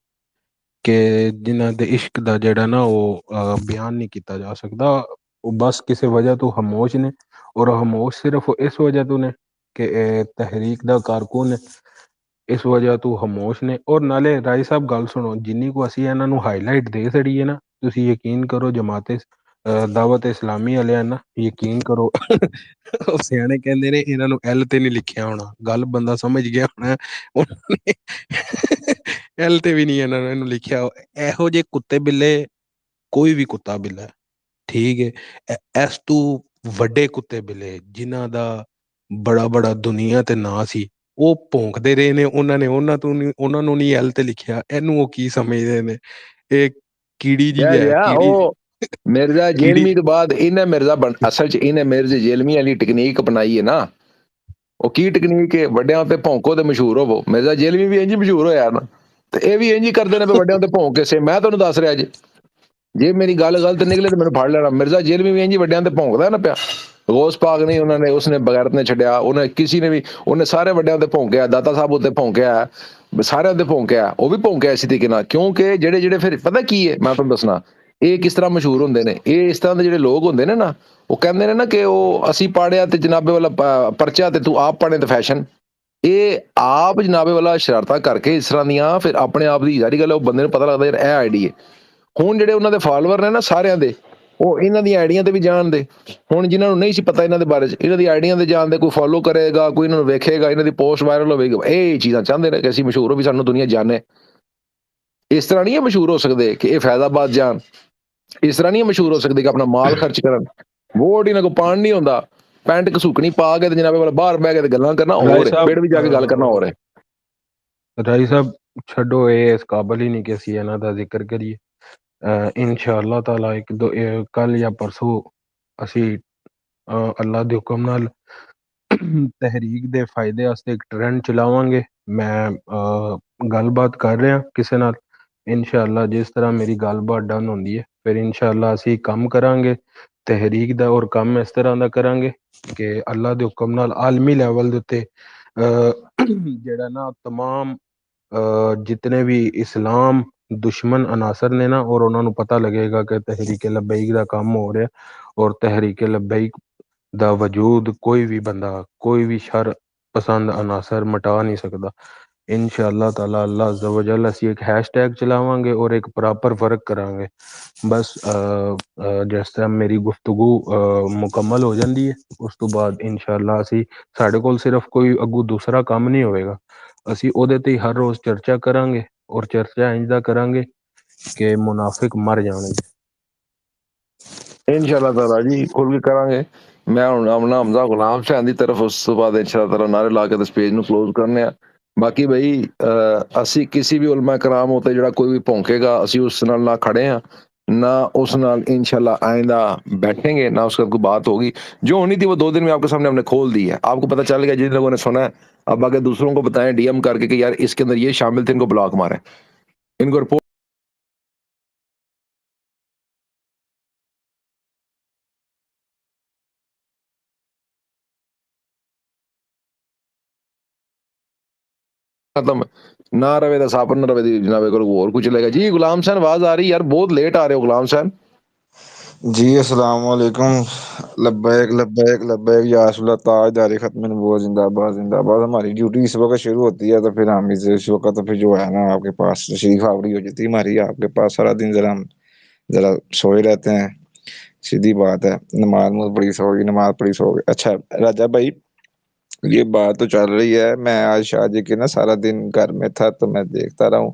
ਕਿ ਜਿਨ੍ਹਾਂ ਦੇ ਇਸ਼ਕ ਦਾ ਜਿਹੜਾ ਨਾ ਉਹ ਬਿਆਨ ਨਹੀਂ ਕੀਤਾ ਜਾ ਸਕਦਾ। ਉਹ ਬਸ ਕਿਸੇ ਵਜ੍ਹਾ ਤੋਂ ਖਾਮੋਸ਼ ਨੇ, ਔਰ ਖਾਮੋਸ਼ ਸਿਰਫ ਇਸ ਵਜ੍ਹਾ ਤੋਂ ਨੇ ਕਿ ਇਹ ਤਹਿਰੀਕ ਦਾ ਕਾਰਕੁਨ ਹੈ, ਇਸ ਵਜ੍ਹਾ ਤੋਂ ਖਾਮੋਸ਼ ਨੇ। ਔਰ ਨਾਲੇ ਰਾਜ ਸਾਹਿਬ ਗੱਲ ਸੁਣੋ, ਜਿੰਨੀ ਕੁ ਅਸੀਂ ਇਹਨਾਂ ਨੂੰ ਹਾਈਲਾਈਟ ਦੇ ਛੜੀਏ ਨਾ, ਤੁਸੀਂ ਯਕੀਨ ਕਰੋ ਜਮਾਤ ਦਾਵਤ ਇਸਲਾਮੀ ਵਾਲਿਆਂ ਨਾ, ਯਕੀਨ ਕਰੋ ਉਹ ਸਿਆਣੇ ਕਹਿੰਦੇ ਨੇ ਇਹਨਾਂ ਨੂੰ ਐਲ ਤੇ ਨਹੀਂ ਲਿਖਿਆ ਹੋਣਾ। ਗੱਲ ਬੰਦਾ ਸਮਝ ਗਿਆ ਹੋਣਾ, ਉਹਨਾਂ ਨੇ ਐਲ ਤੇ ਵੀ ਨਹੀਂ ਇਹਨੂੰ ਲਿਖਿਆ। ਇਹੋ ਜਿਹੇ ਕੁੱਤੇ ਬਿੱਲੇ, ਕੋਈ ਵੀ ਕੁੱਤਾ ਬਿੱਲਾ, ਠੀਕ ਹੈ, ਇਸ ਤੋਂ ਵੱਡੇ ਕੁੱਤੇ ਬਿੱਲੇ ਜਿਨ੍ਹਾਂ ਦਾ ਬੜਾ ਬੜਾ ਦੁਨੀਆ ਤੇ ਨਾਂ ਸੀ, ਉਹ ਭੌਂਕਦੇ ਰਹੇ ਨੇ। ਉਹਨਾਂ ਨੂੰ ਨਹੀਂ ਐਲ ਤੇ ਲਿਖਿਆ। ਇਹਨੂੰ ਉਹ ਕੀ ਸਮਝਦੇ ਨੇ? ਇਹ ਕੀੜੀ ਜੀ ਹੈ, ਕੀੜੀ। ਮਿਰਜ਼ਾ ਜੇਲਮੀ ਤੋਂ ਬਾਅਦ ਇਹਨੇ ਅਸਲ ਚ ਇਹਨੇ ਮਿਰਜ਼ਾ ਜੇਲਮੀ ਵਾਲੀ ਟੈਕਨੀਕ ਅਪਣਾਈ ਹੈ ਨਾ। ਉਹ ਕੀ ਟੈਕਨੀਕ ਹੈ? ਵੱਡਿਆਂ ਤੇ ਭੌਂਕੋ ਤੇ ਮਸ਼ਹੂਰ ਹੋਵੋ। ਮਿਰਜ਼ਾ ਜੇਲਮੀ ਵੀ ਇੰਝ ਮਸ਼ਹੂਰ ਹੋਇਆ ਨਾ, ਤੇ ਇਹ ਵੀ ਇੰਝ ਹੀ ਕਰਦੇ ਨੇ ਵੱਡਿਆਂ ਤੇ ਭੌਂਕ ਕੇ। ਮੈਂ ਤੁਹਾਨੂੰ ਦੱਸ ਰਿਹਾ ਜੇ ਮੇਰੀ ਗੱਲ ਗਲਤ ਨਿਕਲੇ ਤੇ ਮੈਨੂੰ ਫੜ ਲੈਣਾ। ਮਿਰਜ਼ਾ ਜੇਲਮੀ ਵੀ ਇੰਝ ਹੀ ਵੱਡਿਆਂ ਤੇ ਭੌਂਕਦਾ ਨਾ ਪਿਆ। ਗੌਸ ਪਾਕ ਨਹੀਂ ਉਸਨੇ ਬਗੈਰਤ ਨੇ ਛੱਡਿਆ, ਉਹਨੇ ਕਿਸੇ ਨੇ ਵੀ, ਉਹਨੇ ਸਾਰੇ ਵੱਡਿਆਂ ਤੇ ਭੌਂਕਿਆ, ਦਾਤਾ ਸਾਹਿਬ ਉੱਤੇ ਭੌਂਕਿਆ, ਸਾਰਿਆਂ ਤੇ ਭੌਂਕਿਆ। ਉਹ ਵੀ ਭੌਂਕਿਆ ਇਸੇ ਤਰੀਕੇ ਨਾਲ, ਕਿਉਂਕਿ ਜਿਹੜੇ ਫਿਰ ਪਤਾ ਕੀ ਹੈ, ਮੈਂ ਤੁਹਾਨੂੰ ਦੱਸਣਾ ਇਹ ਕਿਸ ਤਰ੍ਹਾਂ ਮਸ਼ਹੂਰ ਹੁੰਦੇ ਨੇ। ਇਹ ਇਸ ਤਰ੍ਹਾਂ ਦੇ ਜਿਹੜੇ ਲੋਕ ਹੁੰਦੇ ਨੇ ਨਾ, ਉਹ ਕਹਿੰਦੇ ਨੇ ਨਾ ਕਿ ਉਹ ਅਸੀਂ ਪਾੜਿਆ ਤੇ ਜਨਾਬੇ ਵਾਲਾ ਪਰਚਾ ਤੇ ਤੂੰ ਆਪ ਪਾੜੇ ਤੇ ਫੈਸ਼ਨ। ਇਹ ਆਪ ਜਨਾਬੇ ਵਾਲਾ ਸ਼ਰਾਰਤਾਂ ਕਰਕੇ ਇਸ ਤਰ੍ਹਾਂ ਦੀਆਂ, ਫਿਰ ਆਪਣੇ ਆਪ ਦੀ ਜ਼ਾਰੀ ਗੱਲ, ਉਹ ਬੰਦੇ ਨੂੰ ਪਤਾ ਲੱਗਦਾ ਯਾਰ ਇਹ ਆਈਡੀ ਹੈ। ਹੁਣ ਜਿਹੜੇ ਉਹਨਾਂ ਦੇ ਫਾਲੋਅਰ ਨੇ ਨਾ ਸਾਰਿਆਂ ਦੇ, ਉਹ ਇਹਨਾਂ ਦੀਆਂ ਆਈਡੀਆਂ ਤੇ ਵੀ ਜਾਣਦੇ। ਹੁਣ ਜਿਨ੍ਹਾਂ ਨੂੰ ਨਹੀਂ ਸੀ ਪਤਾ ਇਹਨਾਂ ਦੇ ਬਾਰੇ 'ਚ, ਇਹਨਾਂ ਦੀ ਆਈਡੀਆਂ ਤੇ ਜਾਣਦੇ। ਕੋਈ ਫੋਲੋ ਕਰੇਗਾ, ਕੋਈ ਇਹਨਾਂ ਨੂੰ ਵੇਖੇਗਾ, ਇਹਨਾਂ ਦੀ ਪੋਸਟ ਵਾਇਰਲ ਹੋਵੇਗੀ। ਇਹ ਚੀਜ਼ਾਂ ਚਾਹੁੰਦੇ ਨੇ ਕਿ ਅਸੀਂ ਮਸ਼ਹੂਰ ਹੋ, ਵੀ ਸਾਨੂੰ ਦੁਨੀਆ ਜਾਣੇ। ਇਸ ਤਰ੍ਹਾਂ ਨਹੀਂ ਮਸ਼ਹੂਰ ਹੋ ਸਕਦੇ ਕਿ ਇਹ ਫੈਜ਼ਾਬਾਦ ਜਾਣ। ਇਸ ਤਰ੍ਹਾਂ ਨਹੀਂ ਮਸ਼ਹੂਰ ਹੋ ਸਕਦੇ ਕਿ ਆਪਣਾ ਮਾਲ ਖਰਚ ਕਰਨ। ਵੋਟ ਇਹਨਾਂ ਕੋਲ ਪਾਣ ਨਹੀਂ ਹੁੰਦਾ, ਪੈਂਟ ਘਸੂਕਣੀ ਪਾ ਕੇ ਤੇ ਜਨਾਬੇ ਵਾਲਾ ਬਾਹਰ ਬਹਿ ਕੇ ਤੇ ਗੱਲਾਂ ਕਰਨਾ ਹੋ ਰਿਹਾ, ਪੇੜ ਵੀ ਜਾ ਕੇ ਗੱਲ ਕਰਨਾ ਹੋ ਰਿਹਾ। ਰਾਜੀ ਸਾਹਿਬ ਛੱਡੋ, ਇਹ ਇਸ ਕਾਬਲ ਹੀ ਨਹੀਂ ਕਿ ਅਸੀਂ ਇਹਨਾਂ ਦਾ ਜ਼ਿਕਰ ਕਰੀਏ। ਇਨਸ਼ਾ ਅੱਲਾਹ ਤਾਲਾ ਕੱਲ ਜਾਂ ਪਰਸੋਂ ਅਸੀਂ ਅੱਲਾਹ ਦੇ ਹੁਕਮ ਨਾਲ ਤਹਿਰੀਕ ਦੇ ਫਾਇਦੇ ਵਾਸਤੇ ਇੱਕ ਟ੍ਰੈਂਡ ਚਲਾਵਾਂਗੇ, ਮੈਂ ਗੱਲਬਾਤ ਕਰ ਰਿਹਾ ਕਿਸੇ ਨਾਲ, ਇਨਸ਼ਾਅੱਲਾ ਜਿਸ ਤਰ੍ਹਾਂ ਮੇਰੀ ਗੱਲਬਾਤ ਡਨ ਹੁੰਦੀ ਹੈ ਫਿਰ ਇਨਸ਼ਾਅੱਲਾ ਅਸੀਂ ਕੰਮ ਕਰਾਂਗੇ ਤਹਿਰੀਕ ਦਾ, ਔਰ ਕੰਮ ਇਸ ਤਰ੍ਹਾਂ ਦਾ ਕਰਾਂਗੇ ਕਿ ਅੱਲਾ ਦੇ ਹੁਕਮ ਨਾਲ ਆਲਮੀ ਲੈਵਲ ਦੇ ਉੱਤੇ ਜਿਹੜਾ ਨਾ ਤਮਾਮ ਜਿਤਨੇ ਵੀ ਇਸਲਾਮ ਦੁਸ਼ਮਣ ਅਨਾਸਰ ਨੇ ਨਾ, ਔਰ ਉਹਨਾਂ ਨੂੰ ਪਤਾ ਲੱਗੇਗਾ ਕਿ ਤਹਿਰੀਕ ਲਬੈਕ ਦਾ ਕੰਮ ਹੋ ਰਿਹਾ, ਔਰ ਤਹਿਰੀਕ ਲਬੈਕ ਦਾ ਵਜੂਦ ਕੋਈ ਵੀ ਬੰਦਾ, ਕੋਈ ਵੀ ਸ਼ਰ ਪਸੰਦ ਅਨਾਸਰ ਮਿਟਾ ਨਹੀਂ ਸਕਦਾ। انشاءاللہ تعالیٰ اللہ عز و جل ਅਸੀਂ ਇੱਕ ਹੈਸ਼ਟੈਗ ਚਲਾਵਾਂਗੇ ਔਰ ਇੱਕ ਪ੍ਰੋਪਰ ਵਰਕ ਕਰਾਂਗੇ। ਬਸ ਜਿਸ ਤਰ੍ਹਾਂ ਮੇਰੀ ਗੁਫ਼ਤਗੂ ਮੁਕੰਮਲ ਹੋ ਜਾਂਦੀ ਹੈ ਉਸ ਤੋਂ ਬਾਅਦ ਇਨਸ਼ਾਅੱਲਾ ਅਸੀਂ, ਸਾਡੇ ਕੋਲ ਸਿਰਫ ਕੋਈ ਅੱਗੂ ਦੂਸਰਾ ਕੰਮ ਨਹੀਂ ਹੋਵੇਗਾ, ਅਸੀਂ ਉਹਦੇ ਤੇ ਹਰ ਰੋਜ਼ ਚਰਚਾ ਕਰਾਂਗੇ ਔਰ ਚਰਚਾ ਇੰਝ ਦਾ ਕਰਾਂਗੇ ਕਿ ਮੁਨਾਫਿਕ ਮਰ ਜਾਣਗੇ। انشاءاللہ تعالیٰ جی کھل کے کریں گے۔ میں ہوں اپنا حمزہ غلام شاہن دی طرف، اس تو بعد انشاءاللہ تعالیٰ نعرے لا کے اس پیج نو کلوز کرنے ہیں۔ باقی بھائی اسی کسی بھی علماء کرام ہوتے جڑا کوئی بھی پونکے گا اسی اس نال نہ کھڑے ہیں نہ اس نال انشاءاللہ آئندہ بیٹھیں گے نہ اس کا کوئی بات ہوگی۔ جو ہونی تھی وہ 2 دن میں آپ کے سامنے ہم نے کھول دی ہے، آپ کو پتہ چل گیا، جن لوگوں نے سنا ہے اب آگے دوسروں کو بتائیں ڈی ایم کر کے کہ یار اس کے اندر یہ شامل تھے، ان کو بلاک ماریں، ان کو رپورٹ ختم نہ روے دا ساپن نہ روے دی جناب کو اور کچھ لے گا۔ جی غلام حسین آواز آ رہی یار، بہت لیٹ آ رہے ہو غلام حسین۔ جی السلام علیکم، لبیک لبیک لبیک یا رسول اللہ، تاجدار ختم نبوت زندہ باد زندہ باد۔ ہماری ڈیوٹی اس وقت شروع ہوتی ہے تو پھر ہم اس وقت تو پھر جو ہے نا آپ کے پاس تشریف آوری ہو جاتی ہے ہماری آپ کے پاس، سارا دن ذرا ہم ذرا سوئے رہتے ہیں، سیدھی بات ہے، نماز پڑھی سو گئی، نماز پڑھی سو گئی۔ اچھا راجا بھائی یہ بات تو چل رہی ہے، میں آج شاہ جی کے نا سارا دن گھر میں تھا تو میں دیکھتا رہا ہوں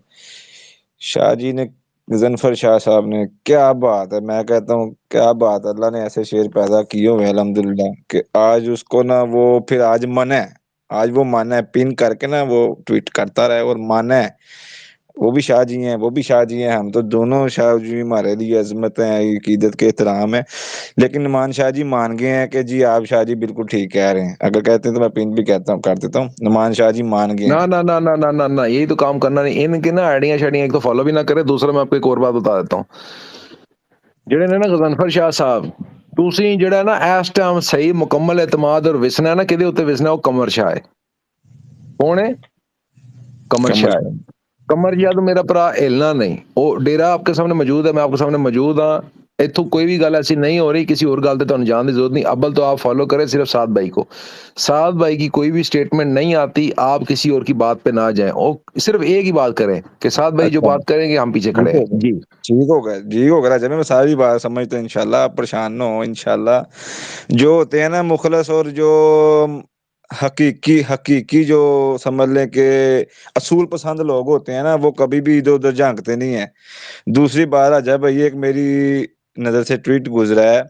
شاہ جی نے، غضنفر شاہ صاحب نے، کیا بات ہے، میں کہتا ہوں کیا بات ہے، اللہ نے ایسے شعر پیدا کیے ہوئے الحمدللہ کہ آج اس کو نا وہ پھر آج من ہے، آج وہ من ہے، پن کر کے نا وہ ٹویٹ کرتا رہے اور من ہے، وہ بھی شاہ جی ہیں وہ بھی شاہ جی ہیں، ہم تو دونوں شاہ جی ہمارے لیے عظمت ہیں، عقیدت کے احترام ہے، لیکن نعمان شاہ جی مان گئے ہیں کہ جی آپ شاہ جی بالکل ٹھیک کہہ رہے ہیں، اگر کہتے ہیں تو میں پن بھی کہتا ہوں کر دیتا ہوں، نعمان شاہ جی مان گئے ہیں۔ نہ نہ نہ نہ نہ نہ نہ یہی تو کام کرنا نہیں، ان کے نا آئیڈیاں شیڈیاں ایک تو فالو بھی نہ کرے، دوسرا میں آپ کو ایک اور بات بتا دیتا ہوں، جڑے نے نا غضنفر شاہ صاحب تسی جڑا نا اس ٹائم صحیح مکمل اعتماد اور وسنا ہے نا کدے اوتے وسنا، وہ قمر شاہ ہے۔ کون ہے؟ قمر شاہ ہے۔ قمر جی تو میرا بھرا ہلنا نہیں، وہ ڈیرا آپ کے سامنے موجود ہے، میں آپ کے سامنے موجود ہاں، اتوں کوئی بھی گل ایسی نہیں ہو رہی، کسی اور گل تے تانوں جان دی ضرورت نہیں، ابل تو آپ فالو کریں صرف سعد بھائی کو، سعد بھائی کی کوئی بھی سٹیٹمنٹ نہیں آتی، آپ کسی اور کی بات پہ نہ جائیں، اور صرف ایک ہی بات کریں کہ سعد بھائی جو بات کریں گے ہم پیچھے کھڑے ہیں۔ جی ٹھیک ہو گیا جی، ہو گیا جب میں ساری بات سمجھتا ہوں، انشاءاللہ آپ پریشان نہ ہو، انشاءاللہ جو ہوتے ہیں نا مخلص اور جو حقیقی جو سمجھ لیں کہ اصول پسند لوگ ہوتے ہیں نا، وہ کبھی بھی ادھر ادھر جھانکتے نہیں ہیں۔ دوسری بات آجا بھائی، ایک میری نظر سے ٹویٹ گزرا ہے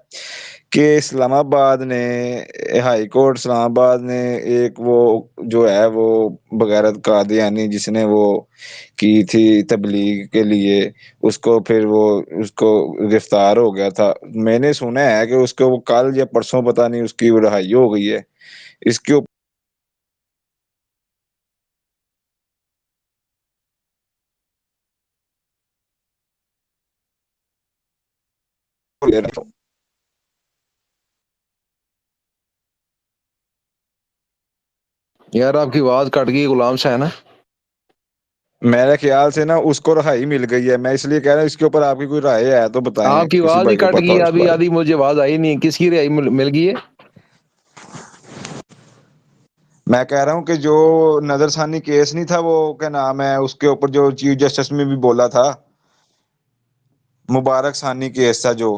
کہ اسلام آباد نے، ہائی کورٹ اسلام آباد نے ایک وہ جو ہے وہ بغیرت قادیانی جس نے وہ کی تھی تبلیغ کے لیے، اس کو پھر وہ اس کو گرفتار ہو گیا تھا، میں نے سنا ہے کہ اس کو وہ کل یا پرسوں پتہ نہیں اس کی رہائی ہو گئی ہے، اس کے اوپر یار آپ کی آواز کٹ گئی غلام شاہ ہے نا، میرے خیال سے نا اس کو رہائی مل گئی ہے، میں اس لیے کہہ رہا ہوں اس کے اوپر آپ کی کوئی رائے ہے تو بتائیں، آپ کی کسی آواز ہی بھائی کو کٹ پتا گئی، ہو اس ابھی بارے آدھی مجھے آواز آئی نہیں، کس کی رہائی مل گئی ہے؟ میں کہہ رہا ہوں کہ جو نظر ثانی کیس نہیں تھا، وہ کیا نام ہے اس کے اوپر جو چیف جسٹس میں بھی بولا تھا، مبارک ثانی کیس تھا جو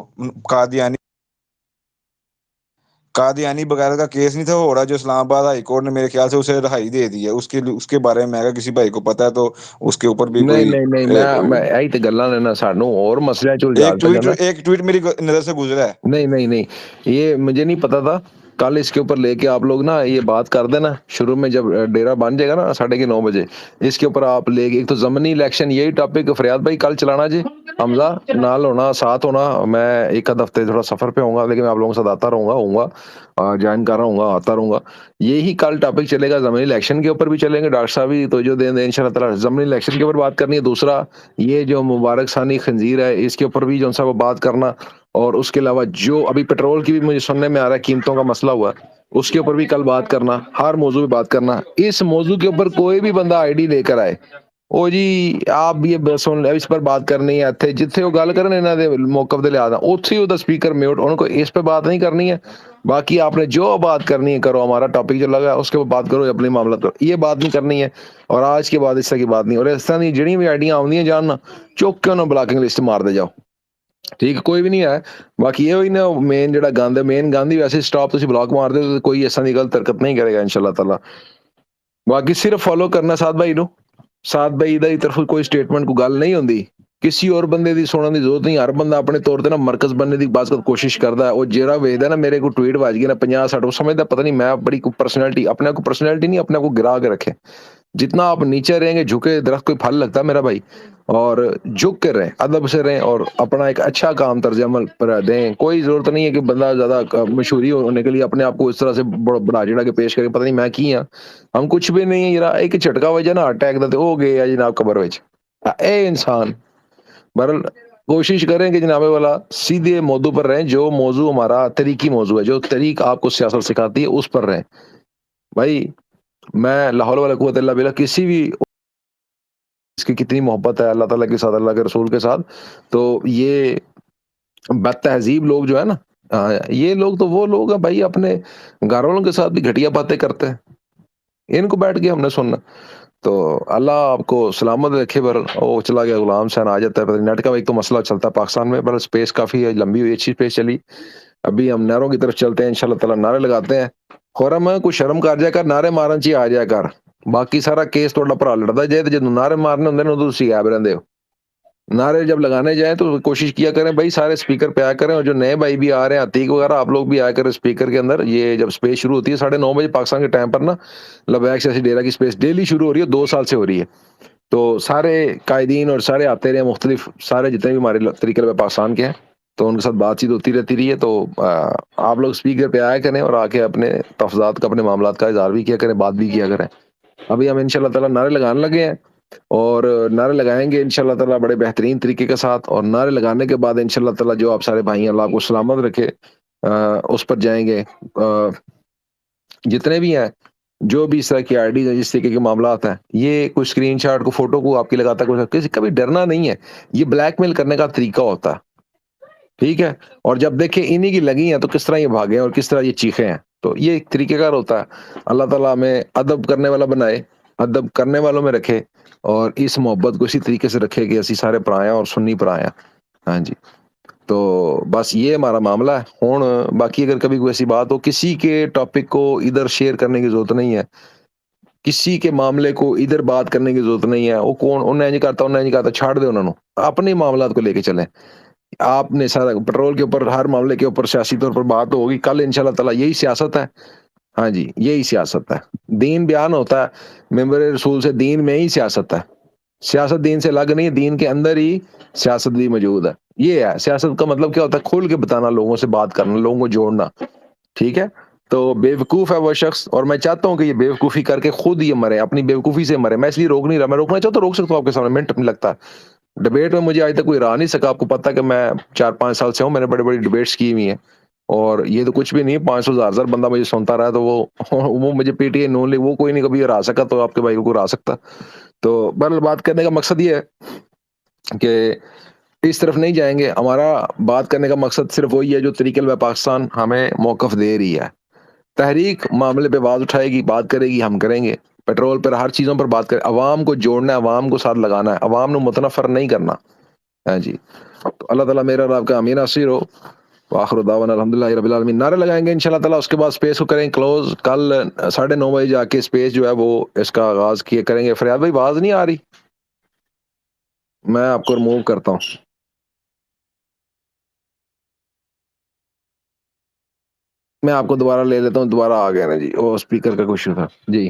قادیانی بغیر کا کیس نہیں تھا ہو رہا، جو اسلام آباد ہائی کورٹ نے میرے خیال سے اسے رہائی دے دی ہے، اس کے بارے میں اگر کسی بھائی کو پتا ہے تو اس کے اوپر بھی نہیں کوئی نہیں نہیں، میں یہی تے گلاں نے نا سانوں اور مسئلے چ الجھا دتا نا۔ ایک ٹویٹ میری نظر سے گزرا ہے۔ نہیں نہیں نہیں، یہ مجھے نہیں پتا تھا، کل اس کے اوپر لے کے آپ لوگ نا یہ بات کر دینا، شروع میں جب ڈیرا بن جائے گا نا 9:30 بجے، اس کے اوپر آپ لے کے، ایک تو ضمنی الیکشن یہی ٹاپک فریاد بھائی کل چلانا جی، حمزہ نال ہونا ساتھ ہونا. میں ایک آدھ ہفتے تھوڑا سفر پہ ہوں گا لیکن میں آپ لوگوں کے ساتھ آتا رہوں گا جوائن کر رہا ہوں گا آتا رہوں گا. یہی کل ٹاپک چلے گا ضمنی الیکشن کے اوپر بھی چلیں گے. ڈاکٹر صاحب بھی تو جو دیں ان شاء اللہ تعالیٰ ضمنی الیکشن کے اوپر بات کرنی ہے. دوسرا یہ جو مبارک ثانی خنزیر ہے اس کے اوپر بھی جو سا وہ بات کرنا. اور اس کے علاوہ جو ابھی پیٹرول کی بھی مجھے سننے میں آ رہا ہے قیمتوں کا مسئلہ ہوا اس کے اوپر بھی کل بات کرنا. ہر موضوع پہ بات کرنا. اس موضوع کے اوپر کوئی بھی بندہ آئی ڈی لے کر آئے او جی آپ یہ سن اس پر بات کرنی ہے اتنے جتنے وہ گل کرنے انہوں نے موقف دے لحاظ اتنے وہ اسپیکر میوٹ ان کو اس پہ بات نہیں کرنی ہے. باقی آپ نے جو بات کرنی ہے کرو. ہمارا ٹاپک جو لگا ہے اس کے اوپر بات کرو اپنی معاملات کرو. یہ بات نہیں کرنی ہے اور آج کے بعد اس طرح کی بات نہیں. اور اس طرح کی جڑی بھی آئیڈیاں آؤں جاننا چوک کے انہوں بلاکنگ لسٹ مار دے جاؤ. ٹھیک ہے کوئی بھی نہیں ہے. باقی یہ ہوئی نا مین جڑا گند ہے مین گند ہی ویسے اسٹاپ تھی بلاک مار دے تو کوئی ایسا نہیں غلط حرکت نہیں کرے گا ان شاء اللہ تعالیٰ. باقی صرف فالو کرنا ساتھ بھائی نو. ساتھ بھائی ادھر طرف کوئی سٹیٹمنٹ کو گل نہیں ہوندی کسی اور بندے دی سننے دی ضرورت نہیں. ہر بندہ اپنے طور تے نا مرکز بننے دی بات کوشش کردا ہے. وہ جیڑا ویکھدا نا میرے کو ٹویٹ واج گیا نا 50-60 وہ سمجھدا پتہ نہیں میں بڑی کوئی پرسنالٹی اپنے کو پرسنالٹی نہیں اپنے کو گرا کے رکھے. جتنا آپ نیچے رہیں گے جھکے درخت کوئی پھل لگتا ہے میرا بھائی. اور جھک کے رہیں ادب سے رہیں اور اپنا ایک اچھا کام طرز عمل پر دیں. کوئی ضرورت نہیں ہے کہ بندہ زیادہ مشہوری ہونے کے لیے اپنے آپ کو اس طرح سے بڑا چڑھا کے پیش کرے. پتہ نہیں میں کی ہاں ہم کچھ بھی نہیں ہے یار. ایک جھٹکا وجہ نا اٹیک دا تے ہو گئے جناب قبر وچ اے انسان. بہرحال کوشش کریں کہ جناب والا سیدھے موضوع پر رہیں. جو موضوع ہمارا طریقی موضوع ہے جو طریق آپ کو سیاست سکھاتی ہے اس پر رہیں بھائی. میں لاہور والا قوت اللہ بلا کسی بھی اس کی کتنی محبت ہے اللہ تعالیٰ کے ساتھ اللہ کے رسول کے ساتھ. تو یہ بد تہذیب لوگ جو ہے نا یہ لوگ تو وہ لوگ ہیں بھائی اپنے گھر والوں کے ساتھ بھی گھٹیا باتیں کرتے ہیں. ان کو بیٹھ کے ہم نے سننا. تو اللہ آپ کو سلامت رکھے. پر وہ چلا گیا غلام حسین آ جاتا ہے. نیٹ کا ایک تو مسئلہ چلتا ہے پاکستان میں پر اسپیس کافی لمبی ہوئی اچھی اسپیس چلی. ابھی ہم نہروں کی طرف چلتے ہیں ان شاء اللہ تعالیٰ. نعرے لگاتے ہیں خورم ہے کوئی شرم کر جائے کر نعرے مارن چی آ جائے کر. باقی سارا کیس تھوڑا بھرا لڑتا جائے تو جب نعرے مارنے ہوندے نے تسی غائب رہندے ہو. نعرے جب لگانے جائیں تو کوشش کیا کریں بھائی سارے اسپیکر پہ آیا کریں. اور جو نئے بھائی بھی آ رہے ہیں عتیق وغیرہ آپ لوگ بھی آیا کریں اسپیکر کے اندر. یہ جب اسپیس شروع ہوتی ہے 9:30 بجے پاکستان کے ٹائم پر نا لبیک سے ڈیرا کی اسپیس ڈیلی شروع ہو رہی ہے 2 سال سے ہو رہی ہے. تو سارے قائدین اور سارے آتے رہے مختلف سارے جتنے بھی ہمارے طریقے پہ پاکستان کے ہیں تو ان کے ساتھ بات چیت ہوتی رہتی رہی ہے. تو آپ لوگ اسپیکر پہ آیا کریں اور آ کے اپنے تفضات کا اپنے معاملات کا اظہار بھی کیا کریں بات بھی کیا کریں. ابھی ہم ان شاء اللہ تعالیٰ نعرے لگانے لگے ہیں اور نعرے لگائیں گے ان شاء اللہ تعالیٰ بڑے بہترین طریقے کے ساتھ. اور نعرے لگانے کے بعد ان شاء اللہ تعالیٰ جو آپ سارے بھائی ہیں اللہ آپ کو سلامت رکھے اس پر جائیں گے. جتنے بھی ہیں جو بھی اس طرح کی آئی ڈیز ہیں جس طریقے کے معاملات ہیں یہ کوئی اسکرین شاٹ کو فوٹو کو آپ کی لگاتا ہے کسی کا بھی ڈرنا نہیں ہے. یہ بلیک میل کرنے کا طریقہ ہوتا ہے. ٹھیک ہے. اور جب دیکھیں انہی کی لگی ہیں تو کس طرح یہ بھاگے اور کس طرح یہ چیخے ہیں. تو یہ ایک طریقہ کار ہوتا ہے. اللہ تعالیٰ ہمیں ادب کرنے والا بنائے ادب کرنے والوں میں رکھے اور اس محبت کو اسی طریقے سے رکھے کہ اسی سارے پرایا اور سنی پرایا. ہاں جی. تو بس یہ ہمارا معاملہ ہے. ہوں باقی اگر کبھی کوئی ایسی بات ہو کسی کے ٹاپک کو ادھر شیئر کرنے کی ضرورت نہیں ہے. کسی کے معاملے کو ادھر بات کرنے کی ضرورت نہیں ہے. وہ کون انہیں نہیں کرتا انہیں نہیں کرتا چھاڑ دے انہوں نے اپنے معاملات کو لے کے چلیں. آپ نے سارا پیٹرول کے اوپر ہر معاملے کے اوپر سیاسی طور پر بات ہوگی کل ان شاء اللہ تعالیٰ. یہی سیاست ہے. ہاں جی یہی سیاست ہے. دین بیان ہوتا ہے ممبر رسول سے. دین میں ہی سیاست ہے. سیاست دین سے الگ نہیں. دین کے اندر ہی سیاست بھی موجود ہے. یہ ہے سیاست کا مطلب کیا ہوتا ہے کھول کے بتانا لوگوں سے بات کرنا لوگوں کو جوڑنا. ٹھیک ہے. تو بیوقوف ہے وہ شخص اور میں چاہتا ہوں کہ یہ بیوقوفی کر کے خود یہ مرے اپنی بیوقوفی سے مرے. میں اس لیے روک نہیں رہا. میں روکنا چاہتا ہوں روک سکتا ہوں آپ کے سامنے منٹ نہیں لگتا. ڈبیٹ میں مجھے آج تک کوئی رہا نہیں سکا. آپ کو پتا کہ میں 4-5 سال سے ہوں. میں نے بڑی بڑی ڈبیٹس کی ہوئی ہیں اور یہ تو کچھ بھی نہیں. 500,000 بندہ مجھے سنتا رہا تو وہ مجھے پی ٹی آئی نون لی وہ کوئی نہیں کبھی ہرا سکا. تو آپ کے بھائی کو ہرا سکتا. تو بہرحال بات کرنے کا مقصد یہ ہے کہ اس طرف نہیں جائیں گے. ہمارا بات کرنے کا مقصد صرف وہی ہے جو طریقے میں پاکستان ہمیں موقف دے رہی ہے. تحریک معاملے پہ آواز اٹھائے گی بات کرے گی ہم کریں گے. پیٹرول پر ہر چیزوں پر بات کریں. عوام کو جوڑنا ہے عوام کو ساتھ لگانا ہے. عوام کو متنفر نہیں کرنا. ہاں جی. تو اللہ تعالیٰ میرا اور آپ کا امین ناصر ہو. وآخر دعوانا الحمدللہ رب العالمین. نعرے لگائیں گے انشاءاللہ تعالیٰ. اس کے بعد اسپیس کو کریں کلوز. کل 9:30 بجے جا کے اسپیس جو ہے وہ اس کا آغاز کیے کریں گے. فریاد بھائی آواز نہیں آ رہی. میں آپ کو ریموو کرتا ہوں. میں آپ کو دوبارہ لے لیتا ہوں. دوبارہ آ گیا نا جی وہ اسپیکر کا کوشچن تھا جی.